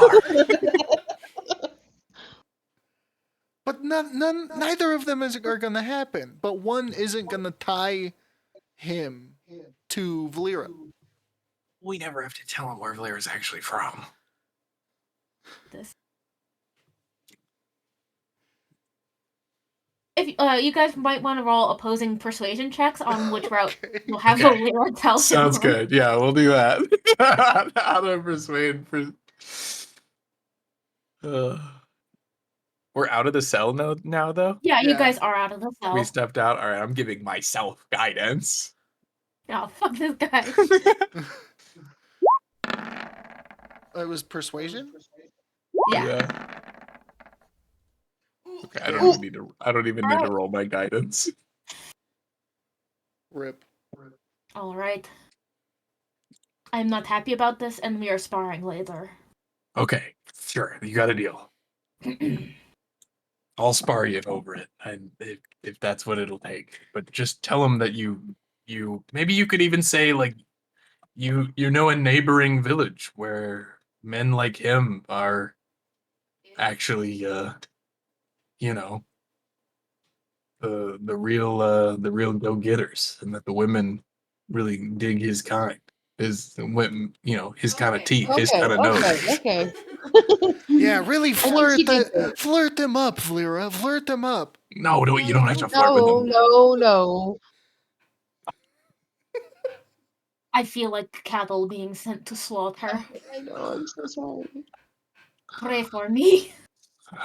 But neither of them are gonna happen. But one isn't gonna tie him to Valeera. We never have to tell him where Valeera's actually from. This. If you guys might want to roll opposing persuasion checks on which route Okay. you'll have Okay. Valeera tell him. Sounds good. Yeah, we'll do that. How to persuade. We're out of the cell now, though. Yeah, you Yeah. guys are out of the cell. We stepped out. All right, I'm giving myself guidance. Oh, fuck this guy. It was persuasion. Yeah. Okay, I don't even need to roll my guidance. Rip. All right. I'm not happy about this, and we are sparring later. Okay, sure. You got a deal. I'll spar you over it, and if that's what it'll take. But just tell him that you maybe you could even say like you know a neighboring village where men like him are actually you know the real go-getters, and that the women really dig his kind, his his kind of teeth, his kind of nose. Okay. Yeah, really she did that. flirt them up, Valeera. Flirt them up. No, you don't have to flirt with him. No. I feel like cattle being sent to slaughter. I know, I'm so sorry. Pray for me.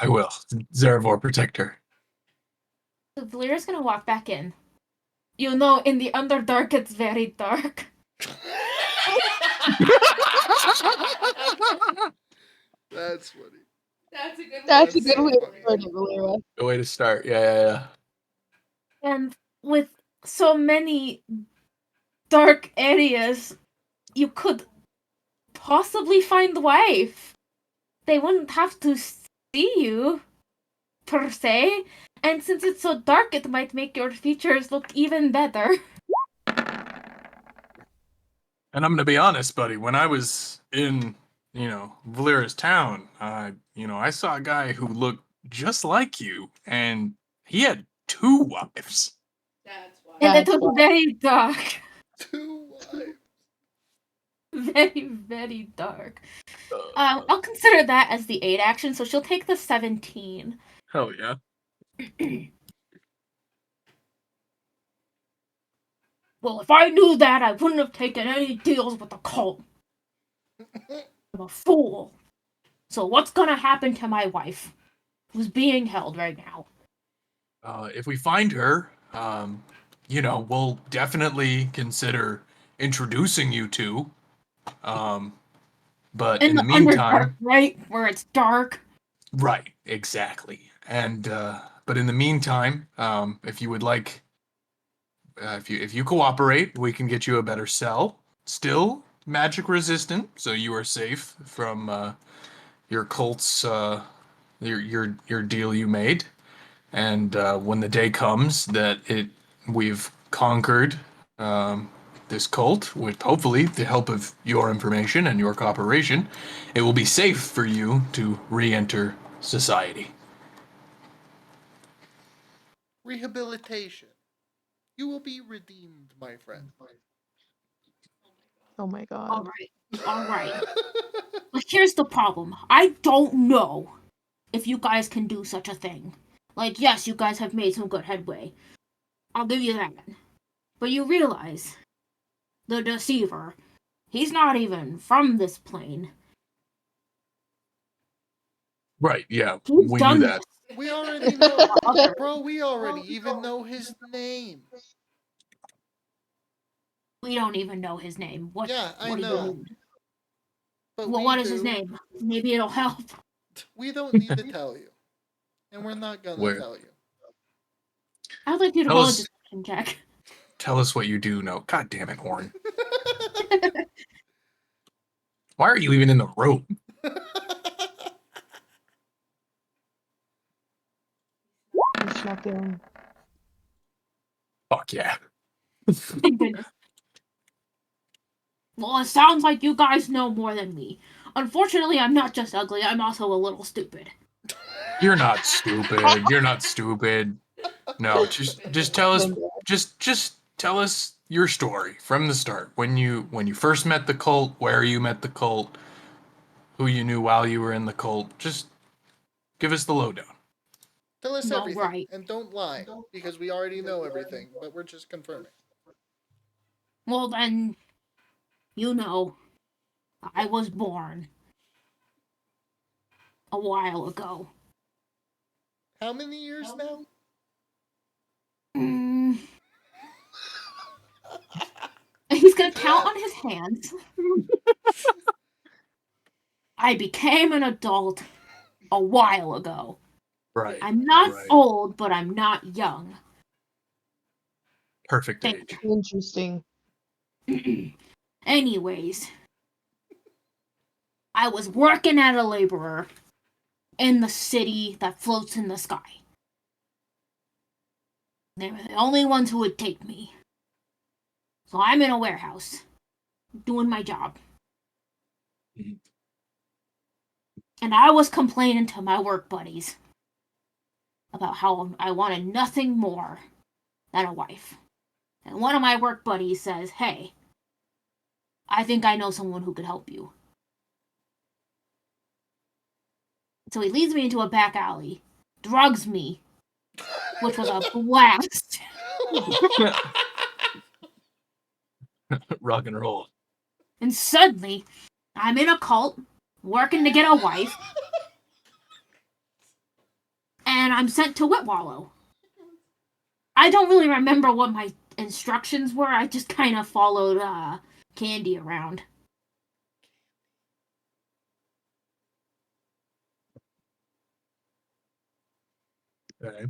I will. Zarevor, protect her. So Valeera's gonna walk back in. You know, in the Underdark, it's very dark. That's funny. That's a good one. That's a That's good way so to funny. start it, Valeera. Good way to start. Yeah. And with so many dark areas, you could possibly find the wife. They wouldn't have to see you, per se. And since it's so dark, it might make your features look even better. And I'm gonna be honest, buddy. When I was in, Valeera's town, I saw a guy who looked just like you, and he had 2 wives. That's why. And it That's was why. very dark. 2 wives. Very, very dark. I'll consider that as the 8 action, so she'll take the 17. Hell yeah. Well, if I knew that, I wouldn't have taken any deals with the cult. I'm a fool. So what's gonna happen to my wife, who's being held right now? If we find her, we'll definitely consider introducing you to. But in the Underdark, meantime, right, where it's dark. right, exactly. And but in the meantime, if you would like, if you cooperate, we can get you a better cell. Still magic resistant, so you are safe from your cult's your deal you made. And when the day comes that we've conquered this cult, with hopefully the help of your information and your cooperation, it will be safe for you to re-enter society. Rehabilitation. You will be redeemed, my friend. Oh my god. Alright. But here's the problem. I don't know if you guys can do such a thing. Like, yes, you guys have made some good headway. I'll give you that. But you realize the deceiver, He's not even from this plane. Right, yeah. He's We done knew that. this. We already know, Other- bro. We already even know his name. We don't even know his name. What? Yeah, I what do you know. need? But Well, we what is his do. name? Maybe it'll help. We don't need to tell you, and we're not gonna Where? tell you. I would like you to Tell roll a us- deception check. Tell us what you do know. God damn it, Horn. Why are you even in the room? He snuck in. Fuck yeah. Thank goodness. Well, it sounds like you guys know more than me. Unfortunately, I'm not just ugly, I'm also a little stupid. You're not stupid. You're not stupid. No, just tell us just tell us your story from the start. When you first met the cult, where you met the cult, who you knew while you were in the cult. Just give us the lowdown. Tell us No, everything, right. and don't lie, because we already know everything, but we're just confirming. Well, then, you know, I was born a while ago. How many years now? Mm. He's gonna count on his hands. I became an adult a while ago. Right. I'm not Right. old, but I'm not young. Perfect Thank age. Interesting. Anyways, I was working as a laborer in the city that floats in the sky. They were the only ones who would take me. So I'm in a warehouse, doing my job. Mhm. And I was complaining to my work buddies about how I wanted nothing more than a wife. And one of my work buddies says, "Hey, I think I know someone who could help you." So he leads me into a back alley, drugs me, which was a blast. Rock and roll. And suddenly, I'm in a cult, working to get a wife, and I'm sent to Whitwallow. I don't really remember what my instructions were. I just kind of followed Candy around. Okay.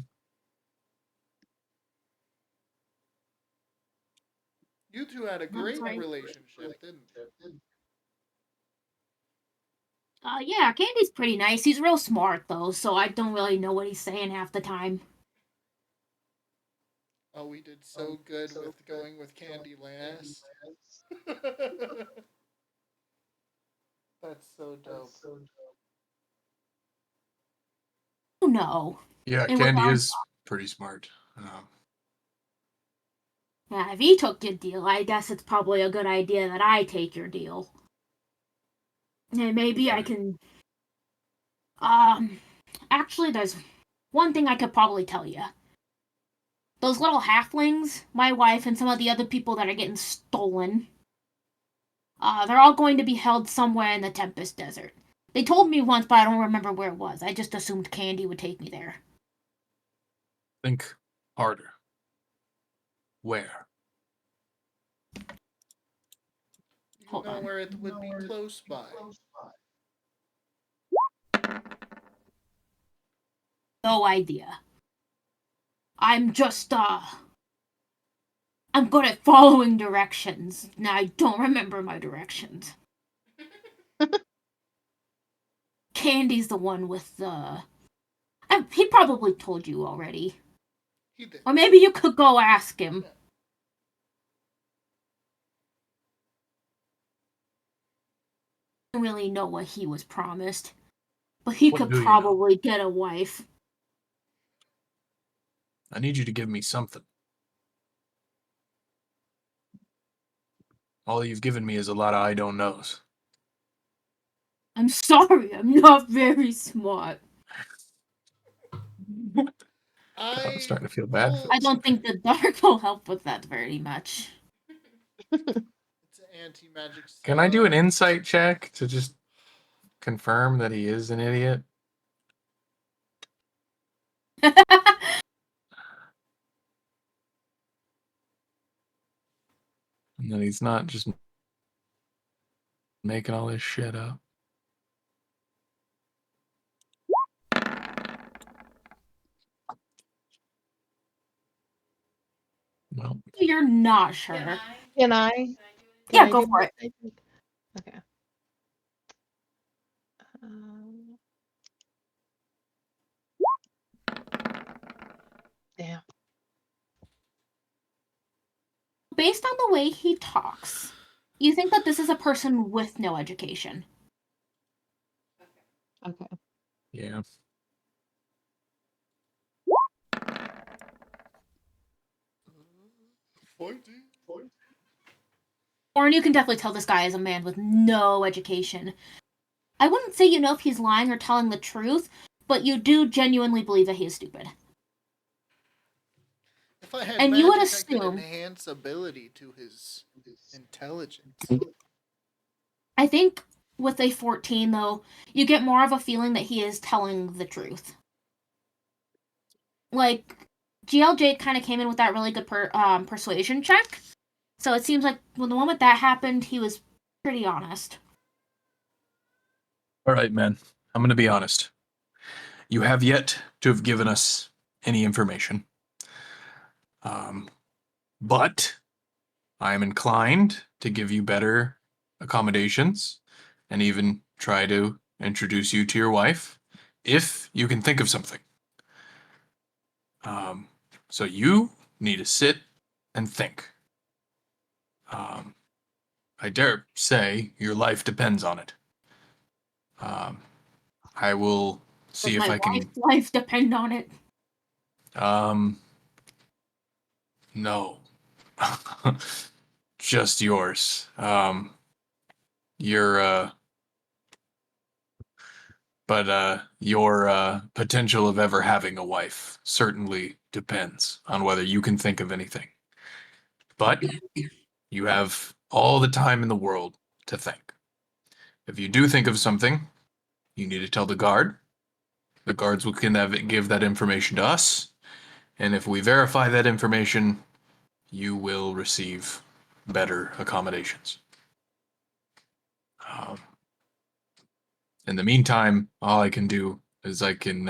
You two had a great right. relationship, didn't you? Yeah, Candy's pretty nice. He's real smart, though, so I don't really know what he's saying half the time. Oh, we did so good with going with Candy last. That's so dope. Oh, no. Yeah, And Candy without- is pretty smart. Yeah, if he took your deal, I guess it's probably a good idea that I take your deal. And maybe I Right. can... Actually, there's one thing I could probably tell you. Those little halflings, my wife, and some of the other people that are getting stolen, they're all going to be held somewhere in the Tempest Desert. They told me once, but I don't remember where it was. I just assumed Candy would take me there. Think harder. Where? You Hold know on. where it would be close by. No idea. I'm just, I'm good at following directions. Now I don't remember my directions. Candy's the one with the... he probably told you already. He did. Or maybe you could go ask him. I don't really know what he was promised. But he What could do you know? probably get a wife. I need you to give me something. All you've given me is a lot of I don't knows. I'm sorry, I'm not very smart. I'm starting to feel bad for I don't think the dark will help with that very much. It's anti-magic. Can I do an insight check to just confirm that he is an idiot? And that he's not just making all this shit up. Well, You're not sure. Can I? Yeah, I go do for it. I think- Okay. Um, Damn. Based on the way he talks, you think that this is a person with no education. Okay. yeah. Or you can definitely tell this guy is a man with no education. I wouldn't say you know if he's lying or telling the truth, but you do genuinely believe that he is stupid. If I had And magic, you would I assume- could enhance ability to his intelligence. I think with a 14, though, you get more of a feeling that he is telling the truth. Like, GLJ kind of came in with that really good persuasion check. So it seems like when the moment that happened, he was pretty honest. All right, man. I'm going to be honest. You have yet to have given us any information. But I am inclined to give you better accommodations and even try to introduce you to your wife if you can think of something. So you need to sit and think. I dare say your life depends on it. I will see Does if my I can. wife's life depend on it? No. Just yours. Your potential of ever having a wife certainly depends on whether you can think of anything. But you have all the time in the world to think. If you do think of something, you need to tell the guard. The guards will give that information to us, and if we verify that information, you will receive better accommodations. In the meantime, all I can do is I can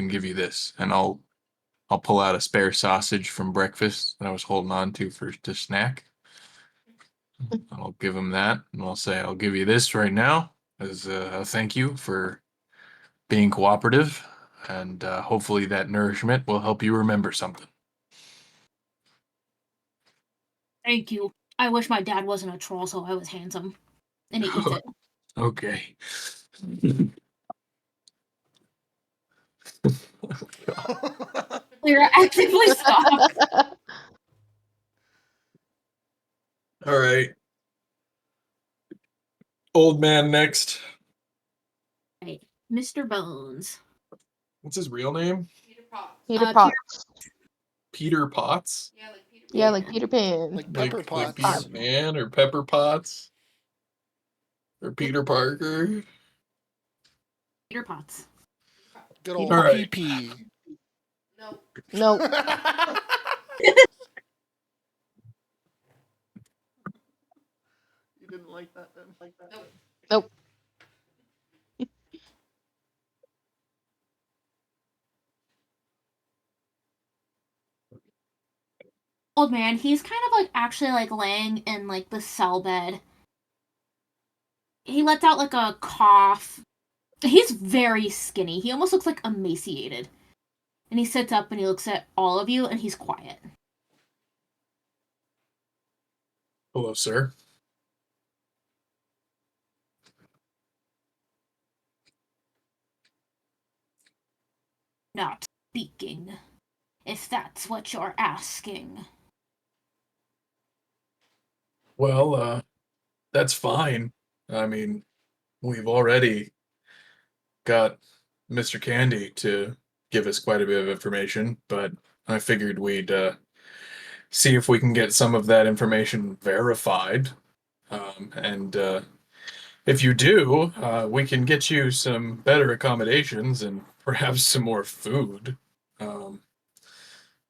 give you this, and I'll pull out a spare sausage from breakfast that I was holding on to snack. I'll give him that, and I'll say I'll give you this right now as a thank you for being cooperative, and hopefully that nourishment will help you remember something. Thank you. I wish my dad wasn't a troll, so I was handsome. And he eats it. Okay. We're actively stopped. All right. Old man next. Right. Mr. Bones. What's his real name? Peter Potts. Peter Peter- Potts. Peter Potts? Yeah, like Peter. Yeah, like Peter Pan. Like Pepper Like Potts. Peter Pan or Pepper Potts? Or Peter Parker? Peter Potts. Good old All right. PP. No. No. You didn't like that then? Nope. Nope. Old man, he's kind of like actually like laying in like the cell bed. He lets out like a cough. He's very skinny. He almost looks like emaciated. And he sits up and he looks at all of you and he's quiet. Hello, sir. Not speaking. If that's what you're asking. Well, that's fine. I mean, we've already got Mr. Candy to give us quite a bit of information, but I figured we'd see if we can get some of that information verified. And if you do, we can get you some better accommodations and perhaps some more food. Um,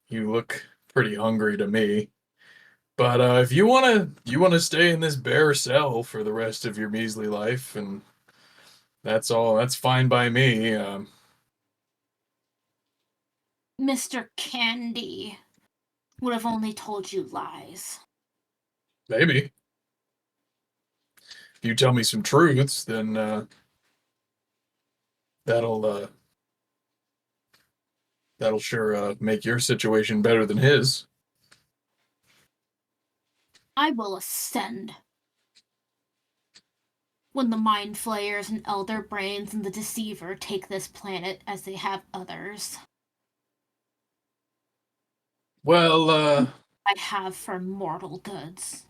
you look pretty hungry to me. But if you wanna stay in this bare cell for the rest of your measly life, and that's all, that's fine by me. Mr. Candy would have only told you lies. Maybe. If you tell me some truths, then that'll that'll sure make your situation better than his. I will ascend. When the Mind Flayers and Elder Brains and the Deceiver take this planet as they have others, Well, I have for mortal goods.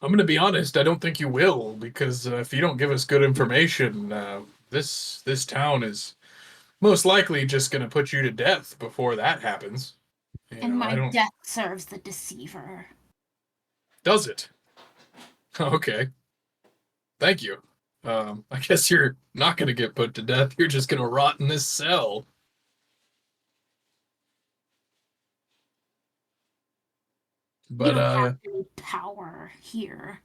I'm gonna be honest. I don't think you will, because if you don't give us good information, this town is most likely just gonna put you to death before that happens. And I my don't. death serves the Deceiver. Does it? Okay. Thank you. I guess you're not gonna get put to death. You're just gonna rot in this cell. You But don't have any power here.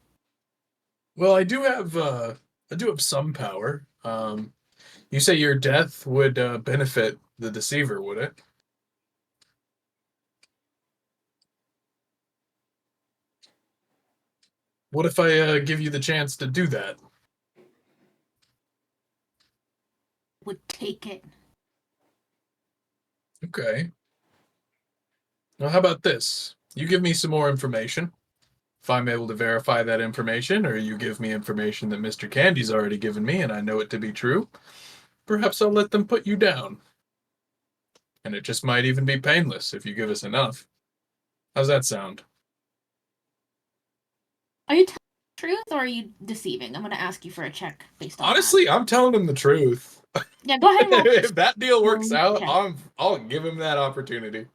well, I do have some power. You say your death would benefit the deceiver, would it? What if I give you the chance to do that? Would take it. Okay. Well, how about this? You give me some more information. If I'm able to verify that information, or you give me information that Mr. Candy's already given me and I know it to be true, perhaps I'll let them put you down. And it just might even be painless if you give us enough. How's that sound? Are you telling the truth or are you deceiving? I'm going to ask you for a check based on Honestly, I'm telling him the truth. that. Yeah, go ahead and roll. If that deal works out, Okay. I'll give him that opportunity.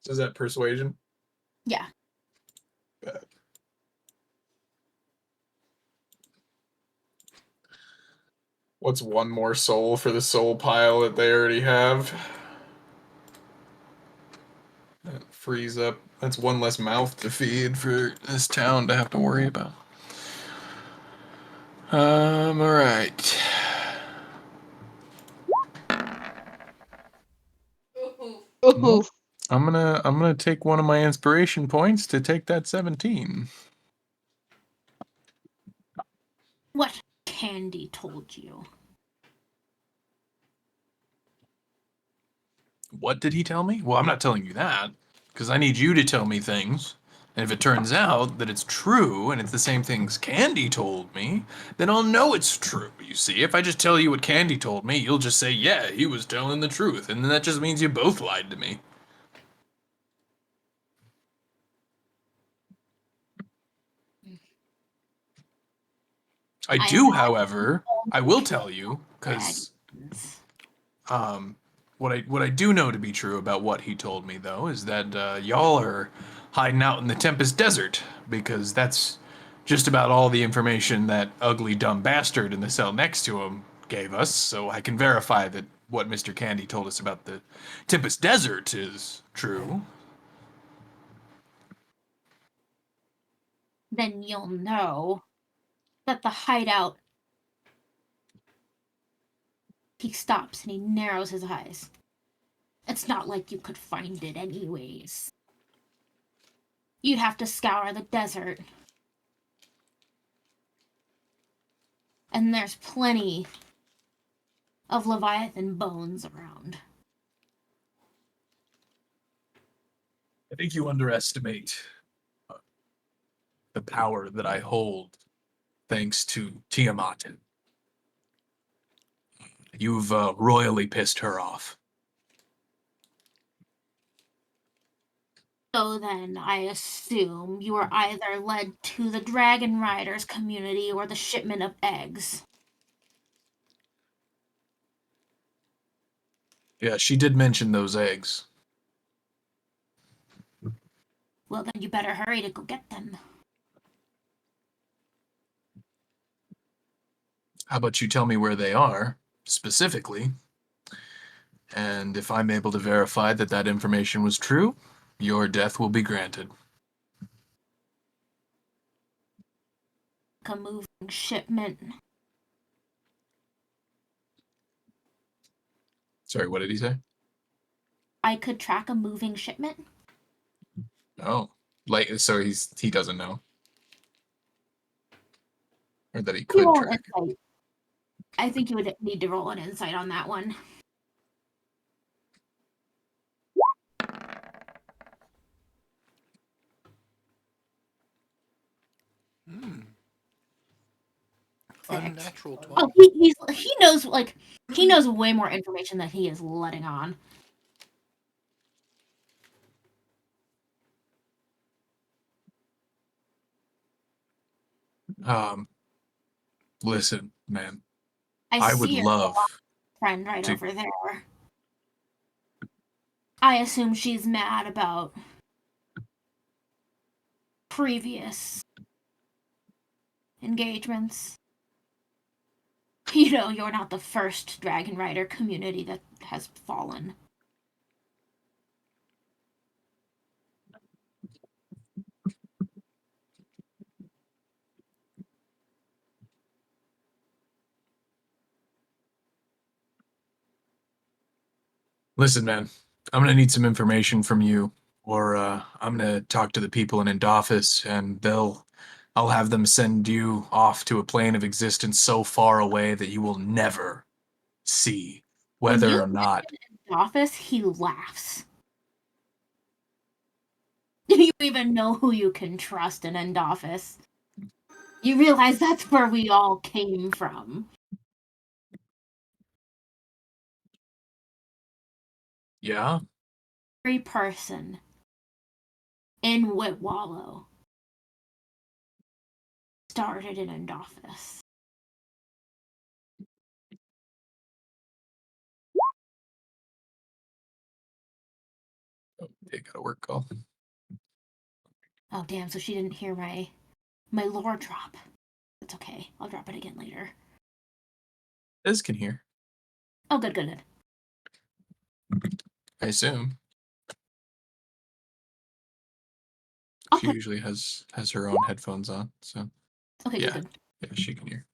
So is that persuasion? Yeah. Bad. What's one more soul for the soul pile that they already have? That frees up. That's one less mouth to feed for this town to have to worry about. All right. Ooh. Ooh. I'm gonna take one of my inspiration points to take that 17. What Candy told you? What did he tell me? Well, I'm not telling you that, because I need you to tell me things. And if it turns out that it's true and it's the same things Candy told me, then I'll know it's true. You see, if I just tell you what Candy told me, you'll just say, yeah, he was telling the truth. And then that just means you both lied to me. I do, however, I will tell you, because what I do know to be true about what he told me, though, is that y'all are hiding out in the Tempest Desert, because that's just about all the information that ugly dumb bastard in the cell next to him gave us. So I can verify that what Mr. Candy told us about the Tempest Desert is true. Then you'll know that the hideout. He stops and he narrows his eyes. It's not like you could find it anyways. You'd have to scour the desert. And there's plenty of Leviathan bones around. I think you underestimate the power that I hold thanks to Tiamat. You've royally pissed her off. So then, I assume you were either led to the Dragon Riders community or the shipment of eggs. Yeah, she did mention those eggs. Well, then you better hurry to go get them. How about you tell me where they are, specifically? And if I'm able to verify that that information was true, your death will be granted. A moving shipment. Sorry, what did he say? I could track a moving shipment. Oh, like so he doesn't know, or that he You could roll an track. insight. I think you would need to roll an insight on that one. Unnatural 20. Oh, he knows he knows way more information than he is letting on. Listen, man, I I would see your love friend right to- over there. I assume she's mad about previous engagements. You know, you're not the first Dragon Rider community that has fallen. Listen, man, I'm gonna need some information from you, or I'm gonna talk to the people in Endoffice, and I'll have them send you off to a plane of existence so far away that you will never see When you whether or not. in office, he laughs. Do you even know who you can trust in End Office? You realize that's where we all came from. Yeah, Every person in Whitwallow started in End Office. they got a work call. Oh damn, so she didn't hear my lore drop. It's okay. I'll drop it again later. Liz can hear, Oh good, good, good. I assume. She Okay. usually has her own headphones on, so Okay, yeah. good, good. yeah, she can hear.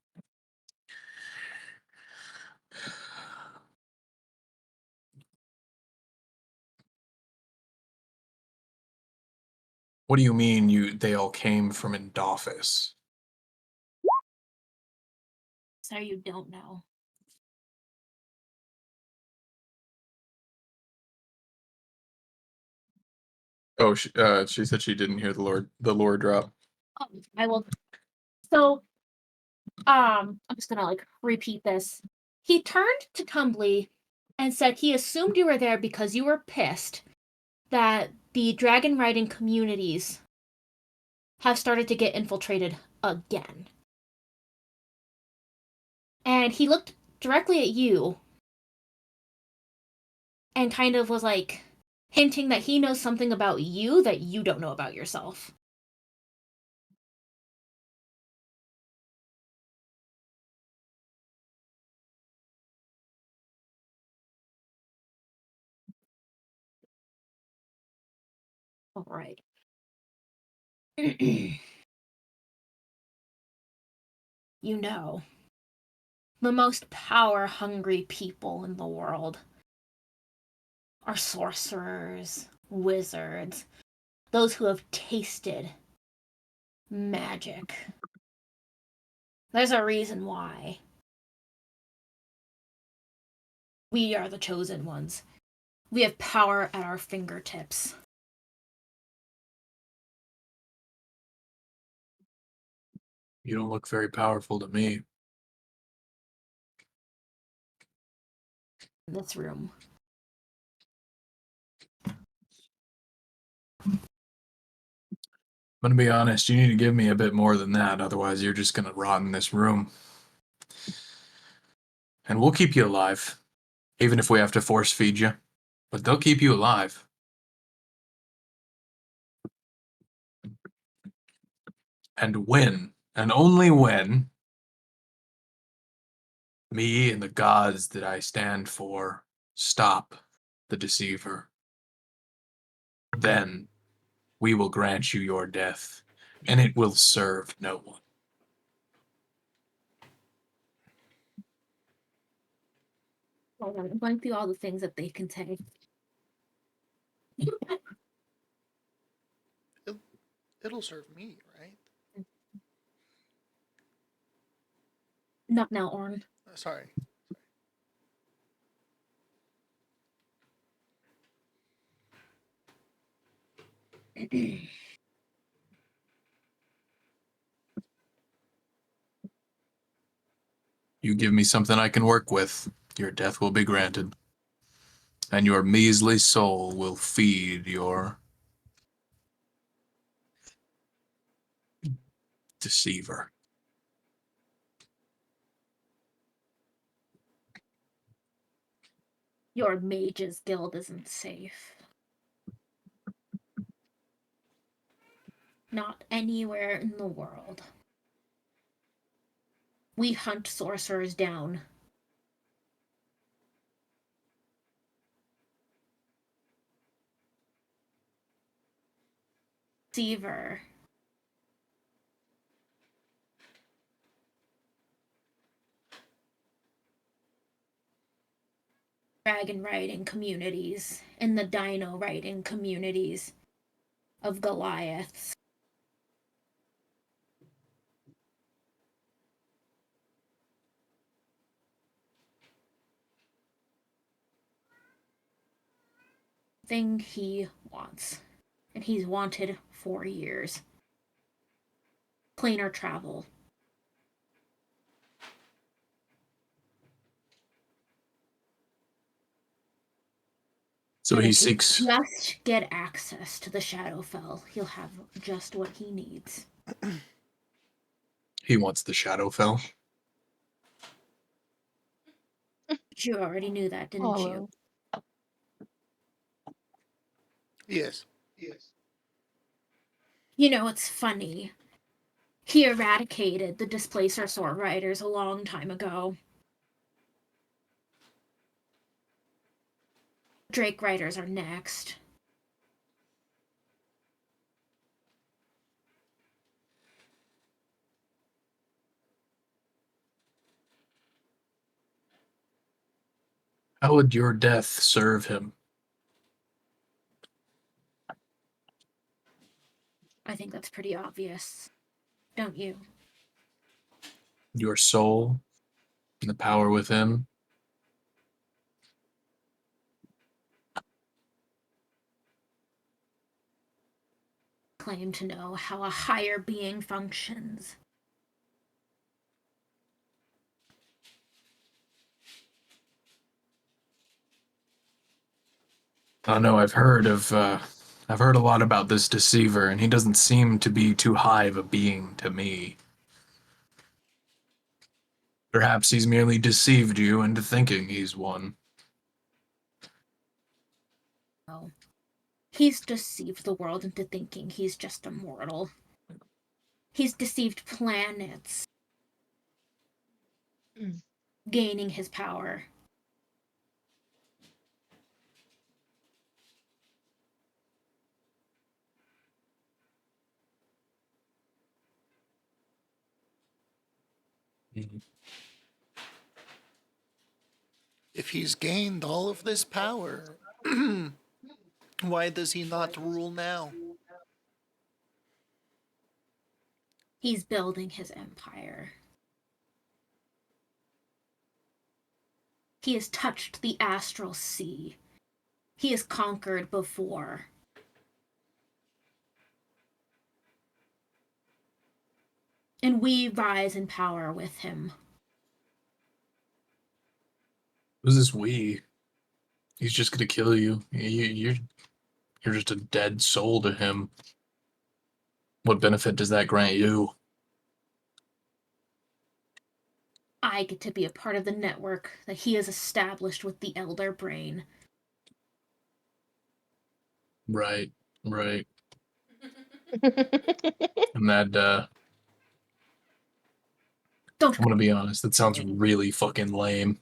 What do you mean they all came from Endoffice? So you don't know. Oh, she said she didn't hear the lore drop. I will. So, I'm just gonna repeat this. He turned to Tumbly and said he assumed you were there because you were pissed that the dragon riding communities have started to get infiltrated again. And he looked directly at you and kind of was hinting that he knows something about you that you don't know about yourself. All right. You know, the most power-hungry people in the world are sorcerers, wizards, those who have tasted magic. There's a reason why. We are the chosen ones. We have power at our fingertips. You don't look very powerful to me. In this room. I'm gonna be honest, you need to give me a bit more than that, otherwise you're just gonna rot in this room. And we'll keep you alive, even if we have to force feed you. But they'll keep you alive. And when, and only when, me and the gods that I stand for stop the deceiver, then we will grant you your death, and it will serve no one. Hold on, I'm going through all the things that they can say. It'll serve me, right? Not now, Orn. Sorry. You give me something I can work with, your death will be granted, and your measly soul will feed your deceiver. Your mages guild isn't safe. Not anywhere in the world. We hunt sorcerers down. Deceiver. Dragon riding communities and the dino riding communities of Goliaths. Thing he wants, and he's wanted for years. Planar travel. So And he if we seeks. just get access to the Shadowfell, he'll have just what he needs. He wants the Shadowfell. But you already knew that, didn't you? Hollow. Yes. You know, it's funny. He eradicated the Displacer Sword Riders a long time ago. Drake Riders are next. How would your death serve him? I think that's pretty obvious. Don't you? Your soul and the power within? Claim to know how a higher being functions. I know I've heard a lot about this deceiver, and he doesn't seem to be too high of a being to me. Perhaps he's merely deceived you into thinking he's one. No. He's deceived the world into thinking he's just a mortal. He's deceived planets. Mm. Gaining his power. If he's gained all of this power, why does he not rule now? He's building his empire. He has touched the astral sea. He has conquered before. And we rise in power with him. Who's this we? He's just gonna kill you. You're just a dead soul to him. What benefit does that grant you? I get to be a part of the network that he has established with the Elder Brain. Right. And that Don't I'm gonna be honest. That sounds really fucking lame.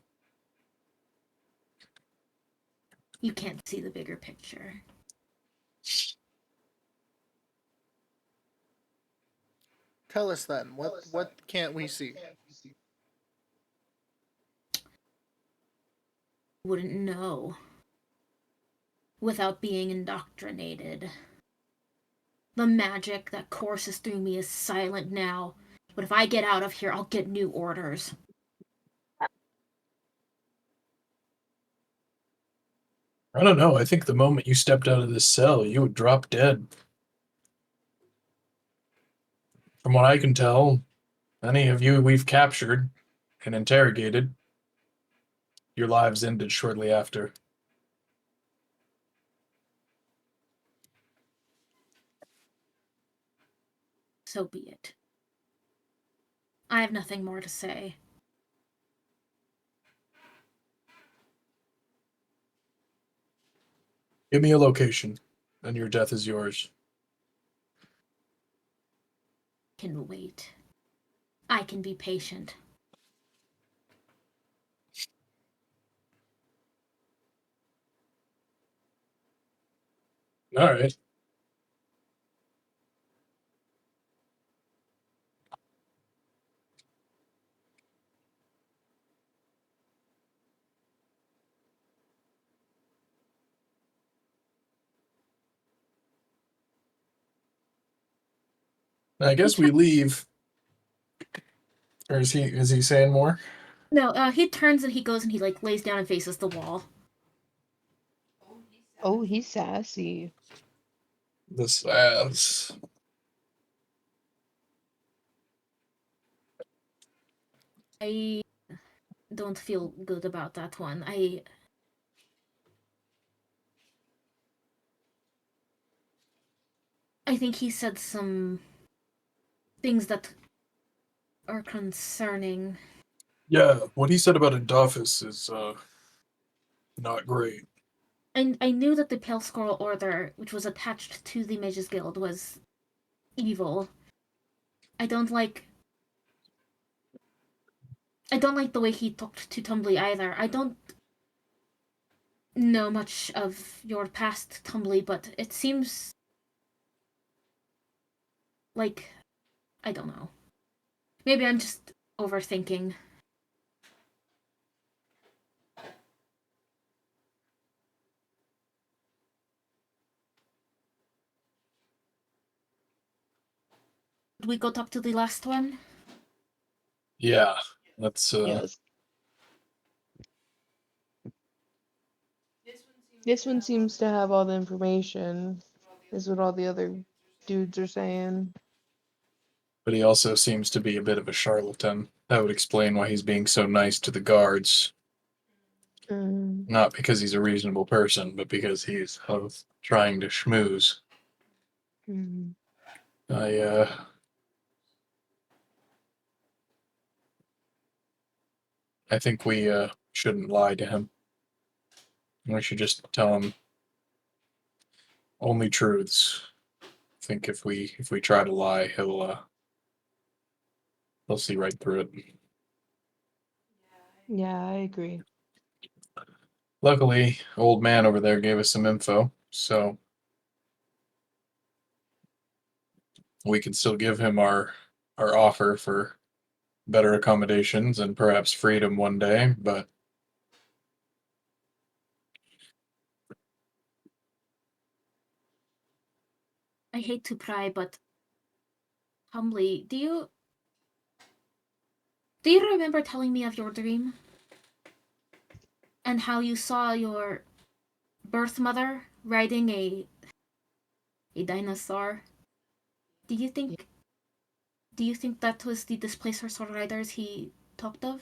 You can't see the bigger picture. Tell us then. What can't we see? Wouldn't know without being indoctrinated. The magic that courses through me is silent now, but if I get out of here, I'll get new orders. I don't know. I think the moment you stepped out of this cell, you would drop dead. From what I can tell, any of you we've captured and interrogated, your lives ended shortly after. So be it. I have nothing more to say. Give me a location, and your death is yours. Can wait. I can be patient. All right. I guess we leave. Or is he saying more? No, he turns and he goes and he like lays down and faces the wall. Oh, he's sassy. This ass. I don't feel good about that one. I think he said some things that are concerning. Yeah, what he said about Adolphus is not great. I knew that the Pale Squirrel Order, which was attached to the Mages Guild, was evil. I don't like the way he talked to Tumbly either. I don't know much of your past, Tumbly, but it seems like I don't know. Maybe I'm just overthinking. Did we go talk to the last one? Yeah, that's Yes. This one seems to have all the information, is what all the other dudes are saying. but he also seems to be a bit of a charlatan. That would explain why he's being so nice to the guards. Mm. Not because he's a reasonable person, but because he's trying to schmooze. Mm. I think we shouldn't lie to him. We should just tell him only truths. I think if we try to lie, he'll see right through it. Yeah, I agree. Luckily, old man over there gave us some info, so we can still give him our offer for better accommodations and perhaps freedom one day, but I hate to pry, but humbly, do you remember telling me of your dream? And how you saw your birth mother riding a dinosaur? Do you think that was the Displacer Sword Riders he talked of?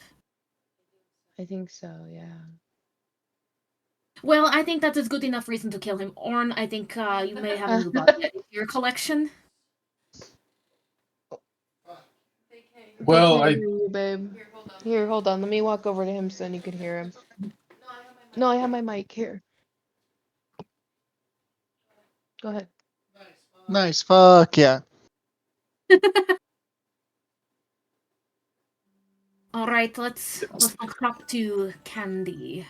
I think so, yeah. Well, I think that is good enough reason to kill him. Orn, I think you may have a new body in your collection. well, I I can't hear you, babe. Here, hold on. Let me walk over to him so then you can hear him. No, I have my mic here. Go ahead. Nice. Fuck yeah. All right, let's go talk to Candy.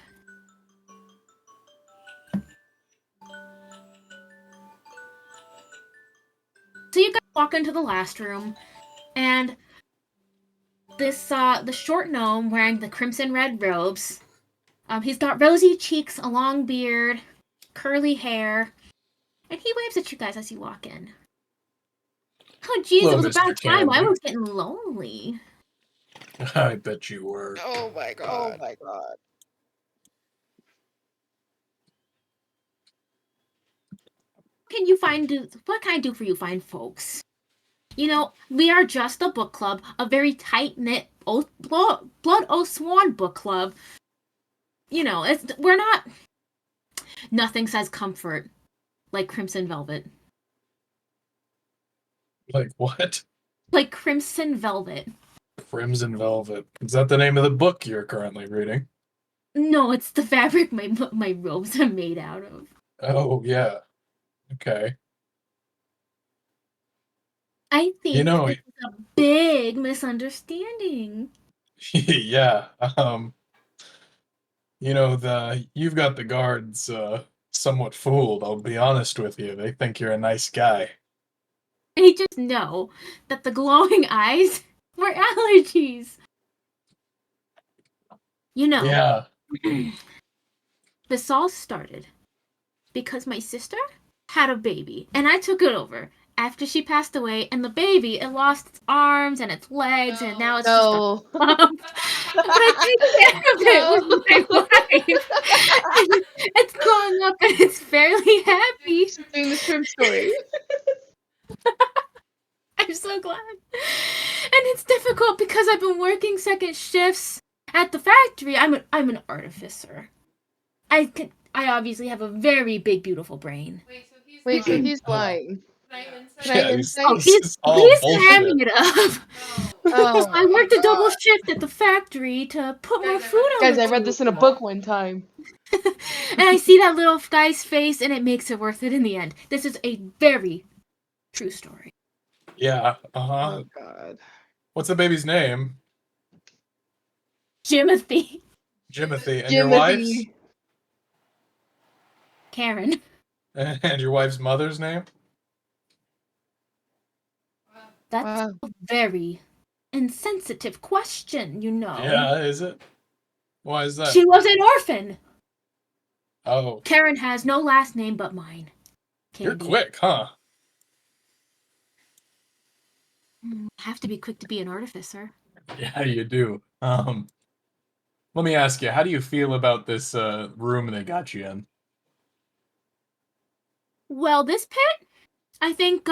So you guys walk into the last room, and this the short gnome wearing the crimson red robes. He's got rosy cheeks, a long beard, curly hair, and he waves at you guys as you walk in. Oh, jeez, Hello, it was Mr. about time. I Candy. was getting lonely. I bet you were. Oh my god. my god. What can I do for you fine folks? You know, we are just a book club, a very tight-knit blood oath sworn book club. You know, we're not. Nothing says comfort like Crimson Velvet. Like what? Like Crimson Velvet. Crimson Velvet. Is that the name of the book you're currently reading? No, it's the fabric my robes are made out of. Oh, yeah. Okay. I think You know, this is a big misunderstanding. yeah. You've got the guards somewhat fooled, I'll be honest with you. They think you're a nice guy. I just know that the glowing eyes were allergies. You know, Yeah. this all started because my sister had a baby, and I took it over after she passed away, and the baby, it lost its arms and its legs, and now it's just a No. lump. But I take care of it with my wife. It's growing up and it's fairly happy. Doing the shrimp story. I'm so glad. And it's difficult because I've been working second shifts at the factory. I'm an artificer. I obviously have a very big, beautiful brain. Wait, so he's Wait, so he's lying. Can I insight? Can I Yeah, insight? Oh, This he's is all hamming bullshit. it up. Oh, I worked a double God. shift at the factory to put more Guys, I food on Guys, the I read this in a table. book one time. And I see that little guy's face, and it makes it worth it in the end. This is a very true story. Yeah. Uh-huh. Oh, God. What's the baby's name? Jimothy. Jimothy. And your wife's? Jimothy. Karen. And your wife's mother's name? That's Wow. a very insensitive question, you know. Yeah, is it? Why is that? She was an orphan. Oh, Karen has no last name but mine. you're Candy. quick, huh? Have to be quick to be an artificer. Yeah, you do. Let me ask you, how do you feel about this room they got you in? Well, this pit, I think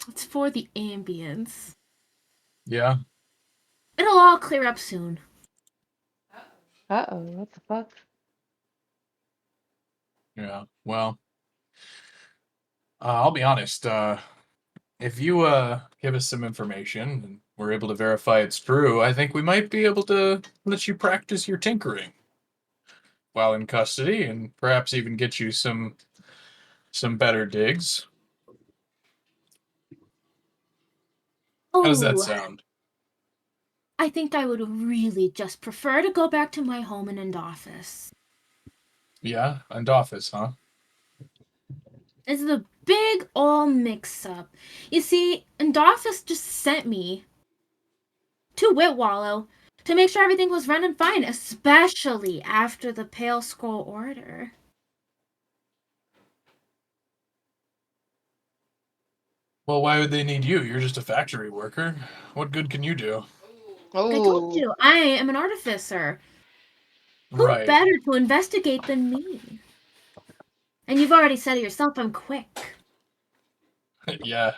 it's for the ambience. Yeah. It'll all clear up soon. Uh-oh, what the fuck? Yeah. Well, I'll be honest. If you give us some information and we're able to verify it's true, I think we might be able to let you practice your tinkering while in custody, and perhaps even get you some better digs. How does that Oh, sound? I think I would really just prefer to go back to my home in Endoffice. Yeah, and office, huh? It's the big all mix-up. You see, Endoffice just sent me to Whitwallow to make sure everything was running fine, especially after the Pale Skull Order. Well, why would they need you? You're just a factory worker. What good can you do? Oh. I told you, I am an artificer. Who Right. better to investigate than me? And you've already said it yourself, I'm quick. Yeah.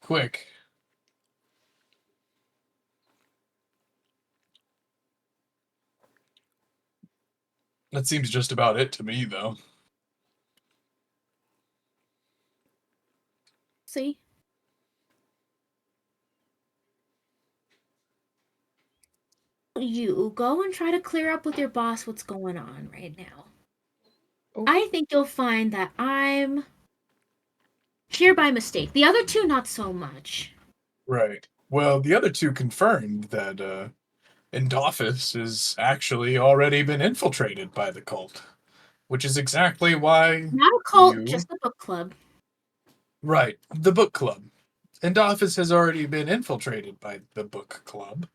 Quick. That seems just about it to me, though. See? You go and try to clear up with your boss what's going on right now. Oh. I think you'll find that I'm here by mistake. The other two, not so much. Right. Well, the other two confirmed that Endoffice has actually already been infiltrated by the cult, which is exactly why Not a cult, you... just a book club. Right, the book club. Endoffice has already been infiltrated by the book club.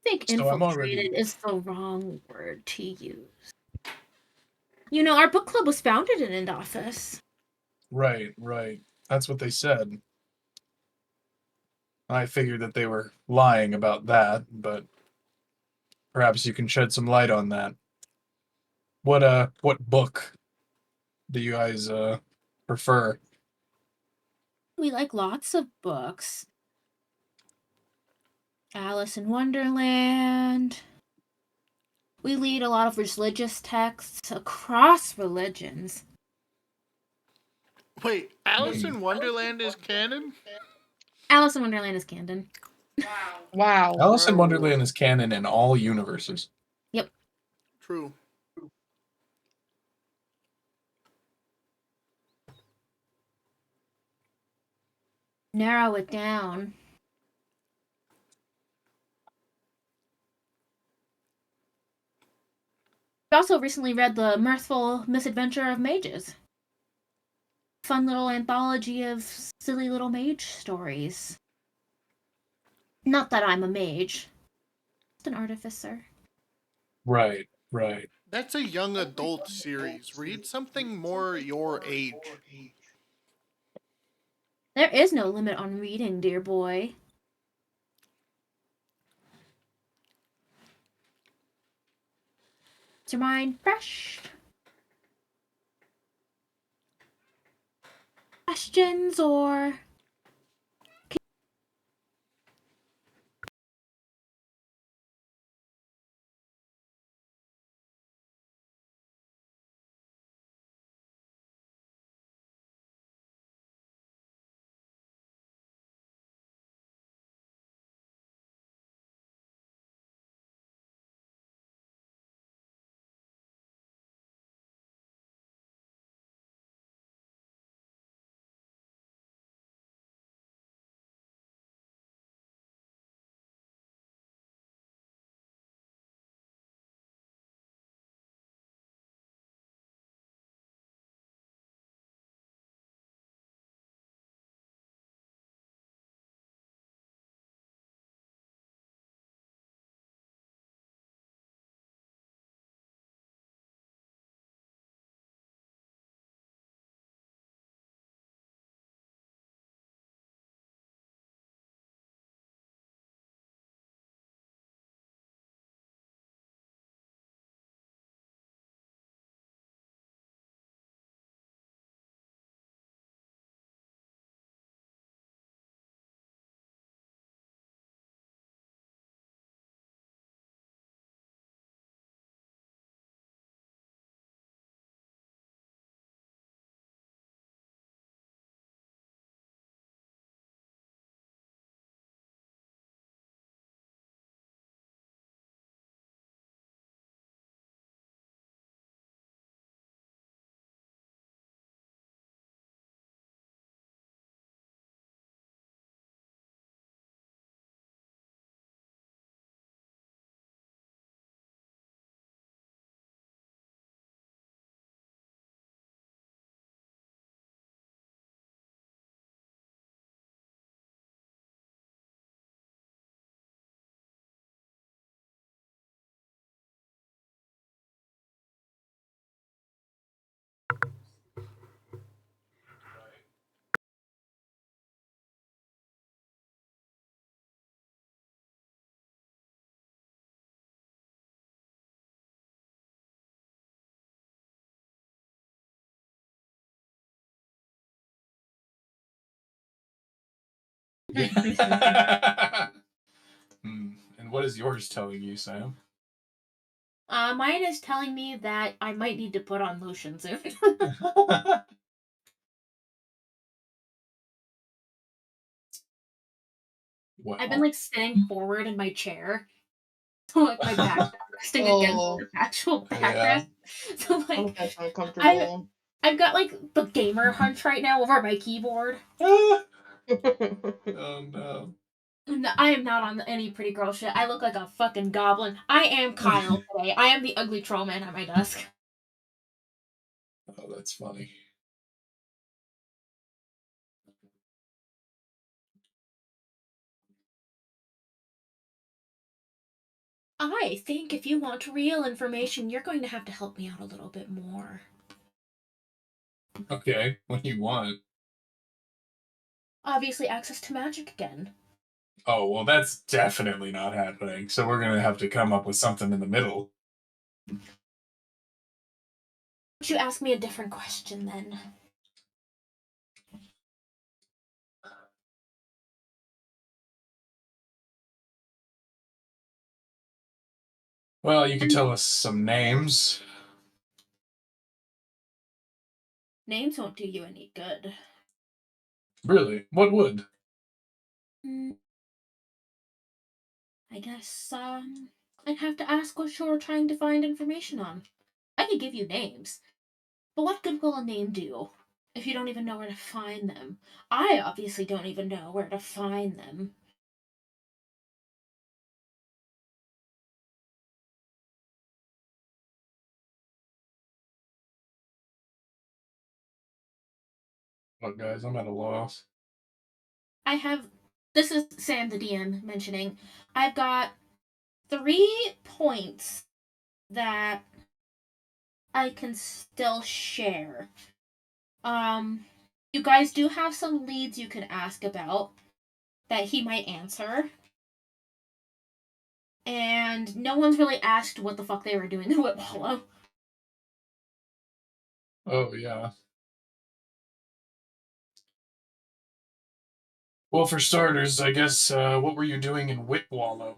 I think So I'm infiltrated already... is the wrong word to use. You know, our book club was founded in Endoffice. Right. That's what they said. I figured that they were lying about that, but perhaps you can shed some light on that. What book do you guys prefer? We like lots of books. Alice in Wonderland. We read a lot of religious texts across religions. Wait, Alice in Wonderland is canon? Alice in Wonderland is canon. Wow. Alice in Wonderland is canon in all universes. Yep. True. Narrow it down. I also recently read The Mirthful Misadventure of Mages. Fun little anthology of silly little mage stories. Not that I'm a mage. Just an artificer. Right. That's a young adult series. Read something more your age. There is no limit on reading, dear boy. Is your mind fresh? Questions or... And what is yours telling you, Sam? Mine is telling me that I might need to put on lotion soon. Well, I've been like sitting forward in my chair. So like my back resting against Oh, the actual yeah. backrest. So oh, like that's uncomfortable. I've got like the gamer hunch right now over my keyboard. Oh no. No, I am not on any pretty girl shit. I look like a fucking goblin. I am Kyle today. I am the ugly troll man at my desk. Oh, that's funny. I think if you want real information, you're going to have to help me out a little bit more. Okay, what do you want? Obviously, access to magic again. Oh, well, that's definitely not happening. So we're gonna have to come up with something in the middle. Would you ask me a different question then? Well, you could tell us some names. Names won't do you any good. Really? What would? I guess, I'd have to ask what you're trying to find information on. I could give you names, but what good will a name do if you don't even know where to find them? I obviously don't even know where to find them. Look, guys, I'm at a loss. I have. This is Sam, the DM, mentioning. I've got 3 points that I can still share. You guys do have some leads you can ask about that he might answer. And no one's really asked what the fuck they were doing in Whip Hollow. Oh, yeah. Well, for starters, I guess, what were you doing in Whitwallow?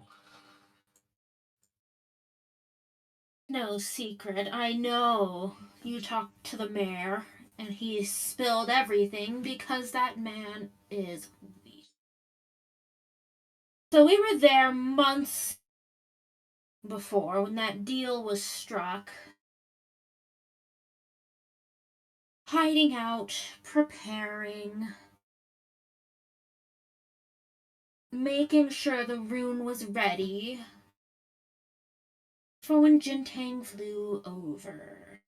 No secret. I know you talked to the mayor, and he spilled everything because that man is weak. So we were there months before when that deal was struck. Hiding out, preparing, making sure the rune was ready for when Jintang flew over.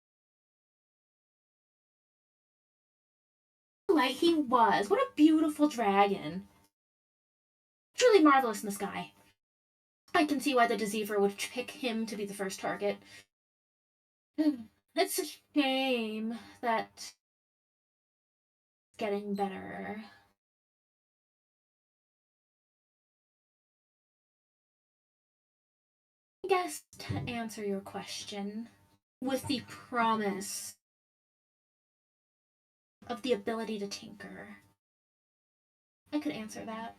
Like he was. What a beautiful dragon. Truly marvelous in the sky. I can see why the deceiver would pick him to be the first target. It's a shame that it's getting better. I guess to answer your question, with the promise of the ability to tinker, I could answer that.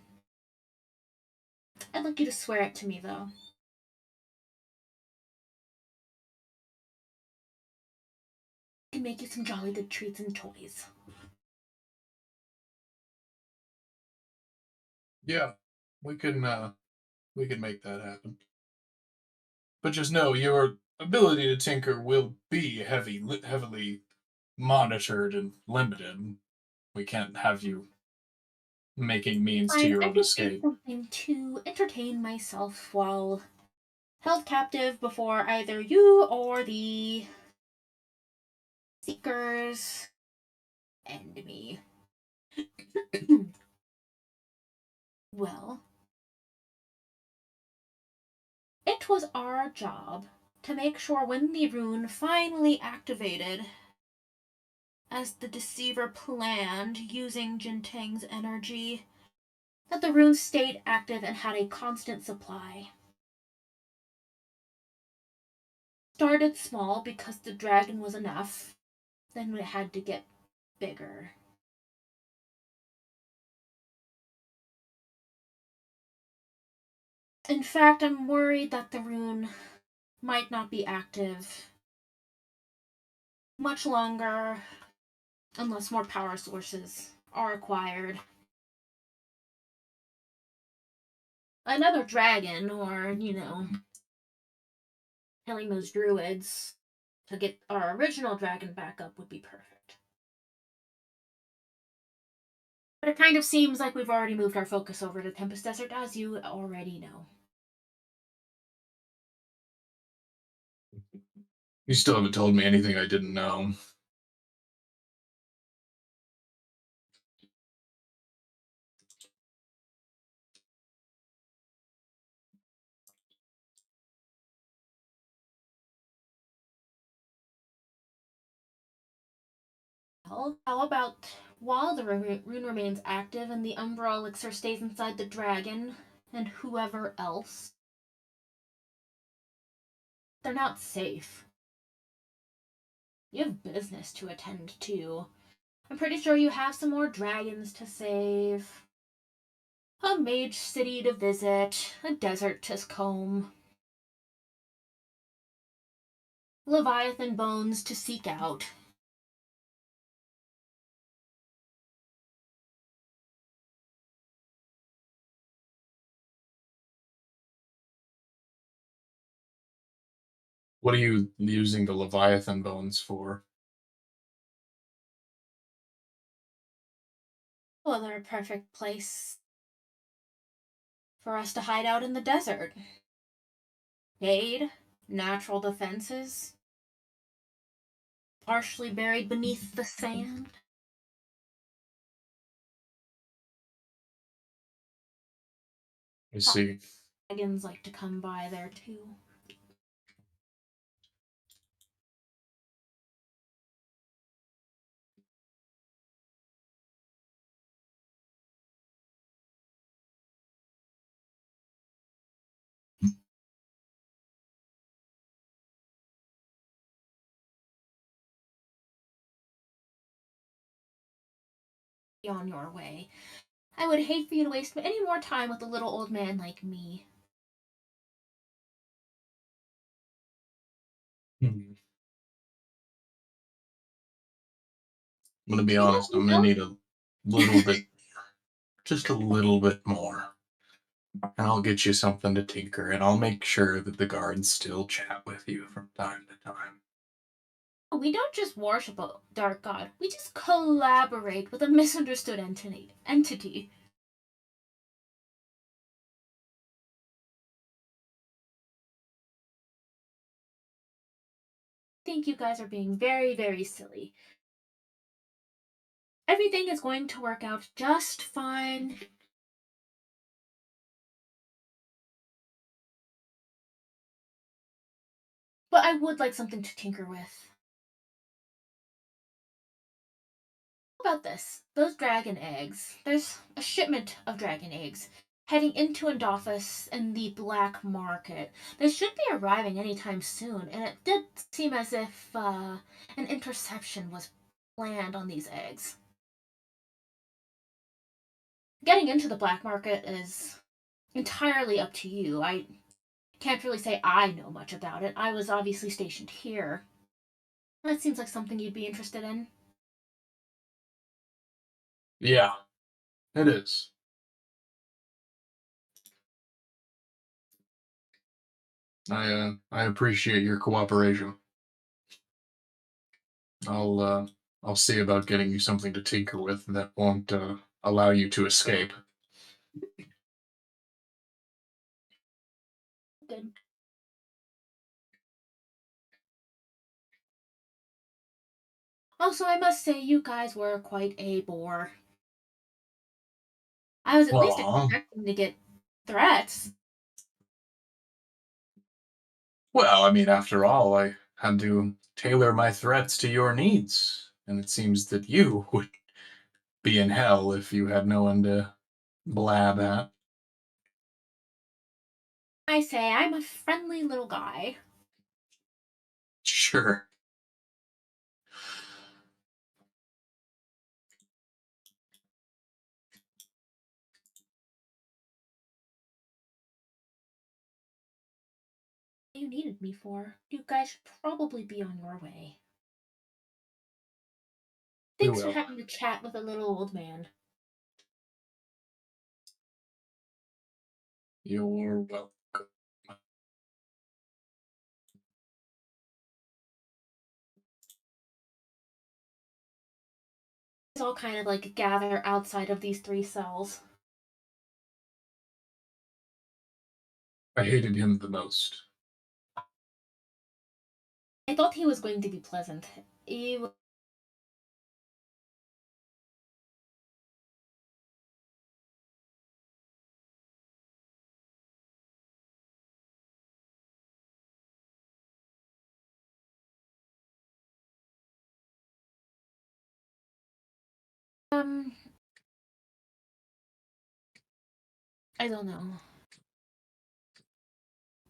I'd like you to swear it to me, though. I can make you some jolly good treats and toys. Yeah, we can make that happen. But just know your ability to tinker will be heavily monitored and limited. We can't have you making means to Fine, your I own just need escape. something to entertain myself while held captive before either you or the Seekers and me. Well, it was our job to make sure when the rune finally activated, as the deceiver planned using Jintang's energy, that the rune stayed active and had a constant supply. Started small because the dragon was enough, then it had to get bigger. In fact, I'm worried that the rune might not be active much longer unless more power sources are acquired. Another dragon, or, killing those druids to get our original dragon back up would be perfect. But But it kind of seems like we've already moved our focus over to Tempest Desert, as you already know. You still haven't told me anything I didn't know. Well, how about while the rune remains active and the Umbra elixir stays inside the dragon and whoever else, they're not safe. You have business to attend to. I'm pretty sure you have some more dragons to save, a mage city to visit, a desert to comb, Leviathan bones to seek out. What are you using the Leviathan bones for? Well, they're a perfect place for us to hide out in the desert. Aid, natural defenses, partially buried beneath the sand. I see. Dragons like to come by there too. On your way. I would hate for you to waste any more time with a little old man like me. I'm gonna be You honest. I'm gonna need a little bit, just a little bit more, and I'll get you something to tinker, and I'll make sure that the guards still chat with you from time to time. We don't just worship a dark god. We just collaborate with a misunderstood entity. I think you guys are being very, very silly. Everything is going to work out just fine. But I would like something to tinker with. How about this? Those dragon eggs. There's a shipment of dragon eggs heading into Endophis in the black market. They should be arriving anytime soon, and it did seem as if an interception was planned on these eggs. Getting into the black market is entirely up to you. I can't really say I know much about it. I was obviously stationed here. That seems like something you'd be interested in. Yeah, it is. I appreciate your cooperation. I'll see about getting you something to tinker with that won't allow you to escape. Good. Also, I must say, you guys were quite a bore. I was at least Well, expecting to get threats. well, I mean, after all, I had to tailor my threats to your needs, and it seems that you would be in hell if you had no one to blab at. I say, I'm a friendly little guy. Sure. You needed me for. You guys should probably be on your way. We Thanks for will. having to chat with a little old man. You're welcome. all kind of like gather outside of these 3 cells. I hated him the most. I thought he was going to be pleasant. He I don't know.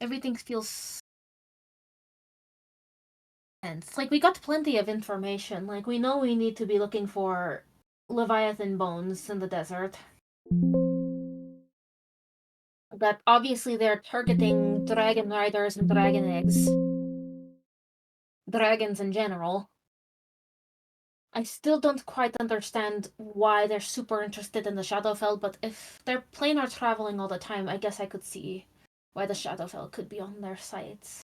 Everything feels tense. Like, we got plenty of information. Like, we know we need to be looking for Leviathan bones in the desert. But obviously they're targeting dragon riders and dragon eggs. Dragons in general. I still don't quite understand why they're super interested in the Shadowfell, but if their plane are traveling all the time, I guess I could see why the Shadowfell could be on their sites.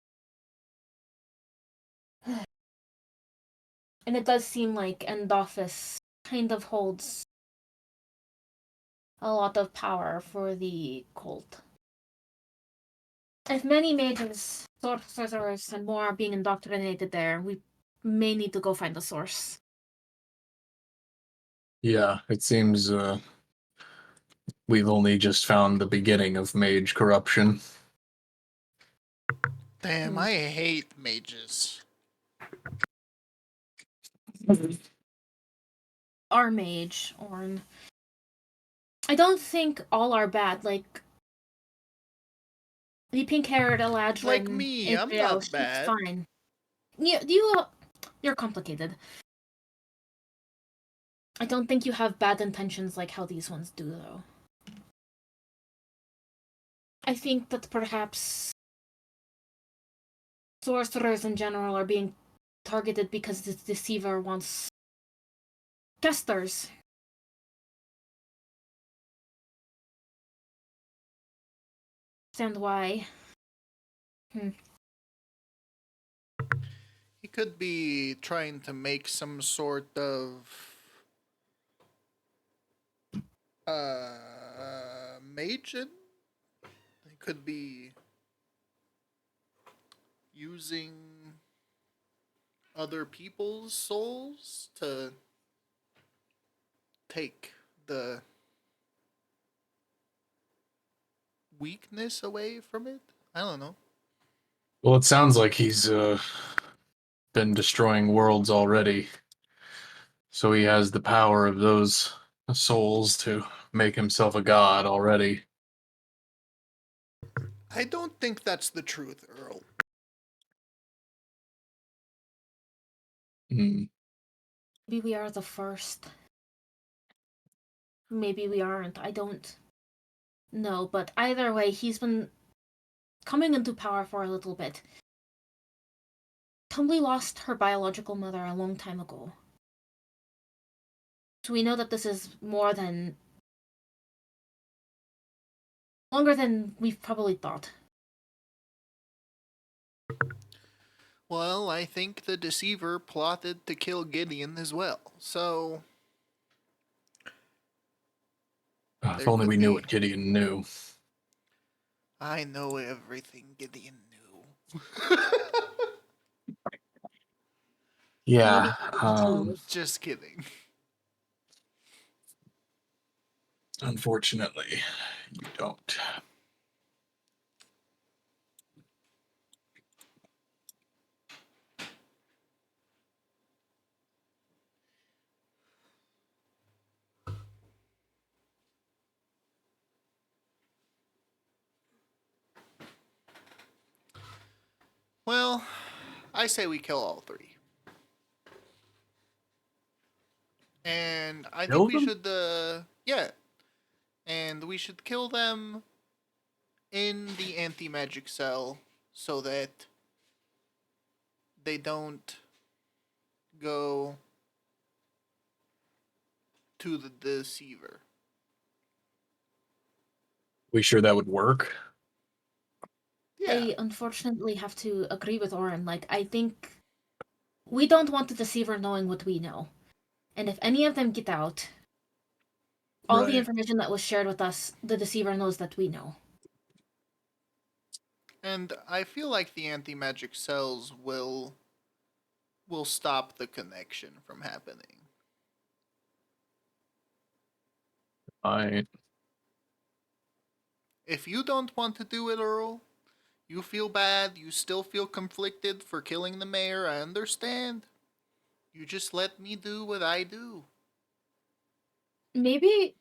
And it does seem like Endoffice kind of holds a lot of power for the cult. If many mages, sorcerers, and more are being indoctrinated there, we may need to go find the source. Yeah, it seems we've only just found the beginning of mage corruption. Damn, I hate mages. Our mage, Orn. I don't think all are bad. Like the pink-haired Eladrin, Like me, I'm Adriel, not she's bad. fine. You're complicated. I don't think you have bad intentions like how these ones do, though. I think that perhaps sorcerers in general are being targeted because this deceiver wants casters. Understand why. He could be trying to make some sort of magen. He could be using other people's souls to take the weakness away from it. I don't know. Well, it sounds like he's been destroying worlds already. So he has the power of those souls to make himself a god already. I don't think that's the truth, Earl. Hmm. Maybe we are the first. Maybe we aren't. I don't know. But either way, he's been coming into power for a little bit. Tumbly lost her biological mother a long time ago. So we know that this is longer than we've probably thought. Well, I think the deceiver plotted to kill Gideon as well. So If There only could we knew be. what Gideon knew. I know everything Gideon knew. Yeah. Just kidding. Unfortunately, you don't. Well, I say we kill all 3. And I Kill think we them? should, yeah. And we should kill them in the anti-magic cell so that they don't go to the deceiver. We sure that would work? Yeah. I unfortunately have to agree with Oren. Like, I think we don't want the deceiver knowing what we know. And if any of them get out, all the Right. information that was shared with us, the deceiver knows that we know. And I feel like the anti-magic cells will stop the connection from happening. I If you don't want to do it, Earl, you feel bad, you still feel conflicted for killing the mayor, I understand. You just let me do what I do. Maybe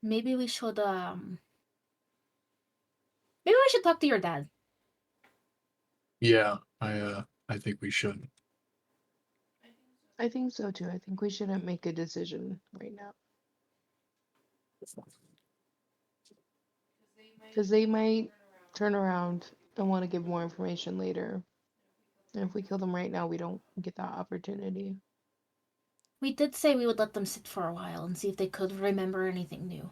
we should maybe we should talk to your dad. yeah, I think we should. I think so too. I think we shouldn't make a decision right now. Because they might turn around and want to give more information later. And if we kill them right now, we don't get that opportunity. We did say we would let them sit for a while and see if they could remember anything new.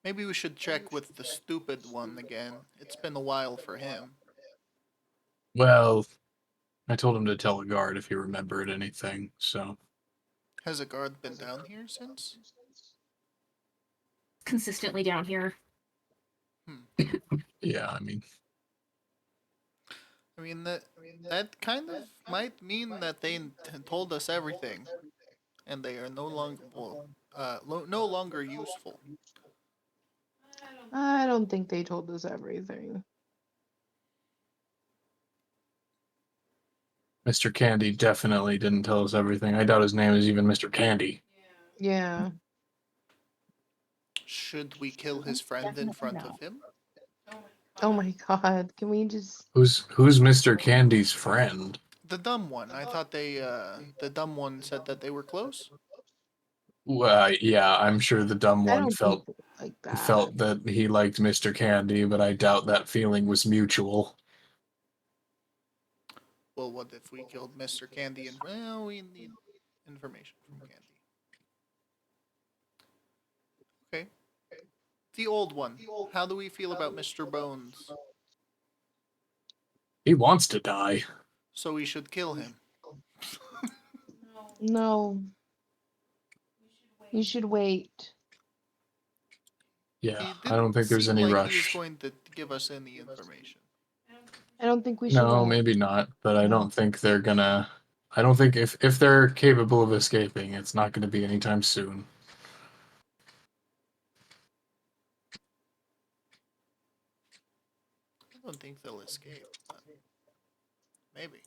Maybe we should check with the stupid one again. It's been a while for him. Well, I told him to tell a guard if he remembered anything, so Has a guard been down here since? Consistently down here. yeah, I mean, That kind of might mean that they told us everything, and they are no longer no longer useful. I don't think they told us everything. Mr. Candy definitely didn't tell us everything. I doubt his name is even Mr. Candy. Yeah. Should we kill his friend in front of him? Oh my god. Can we just. Who's Mr. Candy's friend? The dumb one. I thought the dumb one said that they were close. Well, yeah, I'm sure the dumb I one don't felt think like that. felt that he liked Mr. Candy, but I doubt that feeling was mutual. Well, what if we killed Mr. Candy and we need information from Candy. Okay. The old one. How do we feel about Mr. Bones? He wants to die. So we should kill him. No. You should wait. Yeah, He I don't didn't think there's seem any like He was rush. going to give us any information. I don't think we should. No, wait. maybe not, but I don't think they're gonna. I don't think if they're capable of escaping, it's not going to be anytime soon. I don't think they'll escape. But maybe.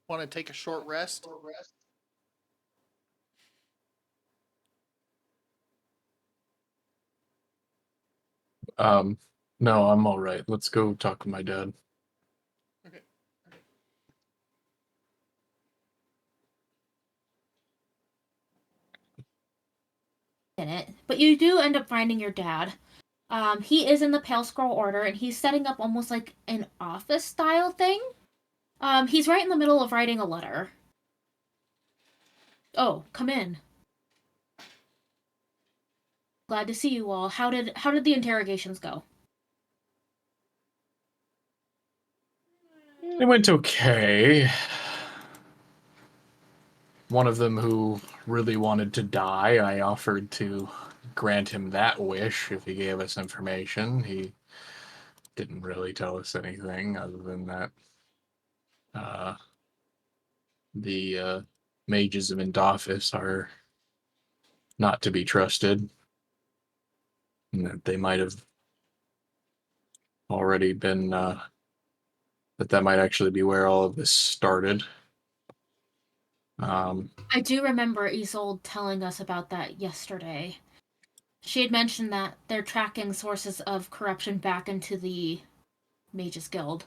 Want to take a short rest? No, I'm all right. Let's go talk to my dad. Okay. In it, but you do end up finding your dad. He is in the Pale Scroll Order, and he's setting up almost like an office style thing. He's right in the middle of writing a letter. Oh, come in. Glad to see you all. How did the interrogations go? It went okay. One of them who really wanted to die, I offered to grant him that wish if he gave us information. He didn't really tell us anything other than that the mages of Endofis are not to be trusted, and that they might have already been that might actually be where all of this started. I do remember Isolde telling us about that yesterday. She had mentioned that they're tracking sources of corruption back into the Mages Guild.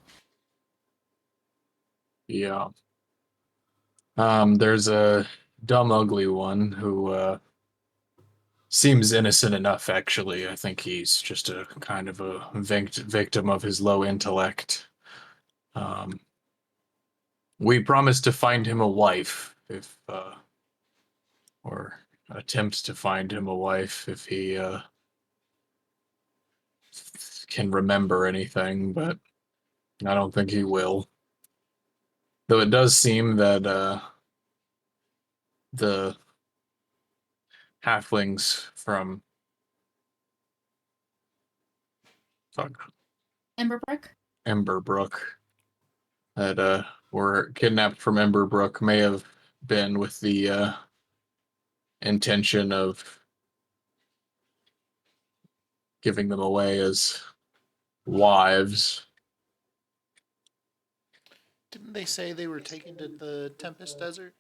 Yeah. There's a dumb, ugly one who seems innocent enough, actually. I think he's just a kind of a victim of his low intellect. We promised to find him a wife if or attempts to find him a wife if he can remember anything, but I don't think he will. Though it does seem that the halflings from Emberbrook? Emberbrook that were kidnapped from Emberbrook may have been with the intention of giving them away as wives. Didn't they say they were taken to the Tempest Desert?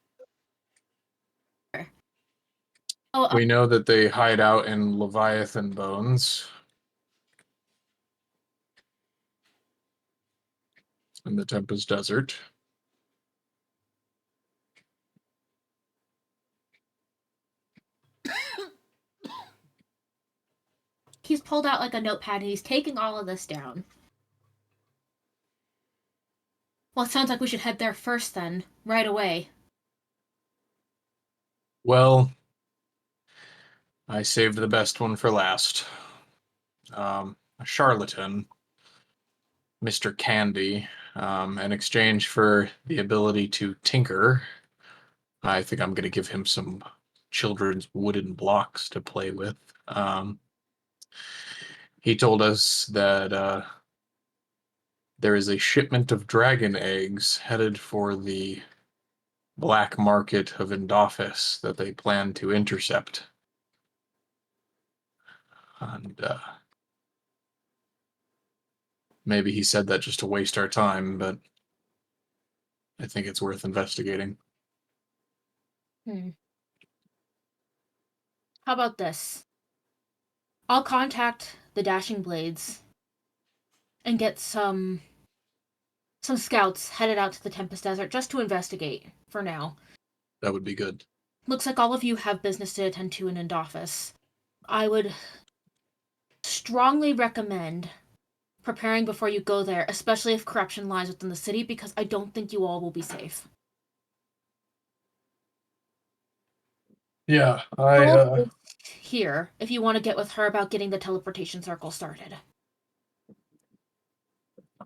Oh, We know that they hide out in Leviathan Bones in the Tempest Desert. he's pulled out like a notepad and he's taking all of this down. Well, it sounds like we should head there first then, right away. Well, I saved the best one for last. A charlatan, Mr. Candy, in exchange for the ability to tinker. I think I'm going to give him some children's wooden blocks to play with. He told us that there is a shipment of dragon eggs headed for the black market of Indophis that they plan to intercept. And maybe he said that just to waste our time, but I think it's worth investigating. How about this? I'll contact the Dashing Blades and get some scouts headed out to the Tempest Desert just to investigate for now. That would be good. Looks like all of you have business to attend to in Indophis. I would strongly recommend preparing before you go there, especially if corruption lies within the city, because I don't think you all will be safe. Yeah, Pearl is here if you want to get with her about getting the teleportation circle started.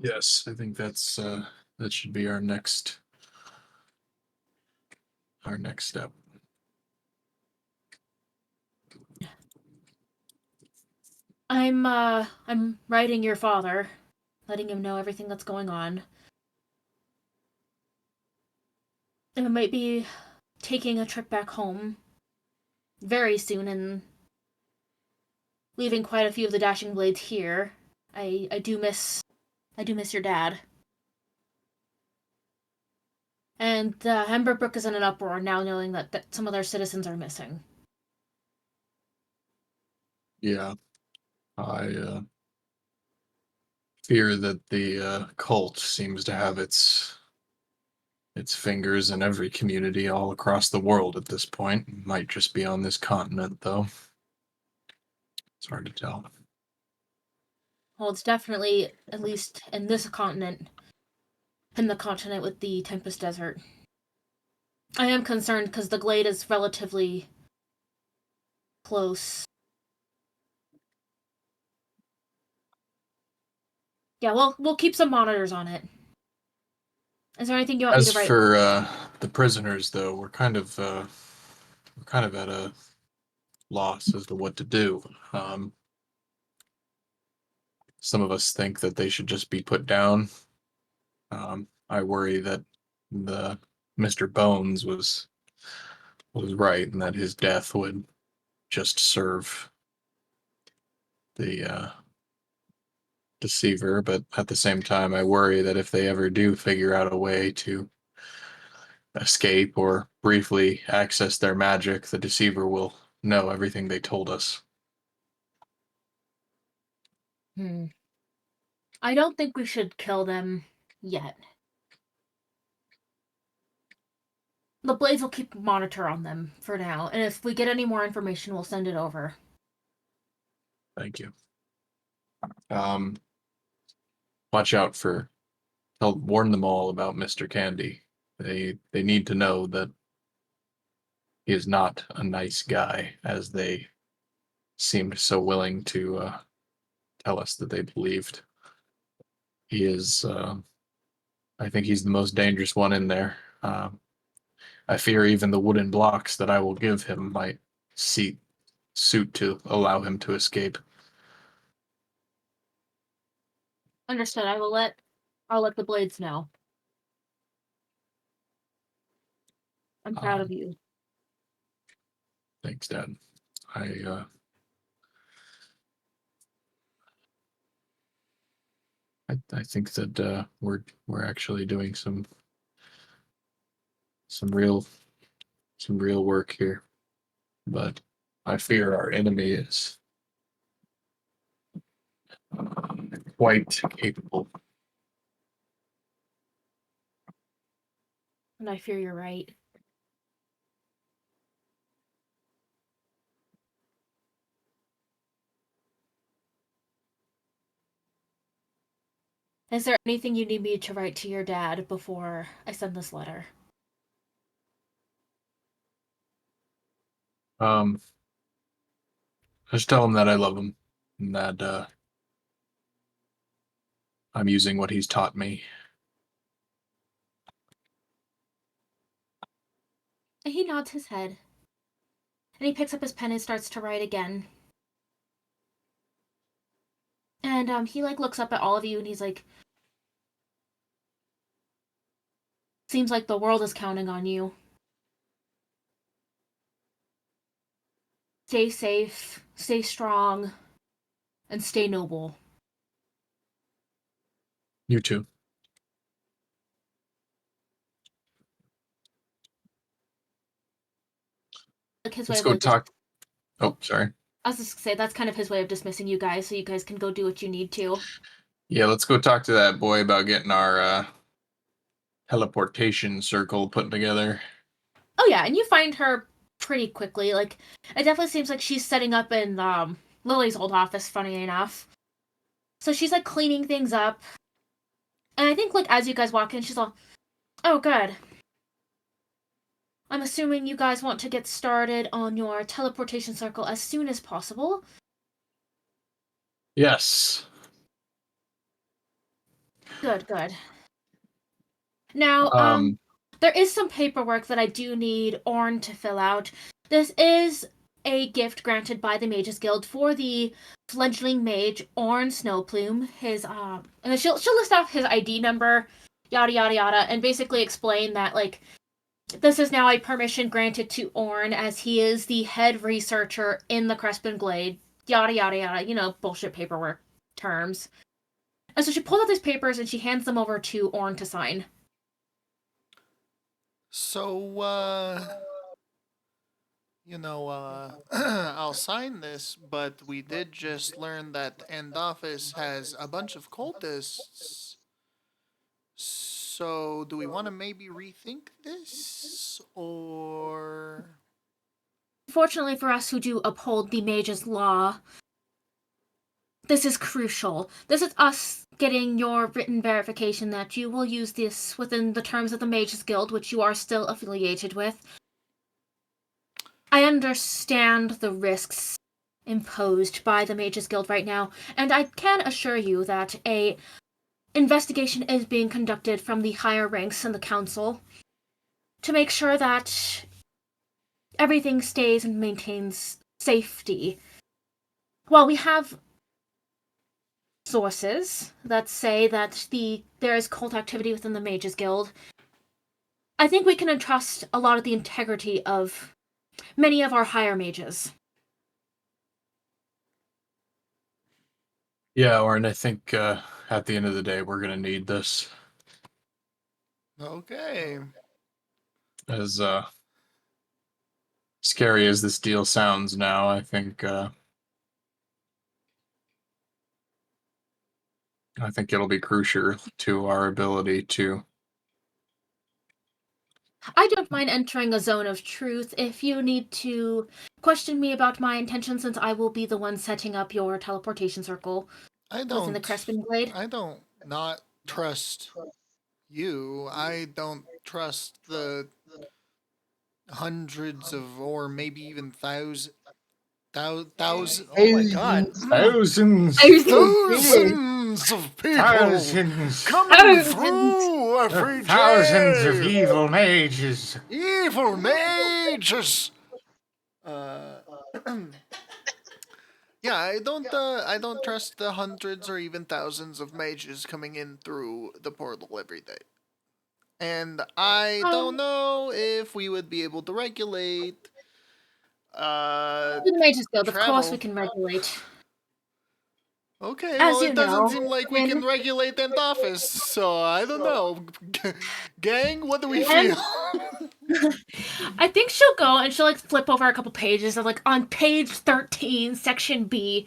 yes, I think that's that should be our next step. I'm writing your father, letting him know everything that's going on. And I might be taking a trip back home very soon and leaving quite a few of the Dashing Blades here. I do miss your dad. And Emberbrook is in an uproar now, knowing that some of their citizens are missing. Yeah, I fear that the cult seems to have its fingers in every community all across the world at this point. Might just be on this continent, though. It's hard to tell. Well, it's definitely, at least in this continent, in the continent with the Tempest Desert. I am concerned because the glade is relatively close. Yeah, we'll keep some monitors on it. Is there anything you want me As to write? for the prisoners, though, we're kind of at a loss as to what to do. Some of us think that they should just be put down. I worry that the Mr. Bones was right, and that his death would just serve the deceiver. But at the same time, I worry that if they ever do figure out a way to escape or briefly access their magic, the deceiver will know everything they told us. I don't think we should kill them yet. The Blades will keep monitor on them for now, and if we get any more information, we'll send it over. Thank you. Watch out warn them all about Mr. Candy. They need to know that He is not a nice guy, as they seemed so willing to tell us that they believed. He is, I think he's the most dangerous one in there. I fear even the wooden blocks that I will give him might suit to allow him to escape. Understood. I'll let the Blades know. I'm proud of you. Thanks, Dad. I think that we're actually doing some real work here, but I fear our enemy is quite capable. And I fear you're right. Is there anything you need me to write to your dad before I send this letter? Just tell him that I love him and that I'm using what he's taught me. And he nods his head. And he picks up his pen and starts to write again. And he looks up at all of you and he's like, seems like the world is counting on you. Stay safe, stay strong, and stay noble. You too. His Let's way go of talk. Oh, sorry. I was just gonna say that's kind of his way of dismissing you guys, so you guys can go do what you need to. Yeah, let's go talk to that boy about getting our teleportation circle put together. Oh yeah, and you find her pretty quickly. It definitely seems like she's setting up in Lily's old office, funny enough. So she's cleaning things up. And I think as you guys walk in, she's all, "Oh good. I'm assuming you guys want to get started on your teleportation circle as soon as possible." Yes. Good. Now, there is some paperwork that I do need Orn to fill out. This is a gift granted by the Mages Guild for the fledgling mage Orn Snowplume. His and she'll list off his ID number, yada yada yada, and basically explain that this is now a permission granted to Orn as he is the head researcher in the Crespin Glade, yada yada yada, bullshit paperwork terms. And so she pulls out these papers and she hands them over to Orn to sign. So, I'll sign this, but we did just learn that End Office has a bunch of cultists. So, do we want to maybe rethink this? Or. Fortunately for us who do uphold the Mage's Law, this is crucial. This is us getting your written verification that you will use this within the terms of the Mages Guild, which you are still affiliated with. I understand the risks imposed by the Mages Guild right now, and I can assure you that a investigation is being conducted from the higher ranks in the council to make sure that everything stays and maintains safety. While we have sources that say that there is cult activity within the Mages Guild, I think we can entrust a lot of the integrity of many of our higher mages. Yeah, Orin, I think at the end of the day, we're going to need this. Okay. As scary as this deal sounds now, I think it'll be crucial to our ability to. I don't mind entering a zone of truth if you need to question me about my intentions, since I will be the one setting up your teleportation circle within the Crespin Glade. I don't not trust you. I don't trust the hundreds of, or maybe even thousand. Oh my god! Thousands. Thousands of people Thousands. coming Thousands. through every Thousands of day. evil mages. Evil mages. Yeah, I don't trust the hundreds or even thousands of mages coming in through the portal every day. And I don't know if we would be able to regulate Through the Mages Guild, of course we travel. can regulate. Okay, As well, you it doesn't know, seem like we can regulate End Office, so I don't know. Gang, what do we feel? I think she'll go and she'll like flip over a couple pages and like on page 13, section B,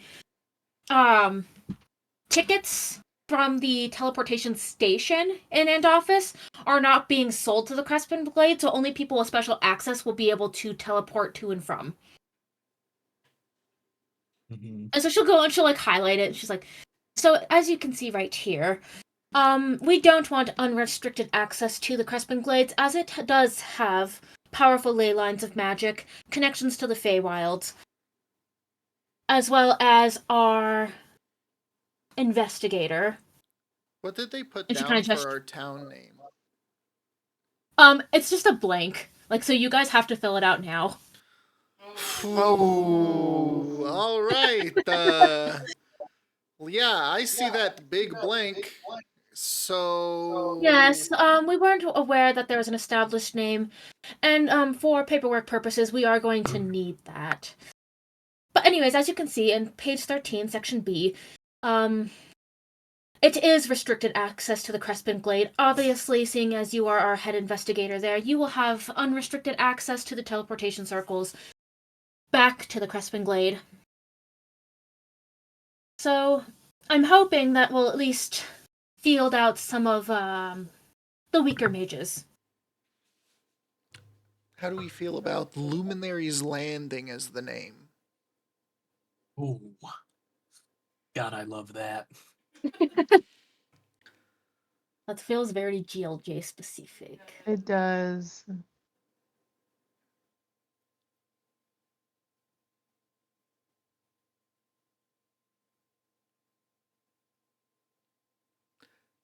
tickets from the teleportation station in End Office are not being sold to the Crespin Blade, so only people with special access will be able to teleport to and from. And so she'll go and she'll like highlight it. And she's like, so as you can see right here, we don't want unrestricted access to the Crespin Glades, as it does have powerful ley lines of magic, connections to the Feywilds, as well as our investigator. What did they put And she down kinda for just- our town name? It's just a blank. Like, so you guys have to fill it out now. Oh, all right. Yeah, I see that big blank. So Yes, we weren't aware that there was an established name, and for paperwork purposes, we are going to need that. But anyways, as you can see in page 13, section B, it is restricted access to the Crespin Glade. Obviously, seeing as you are our head investigator there, you will have unrestricted access to the teleportation circles back to the Crespin Glade. So, I'm hoping that we'll at least field out some of the weaker mages. how do we feel about Luminary's Landing as the name? Ooh. God, I love that. That feels very GLJ specific. It does.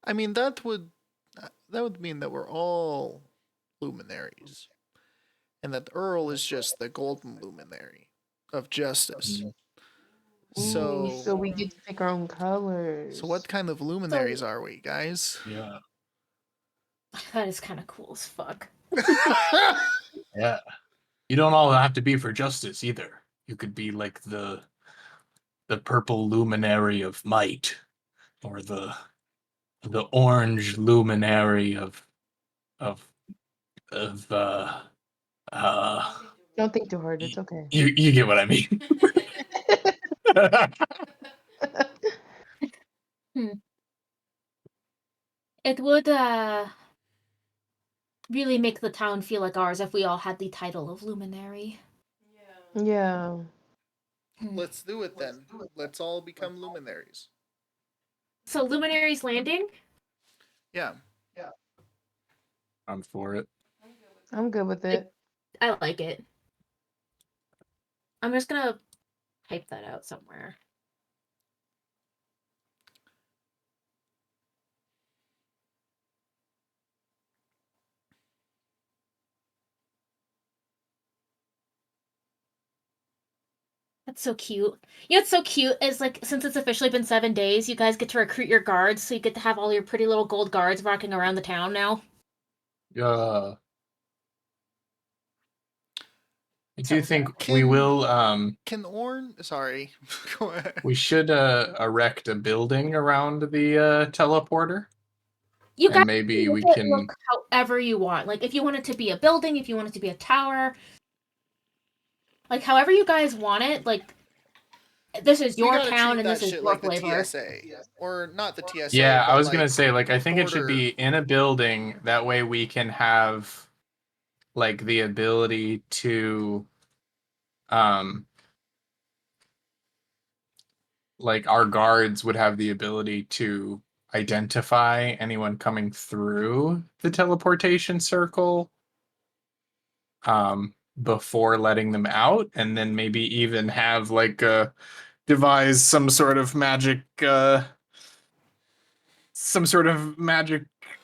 I mean, that would mean that we're all luminaries, and that Earl is just the golden luminary of justice. Ooh, So, so we get to pick our own colors. so what kind of luminaries are we, guys? Yeah. That is kind of cool as fuck. Yeah. You don't all have to be for justice either. You could be like the purple luminary of might, or the orange luminary of Don't think too hard. It's okay. you get what I mean. It would really make the town feel like ours if we all had the title of luminary. Yeah. Let's do it then. Let's all become luminaries. So Luminary's Landing? Yeah. I'm for it. I'm good with it. I like it. I'm just gonna type that out somewhere. That's so cute. You know what's so cute is like since it's officially been 7 days, you guys get to recruit your guards, so you get to have all your pretty little gold guards rocking around the town now. Yeah. I do think we Can- will Can Orn? Sorry. Go ahead. we should erect a building around the teleporter. You guys And maybe we make it can look however you want. Like if you want it to be a building, if you want it to be a tower, like however you guys want it. Like this is You your gotta town treat and that this is shit your like the flavor. TSA, or not the TSA. Yeah, I but was gonna like say, like, I think it should border. be in a building. That way we can have, like, the ability to, like, our guards would have the ability to identify anyone coming through the teleportation circle. before letting them out, and then maybe even have like devise some sort of magic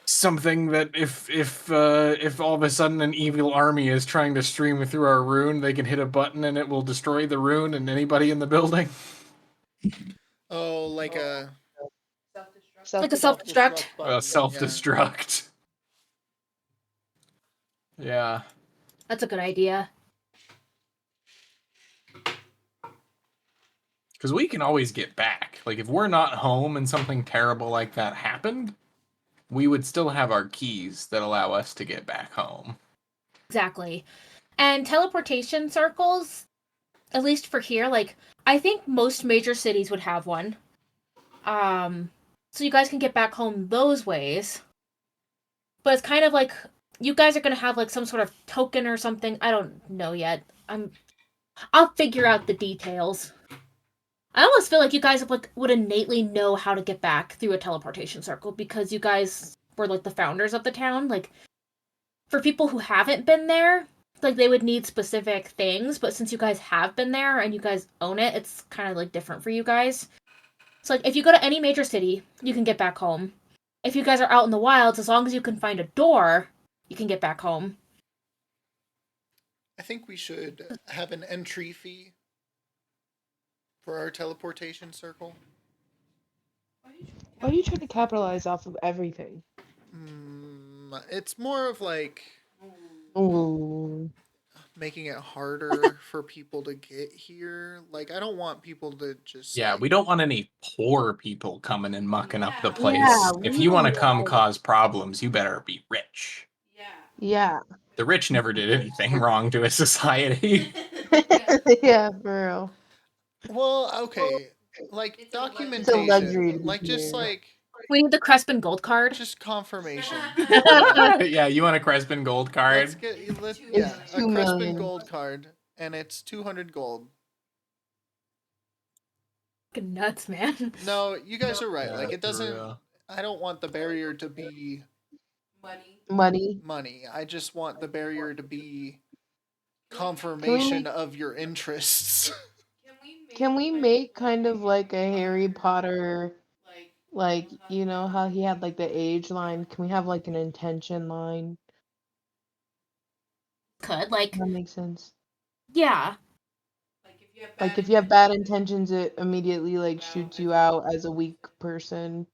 something that if all of a sudden an evil army is trying to stream through our rune, they can hit a button and it will destroy the rune and anybody in the building. Oh, like a Like a Self-destruct. self-destruct. button, Self-destruct. Yeah. That's a good idea. Because we can always get back. Like, if we're not home and something terrible like that happened, we would still have our keys that allow us to get back home. Exactly. And teleportation circles, at least for here, like, I think most major cities would have one. So you guys can get back home those ways. But it's kind of like you guys are gonna have like some sort of token or something. I don't know yet. I'll figure out the details. I almost feel like you guys would innately know how to get back through a teleportation circle because you guys were like the founders of the town. Like, for people who haven't been there, like they would need specific things, but since you guys have been there and you guys own it, it's kind of like different for you guys. So like if you go to any major city, you can get back home. If you guys are out in the wilds, as long as you can find a door, you can get back home. I think we should have an entry fee for our teleportation circle. Why are you trying to capitalize off of everything? It's more of like Ooh. making it harder for people to get here. Like, I don't want people to just Yeah, like, we don't want any poor people coming and mucking up the Yeah. place. Yeah, If we you want to don't come want- cause problems, you better be rich. Yeah. Yeah. The rich never did anything wrong to a society. Yeah. Yeah, for real. Well, okay, like It's a luxury. documentation, It's a luxury to be like just here. like We need the Crespin Gold card. just confirmation. Yeah, you want a Crespin gold Let's card? get let, Two yeah, million. a 2 Crespin million. gold card, and it's 200 gold. Fucking nuts, man. No, you guys are right. Yeah, Like, it for doesn't. real. I don't want the barrier to be Money. Money. money. I just want the barrier to be confirmation of your interests. Can we make kind of like a Harry Potter, like, you know how he had like the age line? Can we have like an intention line? Could, like, That makes sense. yeah. Like if you have bad intentions, it immediately like shoots you out as a weak person,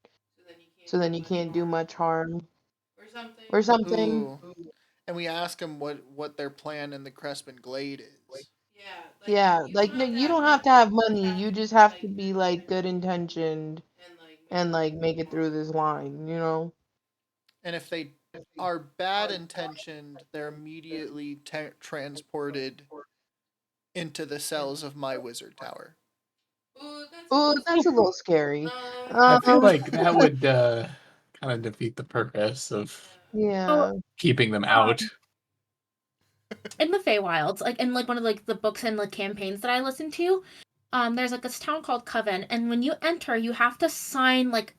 so then you can't do much harm or something. Ooh. And we ask them what their plan in the Crespin Glade is. Yeah, like no, you don't have to have money. You just have to be like good intentioned and like make it through this line, you know? And if they are bad intentioned, they're immediately transported into the cells of my wizard tower. Oh, that's a little scary. I feel Um, like that would kind of defeat the purpose of yeah. keeping them out. In the Feywilds, like in like one of like the books and like campaigns that I listen to, there's like this town called Coven, and when you enter, you have to sign like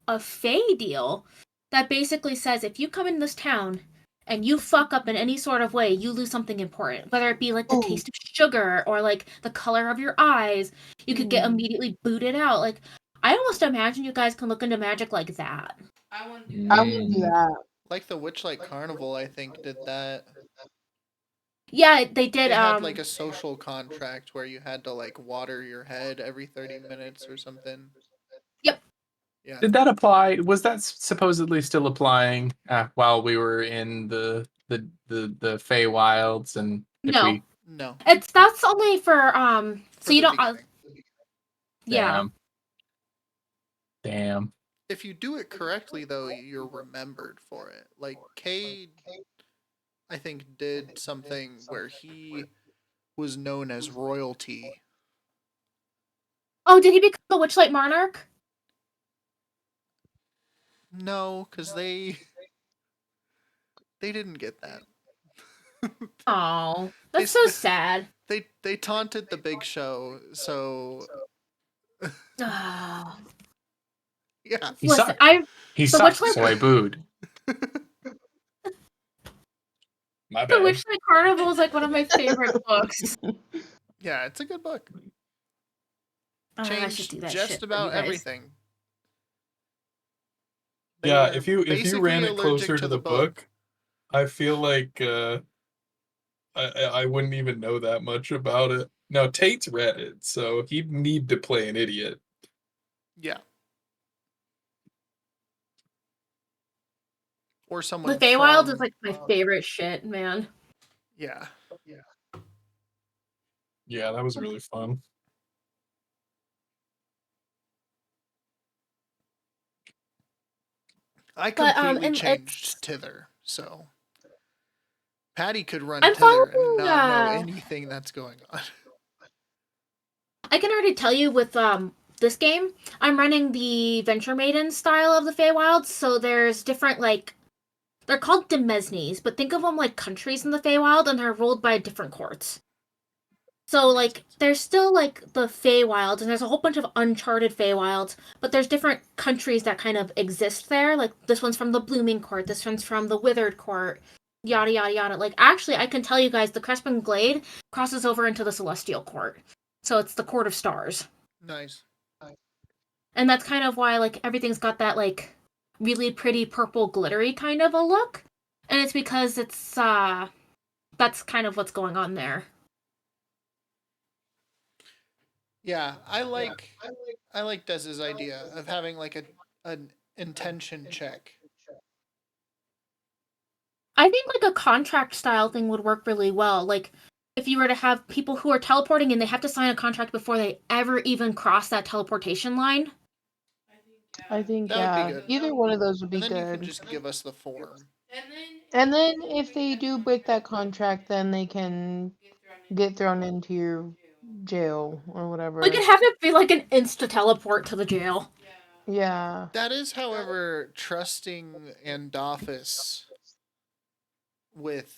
a Fey deal that basically says if you come in this town and you fuck up in any sort of way, you lose something important, whether it be like the Ooh. taste of sugar or like the color of your eyes, you could get Mm. immediately booted out. Like, I almost imagine you guys can look into magic like that. I want to do I that. would do that. Like the Witchlight Carnival, I think, did that. Yeah, they did. They had like a social contract where you had to like water your head every 30 minutes or something. Yep. Yeah. Did that apply? Was that supposedly still applying while we were in the Feywilds? And if No. we, No. That's only for For so you the don't beginning. yeah. Damn. If you do it correctly, though, you're remembered for it. Like Cade, I think, did something where he was known as royalty. Oh, did he become a Witchlight Monarch? No, because they didn't get that. Oh, They that's so s- sad. They taunted the big show, so Ah. yeah. He Listen, sucked. I He So sucked, Witchlight- so I booed. My The bad. Witchlight Carnival is like one of my favorite books. Yeah, it's a good book. I should Changed do that just shit for about you guys. everything. They Yeah, were if you basically ran it allergic closer to the book, I feel like I wouldn't even know that much about it. Now Tate's read it, so he'd need to play an idiot. Yeah. Or someone The Feywild is from, like my favorite shit, man. yeah. Yeah, that was really fun. I But, completely and changed Tither, so Patty could run I'm Tither and following, not know anything that's going on. I can already tell you with this game, I'm running the Venture Maiden style of the Feywild, so there's different like they're called demesnes, but think of them like countries in the Feywild, and they're ruled by different courts. So like there's still like the Feywilds, and there's a whole bunch of uncharted Feywilds, but there's different countries that kind of exist there. Like this one's from the Blooming Court, this one's from the Withered Court, yada yada yada. Like actually, I can tell you guys, the Crespin Glade crosses over into the Celestial Court, so it's the Court of Stars. Nice. And that's kind of why like everything's got that like really pretty purple glittery kind of a look, and it's because it's that's kind of what's going on there. Yeah, I like Dez's idea of having like an intention check. I think like a contract style thing would work really well. Like if you were to have people who are teleporting and they have to sign a contract before they ever even cross that teleportation line. I think, That would yeah, be good. either one of those would be And then you good. could just give us the form. And then if they do break that contract, then they can get thrown into your jail or whatever. We could have it be like an insta teleport to the jail. Yeah. That is, however, trusting Andoffice with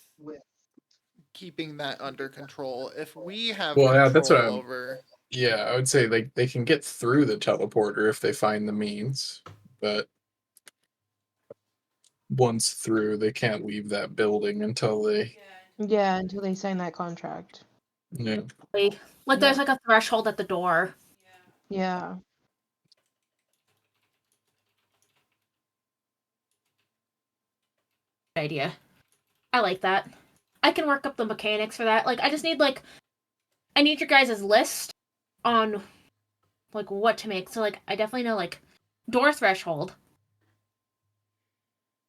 keeping that under control. If we have Well, yeah, control that's what I'm- over, Yeah, I would say like they can get through the teleporter if they find the means, but once through, they can't leave that building until they. Yeah, until they sign that contract. Yeah. Like there's like a threshold at the door. Yeah. Idea. I like that. I can work up the mechanics for that. Like I just need like I need your guys' list on like what to make. So like I definitely know like door threshold,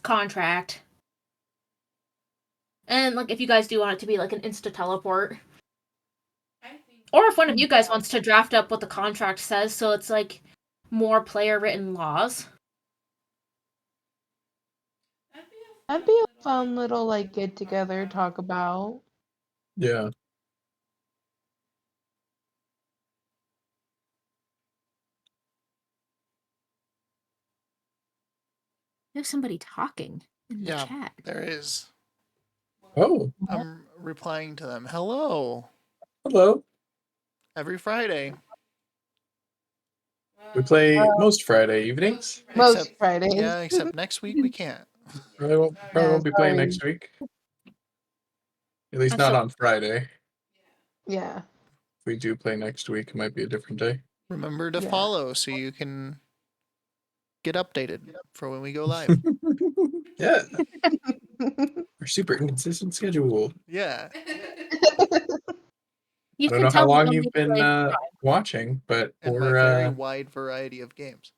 contract, and like if you guys do want it to be like an insta teleport, or if one of you guys wants to draft up what the contract says, so it's like more player written laws. That'd be a fun little like get together, talk about. Yeah. There's somebody talking in the yeah, chat. there is. Oh, I'm replying to them. Hello. hello. Every Friday. We play most Friday evenings. Most Except- Fridays. Yeah, except next week we can't. Probably won't be playing sorry. next week. At least I'm not so- on Friday. Yeah. If we do play next week, it might be a different day. Remember to Yeah. follow so you can get updated for when we go live. Yeah, our super inconsistent schedule. Yeah. You I don't can know tell how me long when you've we been play. watching, but And my we're very wide variety of games.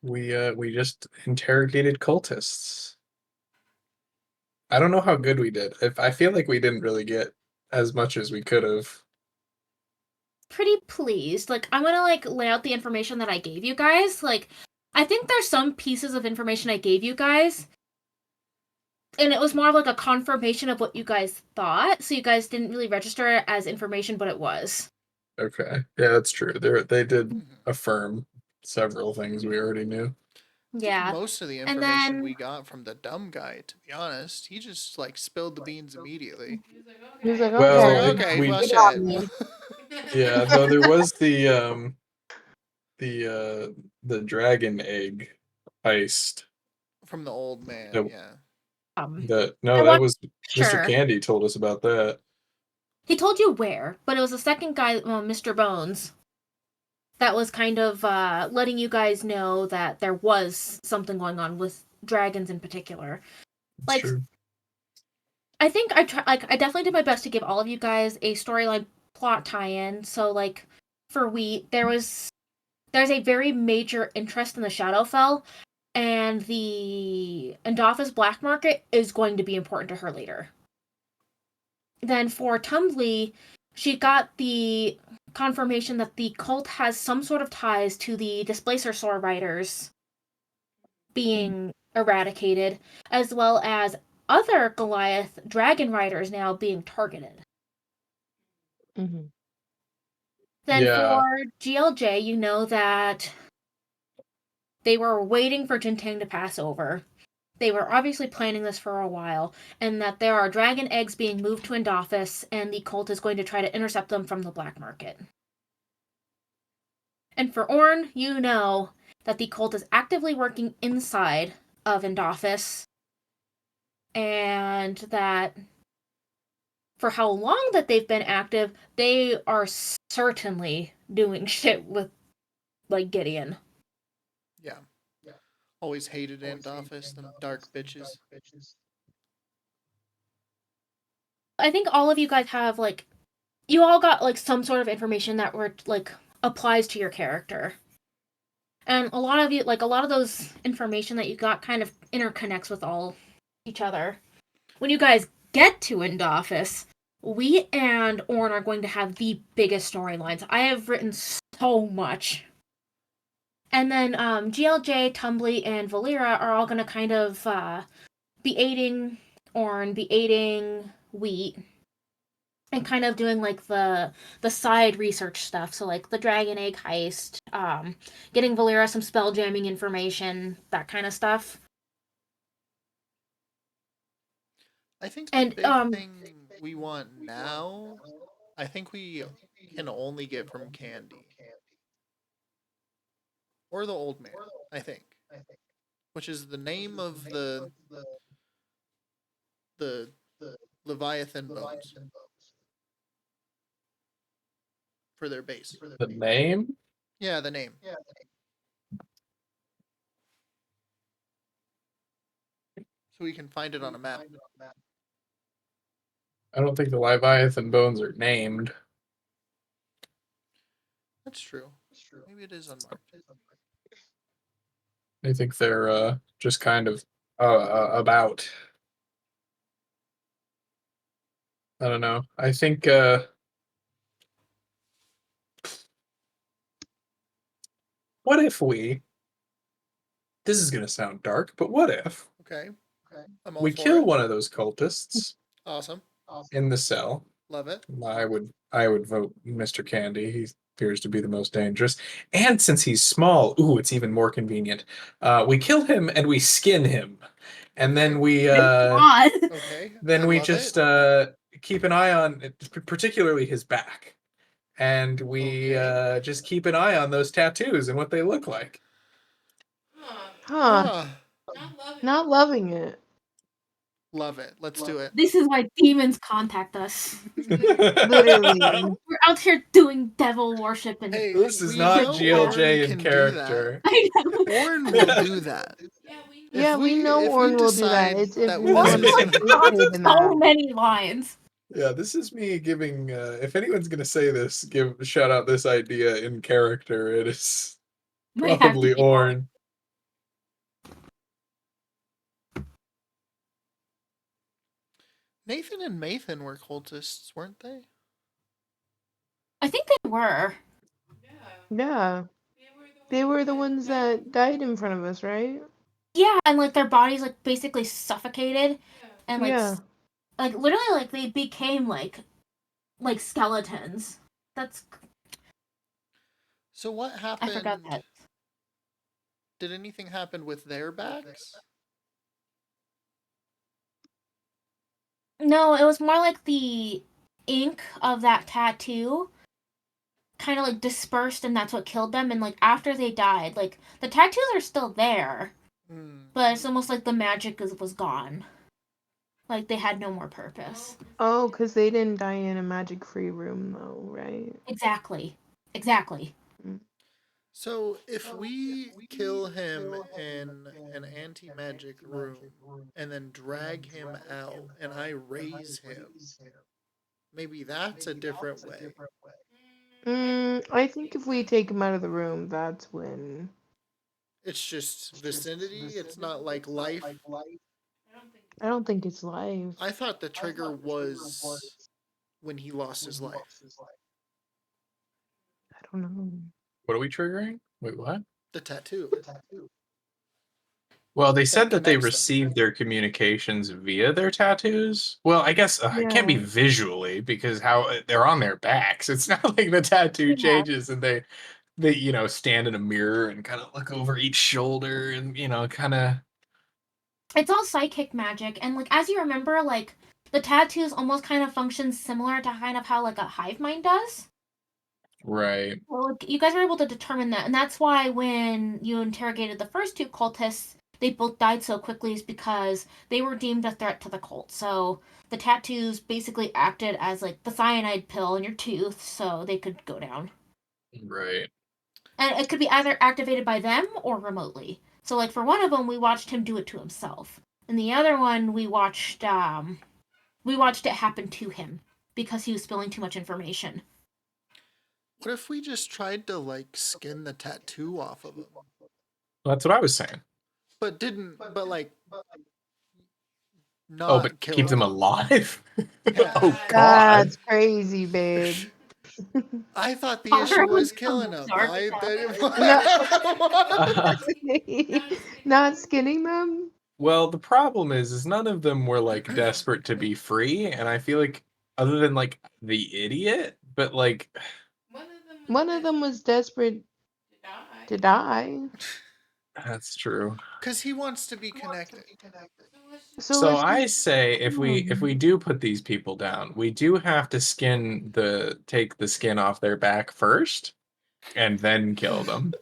we just interrogated cultists. I don't know how good we did. If I feel like we didn't really get as much as we could have. Pretty pleased. Like I'm gonna like lay out the information that I gave you guys. Like I think there's some pieces of information I gave you guys, and it was more of like a confirmation of what you guys thought. So you guys didn't really register it as information, but it was. Okay, yeah, that's true. They did Mhm. affirm several things we already knew. Yeah. Most of the And information then- we got from the dumb guy, to be honest, he just like spilled the beans immediately. He was like, Well, okay. okay, we- well, Get on shit. me. Yeah, though there was the dragon egg heist From the old man, Nope. yeah. That I that was Sure. Mr. Candy told us about that. He told you where, but it was the second guy, Mr. Bones, that was kind of letting you guys know that there was something going on with dragons in particular. It's Like, true. I think I definitely did my best to give all of you guys a storyline plot tie-in. So like for Wheat, there's a very major interest in the Shadowfell, and the Endoffice black market is going to be important to her later. Then for Tumbly, she got the confirmation that the cult has some sort of ties to the Displacer Sword Riders being eradicated, as well as other Goliath dragon riders now being targeted. Mm-hmm. Then Yeah. for GLJ, you know that they were waiting for Jintang to pass over. They were obviously planning this for a while, and that there are dragon eggs being moved to Endoffice, and the cult is going to try to intercept them from the black market. And for Orn, you know that the cult is actively working inside of Endoffice, and that for how long that they've been active, they are certainly doing shit with, like, Gideon. Yeah. Always hated Endoffice, them dark bitches. I think all of you guys have, like, you all got, like, some sort of information that were, like, applies to your character. And a lot of you, like, a lot of those information that you got kind of interconnects with all each other. When you guys get to Endoffice, we and Orn are going to have the biggest storylines. I have written so much. And then GLJ, Tumbly, and Valera are all going to kind of be aiding Orn, be aiding Wheat, and kind of doing like the side research stuff. So like the Dragon Egg heist, getting Valera some spell jamming information, that kind of stuff. I think the And big thing we want now, I think we can only get from Candy. Or the old man, I think. Which is the name of the Leviathan bones. For their base. The name? Yeah, the name. So we can find it on a map. I don't think the Leviathan bones are named. That's true. Maybe it is unmarked. I think they're just kind of about. I don't know. I think what if we, this is gonna sound dark, but what if Okay. I'm all we for kill it. one of those cultists Awesome. in the cell? Love it. I would vote Mr. Candy. He appears to be the most dangerous. And since he's small, ooh, it's even more convenient. We kill him and we skin him. And then we God. Okay. then I we love just it. keep an eye on particularly his back. And we Okay. just keep an eye on those tattoos and what they look like. Huh. Not loving it. Love it. Let's do it. This is why demons contact us. Literally. We're out here doing devil worship and Hey, This is we not know GLJ Orn in can do character. I know. Orn will do that. Yeah, we know if Orn we will do that. decide It's if that we this Orn is like an- crosses in so that. many lines. Yeah, this is me giving. If anyone's gonna say this, shout out this idea in character. It is Might have to probably be Orn. Orn. Nathan and Mathan were cultists, weren't they? I think they were. Yeah. They were the ones that died in front of us, right? Yeah, and like their bodies like basically suffocated, and like Yeah. like literally like they became like skeletons. That's So what I happened? forgot that. Did anything happen with their backs? No, it was more like the ink of that tattoo kind of like dispersed, and that's what killed them. And like after they died, like the tattoos are still there, but it's almost like the magic was gone. Like they had no more purpose. Oh, because they didn't die in a magic-free room, though, right? Exactly. So if we kill him in an anti-magic room and then drag him out and I raise him, maybe that's a different way. I think if we take him out of the room, that's when. It's just vicinity. It's not like life. I don't think it's live. I thought the trigger was when he lost his life. I don't know. What are we triggering? Wait, what? The tattoo. Well, they said that they connects them. received their communications via their tattoos. Well, I guess it can't be Yeah. visually because how they're on their backs. It's not like the tattoo Yeah. changes and they stand in a mirror and kind of look over each shoulder and kind of. It's all psychic magic, and like as you remember, like the tattoos almost kind of function similar to kind of how like a hive mind does. Right. Well, like, you guys were able to determine that, and that's why when you interrogated the first two cultists, they both died so quickly, is because they were deemed a threat to the cult. So the tattoos basically acted as like the cyanide pill in your tooth, so they could go down. Right. And it could be either activated by them or remotely. So, like for one of them, we watched him do it to himself, and the other one we watched it happen to him because he was spilling too much information. What if we just tried to like skin the tattoo off of him? Well, that's what I was saying. But not Oh, but kill keep them him. alive? Yeah. Oh, God. That's crazy, babe. I thought the Oh, issue that was was killing so him. dark. Not skinning them? Well, the problem is none of them were like desperate to be free, and I feel like other than like the idiot, but like One of them was desperate to die. that's true. Because he wants to be connected. So let's I just say if we them. do put these people down, we do have to take the skin off their back first, and then kill them.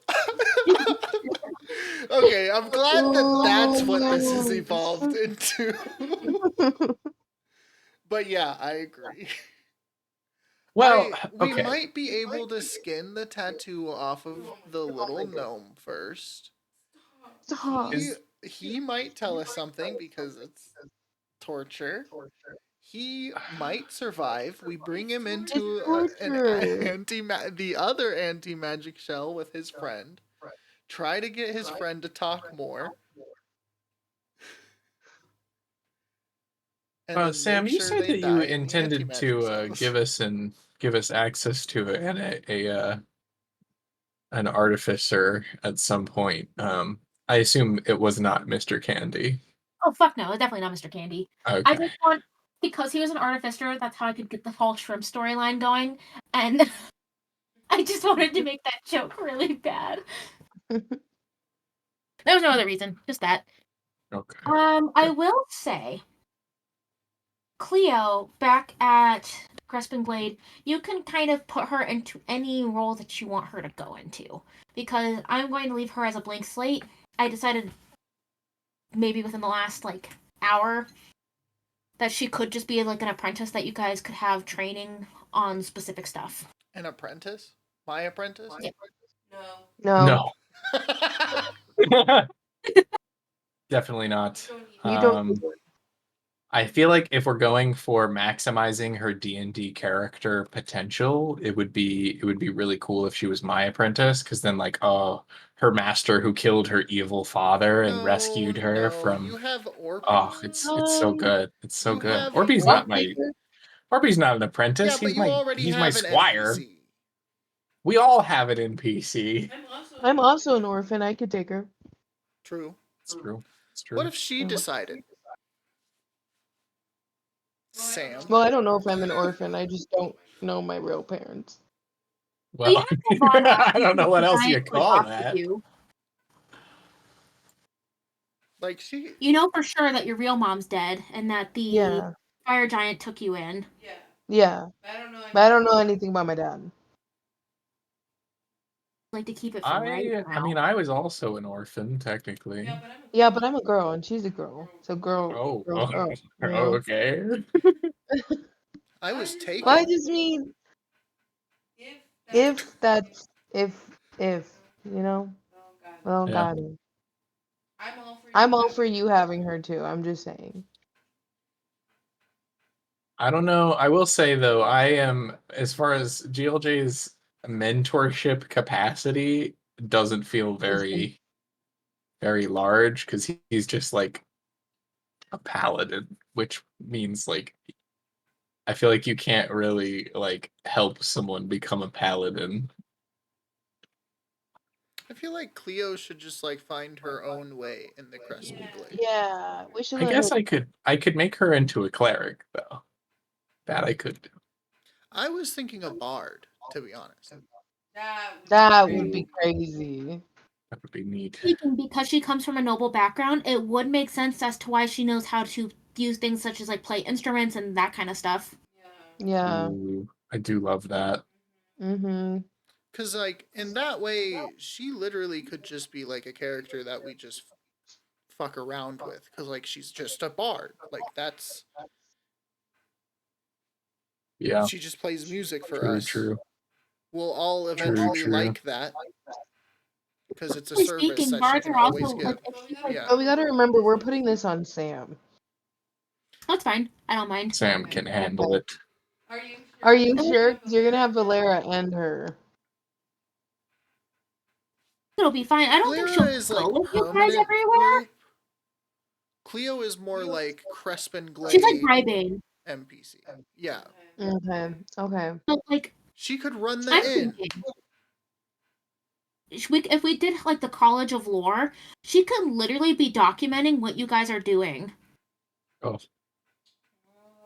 Okay, I'm glad that that's what this has Oh. evolved into. But yeah, I agree. Well, we okay. might be able to skin the tattoo off of the little gnome first. Stop. He might tell us something because it's torture. He might survive. We bring him into the other anti-magic shell with his friend. Try to get his friend to talk more. And then Sam, make you sure said they that you die in the intended anti-magic to cells. give us access to an artificer at some point. I assume it was not Mr. Candy. Oh fuck no, it's definitely not Mr. Candy. Okay. I just want, because he was an artificer, that's how I could get the whole shrimp storyline going, and I just wanted to make that joke really bad. There was no other reason, just that. Okay. I will say, Cleo, back at Crespin Glade, you can kind of put her into any role that you want her to go into. Because I'm going to leave her as a blank slate. I decided maybe within the last, hour that she could just be, an apprentice that you guys could have training on specific stuff. An apprentice? My apprentice? Yeah. No. No. Definitely not. You don't. I feel like if we're going for maximizing her D&D character potential, it would be really cool if she was my apprentice, because then her master who killed her evil father and rescued her from You have Orpy. oh, it's so good. It's so You good. have Orpy's not an apprentice. Yeah, but he's you already he's have my an squire. NPC. We all have an NPC. I'm also an orphan. I could take her. True. It's true. It's true. What if she decided? Sam. Well, I don't know if I'm an orphan. I just don't know my real parents. Well, I don't know what else you call that. Like she. You know for sure that your real mom's dead and that the Yeah. fire giant took you in. Yeah. But I don't know anything about my dad. like to keep it from right I mean, I was also an orphan technically. Yeah, but I'm a girl and she's a girl. So girl, Oh, girl, you oh, know? okay. I was taken. Well, I just mean if that's if you know. Well, Yeah. got it. I'm I'm all for you having her too. I'm just saying. I don't know. I will say though, I am as far as GLJ's mentorship capacity doesn't feel very, very large because he's just like a paladin, which means like I feel like you can't really like help someone become a paladin. I feel like Cleo should just like find her own way in the Crespi Glade. Yeah, we should I let guess her. I could make her into a cleric though. That I could do. I was thinking a bard, to be honest. That would be crazy. That would be neat. Speaking, because she comes from a noble background, it would make sense as to why she knows how to use things such as like play instruments and that kind of stuff. Yeah. Ooh, I do love that. Mm-hmm. Because, like, in that way, she literally could just be, like, a character that we just fuck around with. Because, like, she's just a bard. Like, that's. Yeah, She just plays music for true, us. true. We'll all eventually true. like that. Because it's a Technically service speaking, that she bards can are always also give. like if she plays, Yeah. But we gotta remember we're putting this on Sam. that's fine. I don't mind. Sam can handle it. Are you sure? Because you're gonna have Valera and her. It'll be fine. I don't think she'll Valera is, go like, with you guys permanent everywhere. group. Cleo is more like Crespin Glade She's like Brybane. NPC. Yeah. Okay. Okay. So like She could run the I'm inn. thinking, if we did like the College of Lore, she could literally be documenting what you guys are doing. Oh,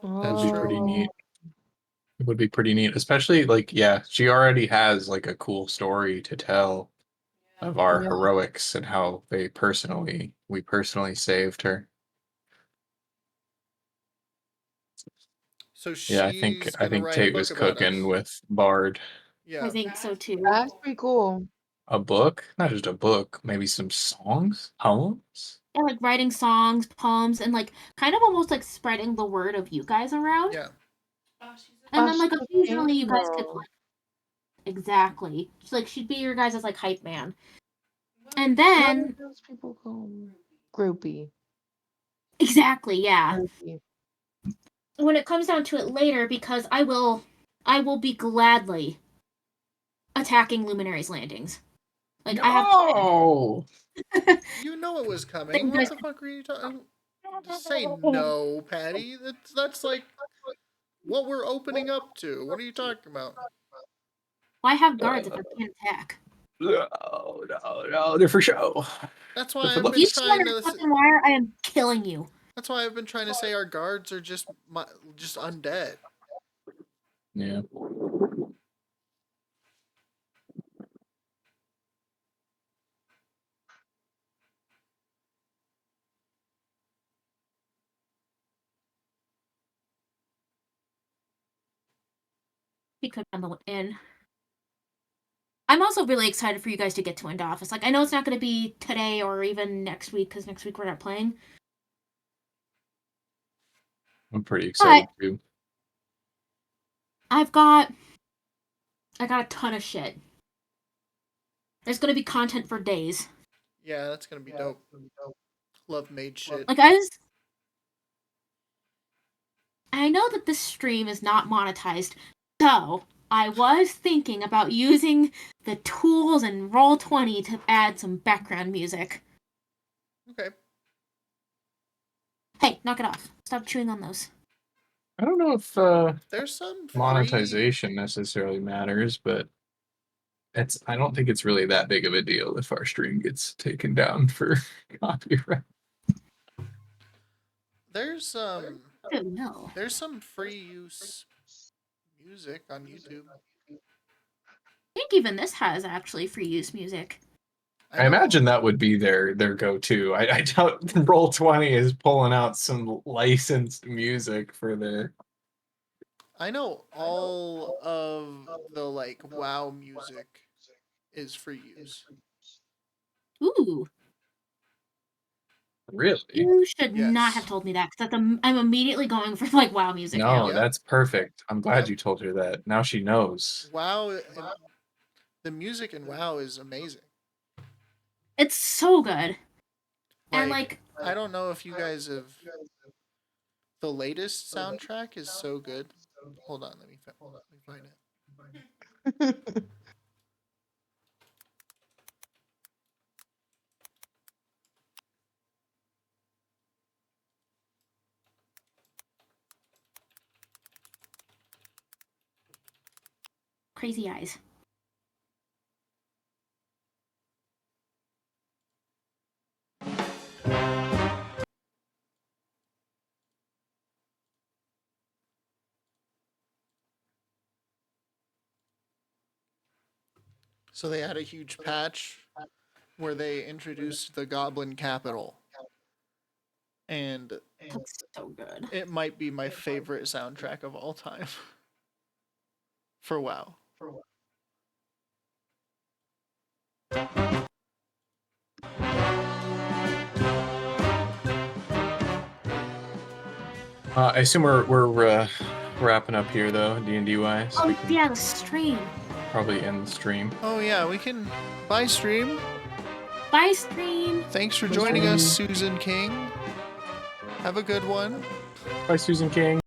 that'd be That's pretty true. neat. It would be pretty neat, especially like yeah, she already has like a cool story to tell of our Yeah. heroics and how we personally saved her. So Yeah, I she's think gonna write a Tate book was about cooking us. with Bard. Yeah. I think so too. That's pretty cool. A book? Not just a book, maybe some songs, poems. And like writing songs, poems, and like kind of almost like spreading the word of you guys around. Yeah. And then like she's a occasionally you guys could fangirl. like exactly. Like she'd be your guys' like hype man. And then What do those people call me? Groupie. exactly, yeah. Groupie. When it comes down to it later, because I will be gladly attacking Luminary's landings. Like I have Oh, You know it was coming. Then What guys- the fuck are you talking? Just say no, Patty. That's like what we're opening up to. What are you talking about? why have guards if I can't attack? no, they're for show. That's why But for I've looks. been You stand trying on a to. fucking wire, I am killing you. That's why I've been trying to say our guards are just undead. Yeah. He could on the in. I'm also really excited for you guys to get to End Office. Like I know it's not going to be today or even next week because next week we're not playing. I'm pretty excited too. I got a ton of shit. There's going to be content for days. Yeah, that's gonna be dope. Love made shit. Like I know that this stream is not monetized, so I was thinking about using the tools in Roll20 to add some background music. Okay. Hey, knock it off. Stop chewing on those. I don't know if There's some free... monetization necessarily matters, but I don't think it's really that big of a deal if our stream gets taken down for copyright. There's I don't know. There's some free use music on YouTube. I think even this has actually free use music. I imagine that would be their go-to. I doubt Roll20 is pulling out some licensed music for their. I know all of the like WoW music is for use. Ooh, Really? you should not Yes. have told me that because I'm immediately going for like WoW music No, now. Yeah. that's perfect. I'm glad Yep. you told her that. Now she knows. WoW, the music in WoW is amazing. It's so good. And like I don't know if you guys have. The latest soundtrack is so good. Hold on, let me find it. crazy eyes. So they had a huge patch where they introduced the Goblin Capital. And That's so good. it might be my favorite soundtrack of all time. For WoW. I assume we're wrapping up here though, D&D wise. Oh We can yeah, the stream. probably end the stream. Oh yeah, we can buy stream. Bye stream. Thanks for joining us, Susan King. Have a good one. Bye, Susan King.